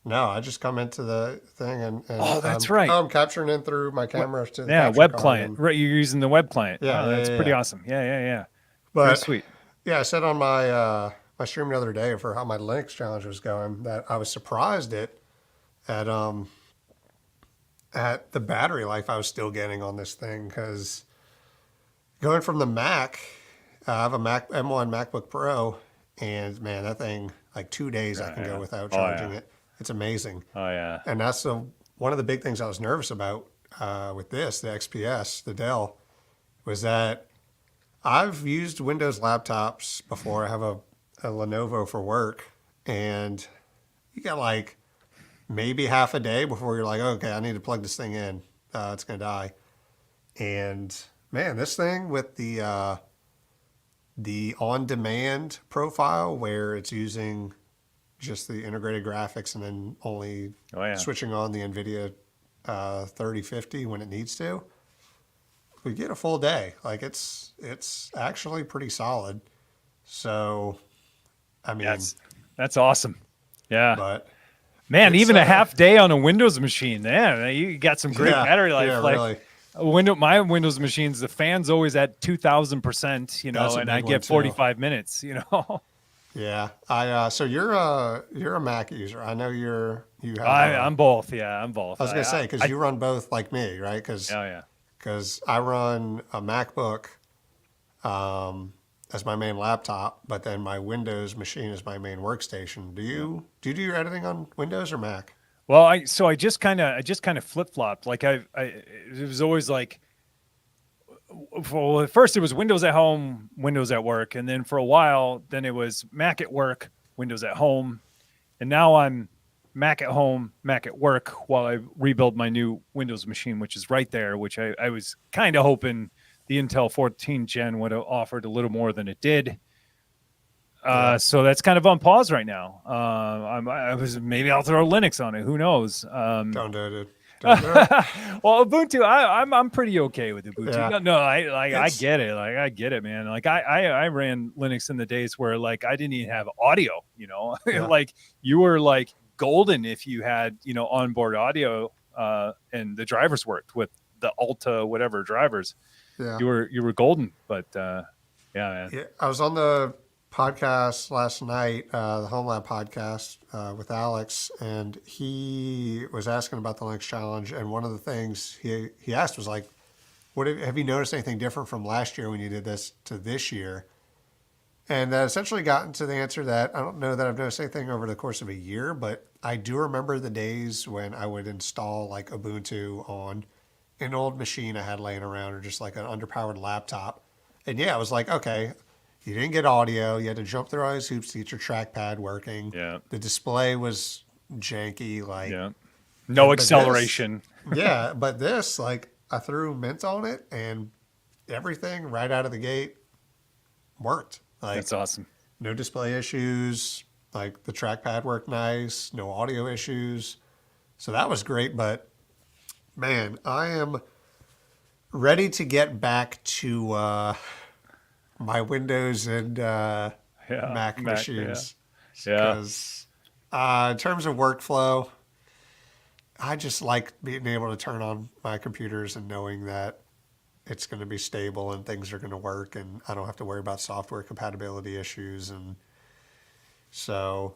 No, I just come into the thing and Oh, that's right. I'm capturing in through my camera to the Yeah, capture web card client. and- Right, you're using the web client. Yeah, Oh, yeah, that's yeah, pretty yeah. awesome. Yeah. Very But sweet. yeah, I said on my my stream the other day for how my Linux challenge was going that I was surprised at the battery life I was still getting on this thing, because going from the Mac, I have a Mac M1 MacBook Pro, and man, that thing, like 2 days I can Yeah. go without Oh, charging yeah. it. It's amazing. Oh yeah. And that's one of the big things I was nervous about with this, the XPS, the Dell, was that I've used Windows laptops before. I have a Lenovo for work, and you got like maybe half a day before you're like, okay, I need to plug this thing in. It's gonna die. And man, this thing with the on-demand profile, where it's using just the integrated graphics and then only Oh yeah. switching on the NVIDIA 3050 when it needs to, we get a full day. Like it's actually pretty solid. So, I mean, That's awesome. Yeah. but Man, it's, even a half day on a Windows machine. Yeah, you got some great yeah, battery life. yeah, Like really. my Windows machines, the fan's always at 2,000%, That's a and I big one, get too. 45 minutes, Yeah. So you're a Mac user. I know you have. I'm both. Yeah, I'm both. I was gonna say, because you run both like me, right? Because Oh yeah. I run a MacBook as my main laptop, but then my Windows machine is my main workstation. Do you do your editing on Windows or Mac? Well, I just kind of flip flopped. Like it was always like, well, at first it was Windows at home, Windows at work, and then for a while, then it was Mac at work, Windows at home, and now I'm Mac at home, Mac at work while I rebuild my new Windows machine, which is right there. Which I was kind of hoping the Intel 14 Gen would have offered a little more than it did. So that's kind of on pause right now. Maybe I'll throw Linux on it. Who knows? Don't do it. Dude. Don't do it. Well, Ubuntu, I'm pretty okay with Ubuntu. Yeah. No, I get it. Like I get it, man. Like I ran Linux in the days where like I didn't even have audio. Yeah. Like you were like golden if you had onboard audio, and the drivers worked with the Alta whatever drivers. Yeah. you were golden. But yeah, man. Yeah, I was on the podcast last night, the Home Lab podcast with Alex, and he was asking about the Linux Challenge. And one of the things he asked was like, "What have you noticed anything different from last year when you did this to this year?" And that essentially got into the answer that I don't know that I've noticed anything over the course of a year, but I do remember the days when I would install like Ubuntu on an old machine I had laying around or just like an underpowered laptop. And yeah, it was like, okay, you didn't get audio. You had to jump through all these hoops to get your trackpad working. Yeah. The display was janky. Like, Yeah. No but this, acceleration. yeah, but this, like, I threw Mint on it and everything right out of the gate worked. Like, That's awesome. no display issues. Like, the trackpad worked nice. No audio issues. So that was great. But man, I am ready to get back to my Windows and Mac machines. Yeah. Because in terms of workflow, I just like being able to turn on my computers and knowing that it's going to be stable and things are going to work and I don't have to worry about software compatibility issues. And so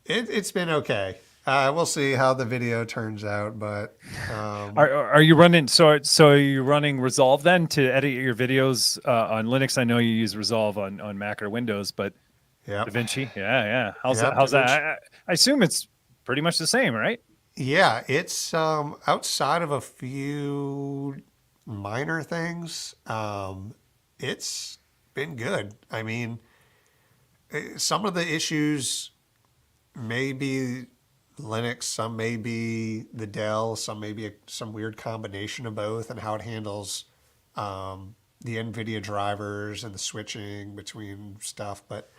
it's been okay. We'll see how the video turns out, but Are you running so you're running Resolve then to edit your videos on Linux? I know you use Resolve on Mac or Windows, but yeah, DaVinci, yeah. How's Yep, that? How's DaVinci. that? I assume it's pretty much the same, right? Yeah, it's outside of a few minor things, it's been good. I mean, some of the issues may be Linux, some may be the Dell, some may be some weird combination of both, and how it handles the NVIDIA drivers and the switching between stuff. But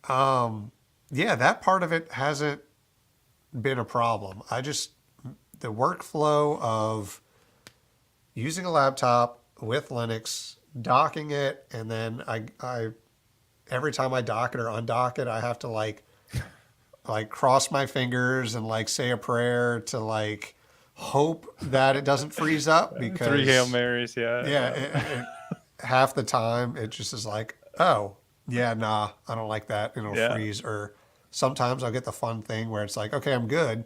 yeah, that part of it hasn't been a problem. The workflow of using a laptop with Linux, docking it, and then I every time I dock it or undock it, I have to like cross my fingers and like say a prayer to like hope that it doesn't freeze up because 3 Hail Marys, yeah. yeah, half the time it just is like, oh yeah, nah, I don't like that, and it'll Yeah. freeze. Or sometimes I'll get the fun thing where it's like, okay, I'm good.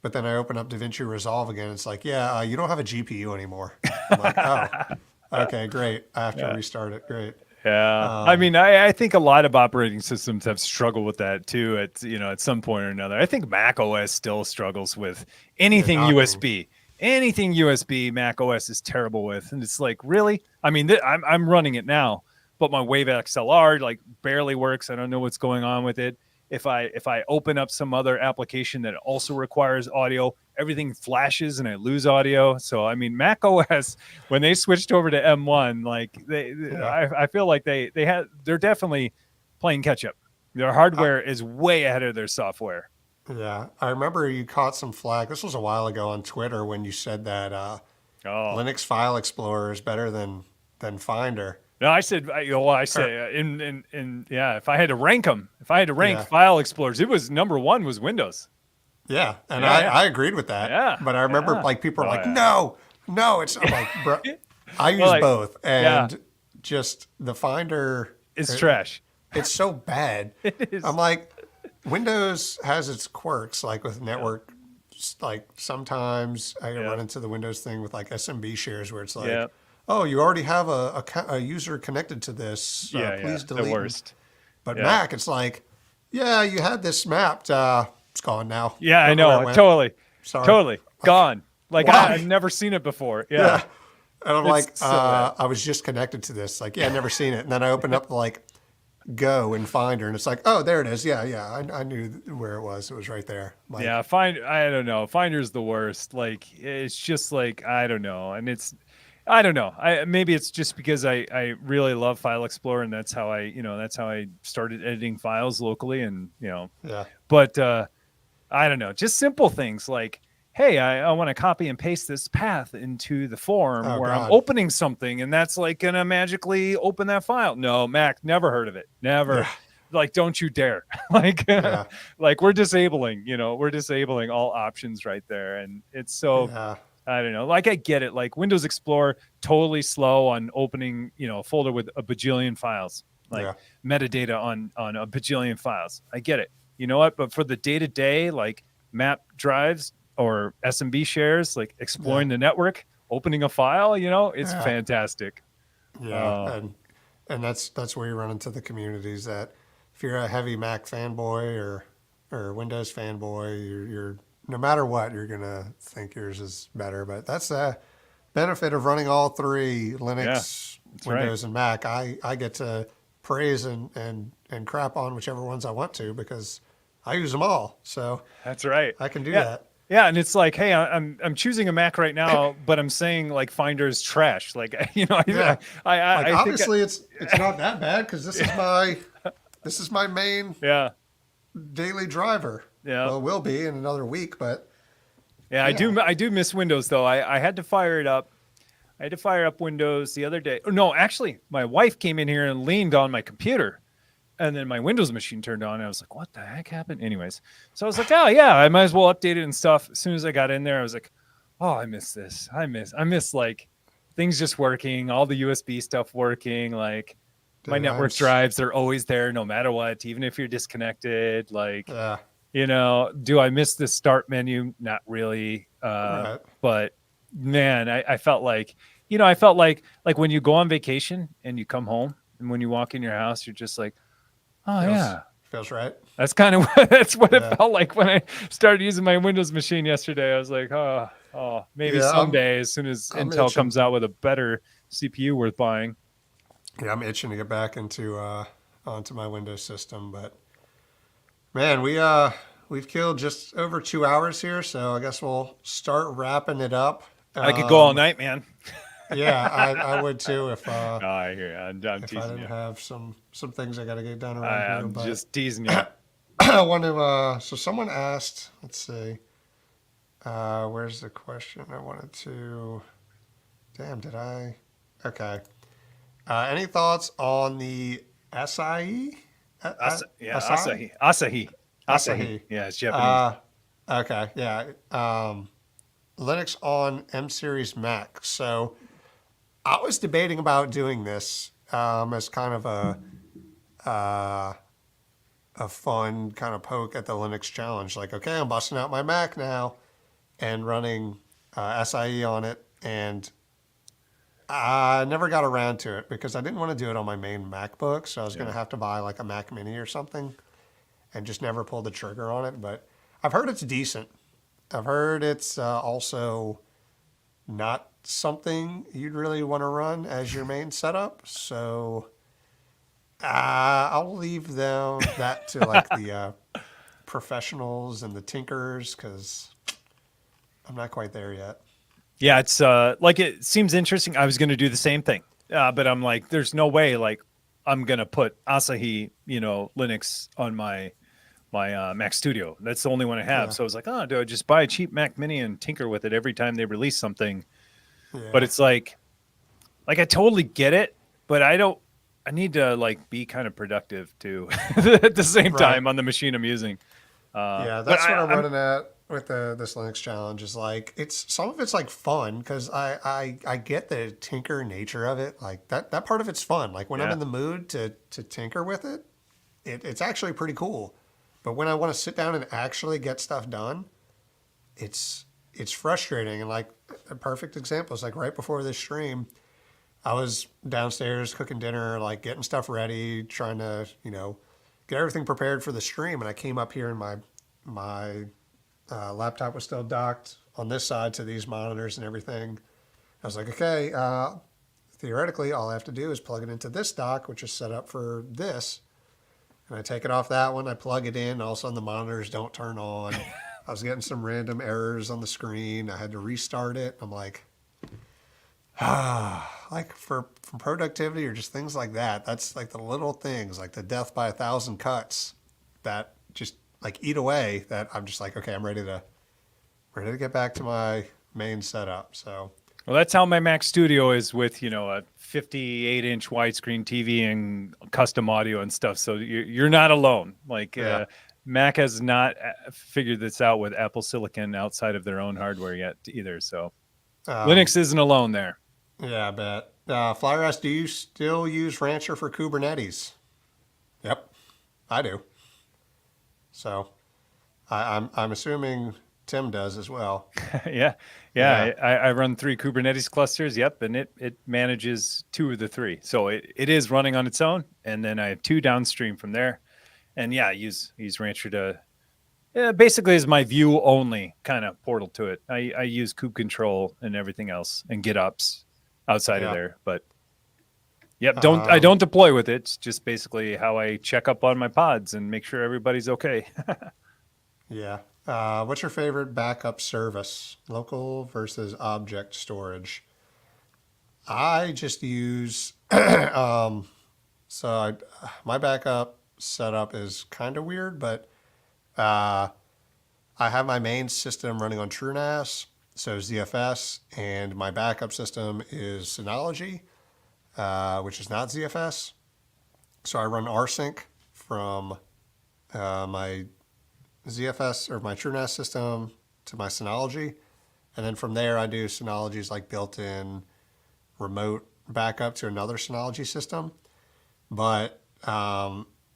But then I open up DaVinci Resolve again. It's like, yeah, you don't have a GPU anymore. I'm like, oh, okay, great. I have to restart it. Great. Yeah. I mean, I think a lot of operating systems have struggled with that too at some point or another. I think Mac OS still struggles with anything docking. USB. Anything USB, Mac OS is terrible with. And it's like, really? I mean, I'm running it now, but my Wave XLR like barely works. I don't know what's going on with it. If I open up some other application that also requires audio, everything flashes and I lose audio. So I mean, Mac OS, when they switched over to M1, like I feel like they're definitely playing catch up. Their hardware is way ahead of their software. Yeah, I remember you caught some flack. This was a while ago on Twitter when you said that Linux File Explorer is better than Finder. No, I said, if I had to rank them, file explorers, it was number one was Windows. Yeah, and I agreed with that. Yeah, but I remember like people are like, no, it's I'm like, bro, I use both, and just the Finder is trash. It's so bad. It is. I'm like, Windows has its quirks, like with network. Like sometimes I run into the Windows thing with like SMB shares where it's like, oh, you already have a user connected to this. Please delete. The worst. But Mac, it's like, yeah, you had this mapped. It's gone now. Yeah, I know. Totally. Sorry. Totally. Gone. Like Why? I've never seen it before. Yeah. And I'm like, so I was just connected to this. Like, yeah, I've never seen it. And then I opened up like Go and Finder, and it's like, oh, there it is. Yeah. I knew where it was. It was right there. Like, I don't know. Finder's the worst. Like, it's just like, I don't know. And I don't know. Maybe it's just because I really love File Explorer, and that's how I started editing files locally, and But I don't know. Just simple things like, hey, I want to copy and paste this path into the form I'm opening something, and that's like gonna magically open that file. No, Mac, never heard of it. Never. Yeah. Like, don't you dare. Like we're disabling all options right there, and it's so. Yeah. I don't know. Like I get it. Like Windows Explorer, totally slow on opening, a folder with a bajillion files, like Yeah. metadata on a bajillion files. I get it. You know what? But for the day to day, like map drives or SMB shares, like Yeah. exploring the network, opening a file, it's Yeah. fantastic. Yeah. And that's where you run into the communities that if you're a heavy Mac fanboy or Windows fanboy, you're no matter what, you're gonna think yours is better. But that's the benefit of running all three, Yeah, Linux, that's right. Windows, and Mac. I get to praise and crap on whichever ones I want to because I use them all. So That's right. I can do Yeah. that. Yeah, and it's like, hey, I'm choosing a Mac right now, but I'm saying like Finder's trash. Like, Yeah. Like I think, obviously it's not that bad because this is my main yeah, daily driver. yeah, Well, it will be in another week, but yeah. yeah. I do miss Windows though. I had to fire it up. I had to fire up Windows the other day. Oh, no, actually, my wife came in here and leaned on my computer, and then my Windows machine turned on. And I was like, "What the heck happened?" Anyways, so I was like, "Oh yeah, I might as well update it and stuff." As soon as I got in there, I was like, "Oh, I miss this. I miss like things just working, all the USB stuff working, like." My Dude, network drives, they're always there no matter what, even if you're disconnected. Like, yeah, do I miss the start menu? Not really. right. But man, I felt like, I felt like when you go on vacation and you come home and when you walk in your house, you're just like, oh Feels yeah. feels right. That's kind of that's what it Yeah. felt like when I started using my Windows machine yesterday. I was like, maybe Yeah, someday, as soon as I'm Intel itching. comes out with a better CPU worth buying. Yeah, I'm itching to get back into onto my Windows system, but man, we've killed just over 2 hours here, so I guess we'll start wrapping it up. I could go all Um, night, man. yeah, I would too No, I hear you. I'm if I teasing didn't you. have some things I got to get done around here. I'm But just teasing you. I want to. So someone asked. Let's see. Where's the question? I wanted to. Damn, did I? Okay. Any thoughts on the SIE? Yeah, Asahi? Asahi. Asahi. Yeah, it's Japanese. Uh, okay, yeah. Linux on M series Mac. So I was debating about doing this as kind of a fun kind of poke at the Linux challenge. Like, okay, I'm busting out my Mac now and running SIE on it, and I never got around to it because I didn't want to do it on my main MacBook, so I was going to have to buy like a Mac Mini or something, and just never pulled the trigger on it. But I've heard it's decent. I've heard it's also not something you'd really want to run as your main setup. So I'll leave that to like the professionals and the tinkers because I'm not quite there yet. Yeah, it's like it seems interesting. I was going to do the same thing, but I'm like, there's no way. Like, I'm going to put Asahi, Linux on my Mac Studio. That's the only one I have. Yeah. So I was like, do I just buy a cheap Mac Mini and tinker with it every time they release something? But Yeah. it's like I totally get it, but I don't. I need to like be kind of productive too at the same Right. time on the machine I'm using. Yeah, But that's what I'm I'm running at with this Linux challenge. Is like it's some of it's like fun because I get the tinker nature of it. Like that part of it's fun. Like when I'm yeah. in the mood to tinker with it, it's actually pretty cool. But when I want to sit down and actually get stuff done, it's frustrating. And like a perfect example is like right before this stream, I was downstairs cooking dinner, like getting stuff ready, trying to get everything prepared for the stream. And I came up here and my laptop was still docked on this side to these monitors and everything. I was like, okay, theoretically, all I have to do is plug it into this dock, which is set up for this. And I take it off that one, I plug it in, all of a sudden the monitors don't turn on. I was getting some random errors on the screen. I had to restart it. I'm like, like for productivity or just things like that. That's like the little things, like the death by 1,000 cuts that just like eat away. That I'm just like, okay, I'm ready to get back to my main setup. So Well, that's how my Mac Studio is with, a 58-inch widescreen TV and custom audio and stuff. So you're not alone. Like yeah, Mac has not figured this out with Apple Silicon outside of their own hardware yet either. So Linux isn't alone there. Yeah, I bet. FlyRest, do you still use Rancher for Kubernetes? Yep, I do. So I'm assuming Tim does as well. Yeah, Yeah, yeah. I run 3 Kubernetes clusters. Yep, and it manages 2 of the 3. So it is running on its own, and then I have 2 downstream from there. And yeah, I use Rancher to basically is my view only kind of portal to it. I use kube control and everything else and GitOps outside of yeah. there, but yep, I Um, don't deploy with it. It's just basically how I check up on my pods and make sure everybody's okay. yeah. What's your favorite backup service? Local versus object storage. I just use so my backup setup is kind of weird, but uh, I have my main system running on TrueNAS, so ZFS, and my backup system is Synology, which is not ZFS. So I run rsync from my ZFS or my TrueNAS system to my Synology, and then from there I do Synology's like built-in remote backup to another Synology system. But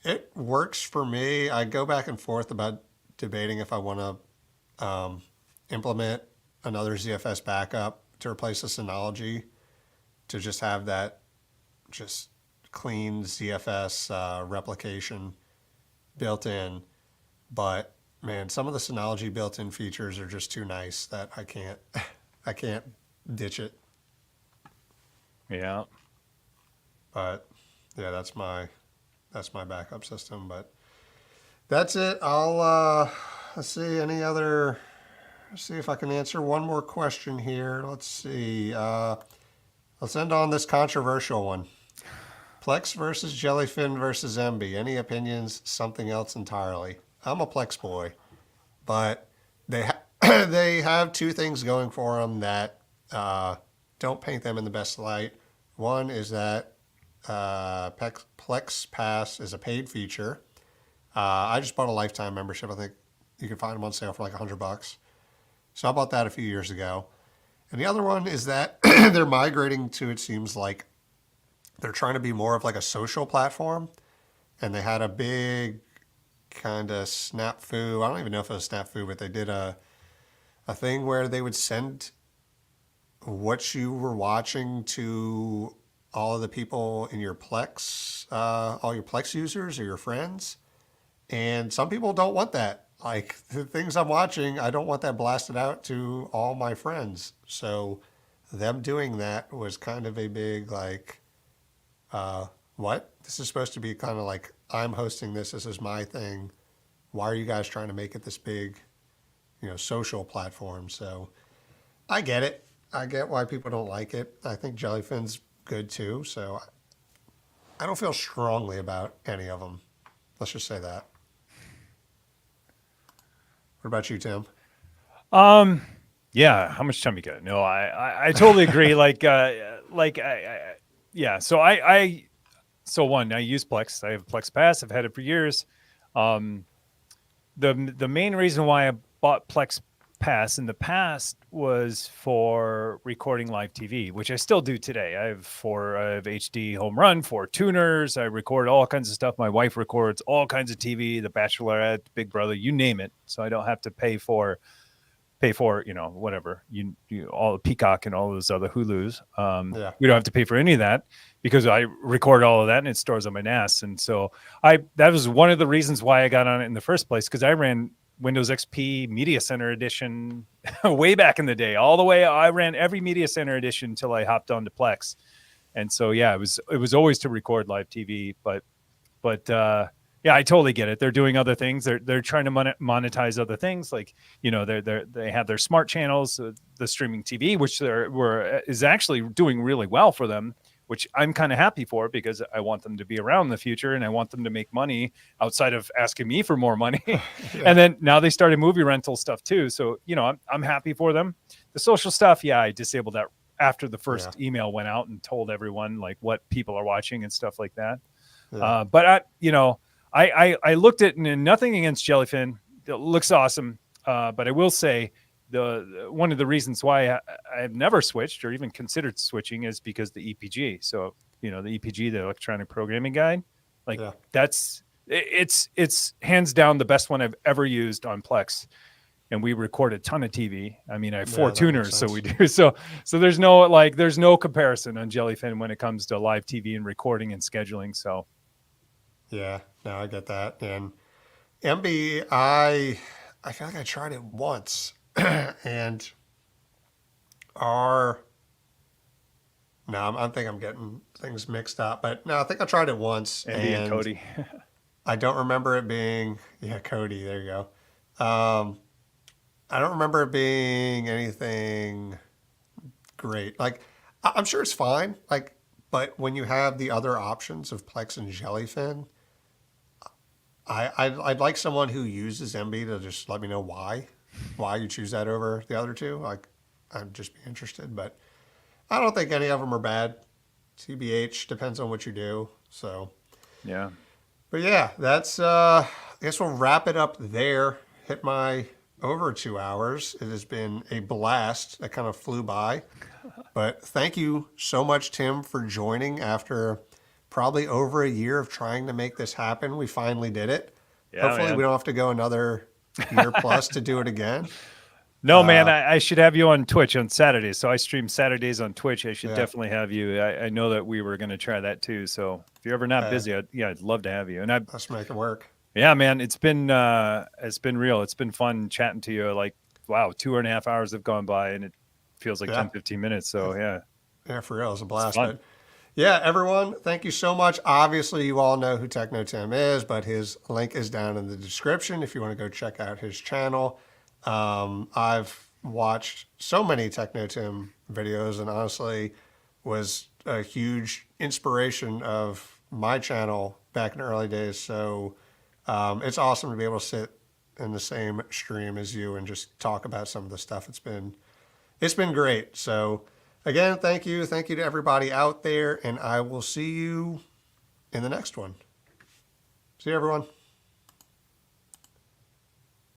it works for me. I go back and forth about debating if I want to implement another ZFS backup to replace the Synology to just have that just clean ZFS replication built in. But man, some of the Synology built-in features are just too nice that I can't I can't ditch it. Yeah. But yeah, that's my backup system. But that's it. I'll let's see any other. Let's see if I can answer one more question here. Let's see. Let's end on this controversial one. Plex versus Jellyfin versus MB. Any opinions? Something else entirely. I'm a Plex boy, but they have 2 things going for them that don't paint them in the best light. One is that Plex Pass is a paid feature. I just bought a lifetime membership. I think you can find them on sale for like $100. So I bought that a few years ago. And the other one is that they're migrating to, it seems like they're trying to be more of like a social platform. And they had a big kind of snafu. I don't even know if it was snafu, but they did a thing where they would send what you were watching to all of the people in your Plex, all your Plex users or your friends. And some people don't want that. Like the things I'm watching, I don't want that blasted out to all my friends. So them doing that was kind of a big like, what? This is supposed to be kind of like I'm hosting this. This is my thing. Why are you guys trying to make it this big, social platform? So I get it. I get why people don't like it. I think Jellyfin's good too. So I don't feel strongly about any of them. Let's just say that. What about you, Tim? Yeah. How much time you got? No, I totally agree. Yeah. So one, I use Plex. I have Plex Pass. I've had it for years. The main reason why I bought Plex Pass in the past was for recording live TV, which I still do today. I have HD home run, 4 tuners. I record all kinds of stuff. My wife records all kinds of TV, The Bachelorette, Big Brother, you name it. So I don't have to pay for whatever you all the Peacock and all those other Hulus. Yeah. We don't have to pay for any of that because I record all of that and it stores on my NAS. And so that was one of the reasons why I got on it in the first place, because I ran Windows XP Media Center Edition way back in the day. All the way, I ran every Media Center Edition until I hopped onto Plex. And so yeah, it was always to record live TV, but yeah, I totally get it. They're doing other things. They're trying to monetize other things, like they have their smart channels, the streaming TV, which is actually doing really well for them, which I'm kind of happy for because I want them to be around in the future and I want them to make money outside of asking me for more money. Yeah. And then now they started movie rental stuff too, so I'm happy for them. The social stuff, yeah, I disabled that after the first email went out and told everyone like what people are watching and stuff like that. Yeah. But I looked at, and nothing against Jellyfin. It looks awesome. But I will say one of the reasons why I've never switched or even considered switching is because the EPG. So, the EPG, the electronic programming guide, like Yeah. it's hands down the best one I've ever used on Plex. And we record a ton of TV. I mean, I have four Yeah, that makes tuners, so sense. we do. So there's no comparison on Jellyfin when it comes to live TV and recording and scheduling. So Yeah, no, I get that. And MB, I feel like I tried it once, and our no, I think I'm getting things mixed up. But no, I think I tried it once, Andy and and Cody. I don't remember it being Cody. There you go. I don't remember it being anything great. Like I'm sure it's fine. Like, but when you have the other options of Plex and Jellyfin, I'd like someone who uses MB to just let me know why you choose that over the other two. Like, I'd just be interested, but I don't think any of them are bad. TBH depends on what you do. So, Yeah. but yeah, that's I guess we'll wrap it up there. Hit my over 2 hours. It has been a blast. That kind of flew by. But thank you so much, Tim, for joining after probably over a year of trying to make this happen. We finally did it. Yeah, Hopefully, man. we don't have to go another year plus to do it again. No, man, I should have you on Twitch on Saturdays. So I stream Saturdays on Twitch. I should Yeah. definitely have you. I know that we were going to try that too. So if you're ever not busy, I'd love to have you. And Let's make it work. yeah, man, it's been real. It's been fun chatting to you. Like, wow, 2.5 hours have gone by and it feels like Yeah. 10-15 minutes. So yeah. Yeah, for real. It was a blast. fun. But yeah, everyone, thank you so much. Obviously, you all know who Techno Tim is, but his link is down in the description if you want to go check out his channel. I've watched so many Techno Tim videos and honestly was a huge inspiration of my channel back in the early days. So it's awesome to be able to sit in the same stream as you and just talk about some of the stuff. It's been great. So again, thank you to everybody out there, and I will see you in the next one. See you, everyone.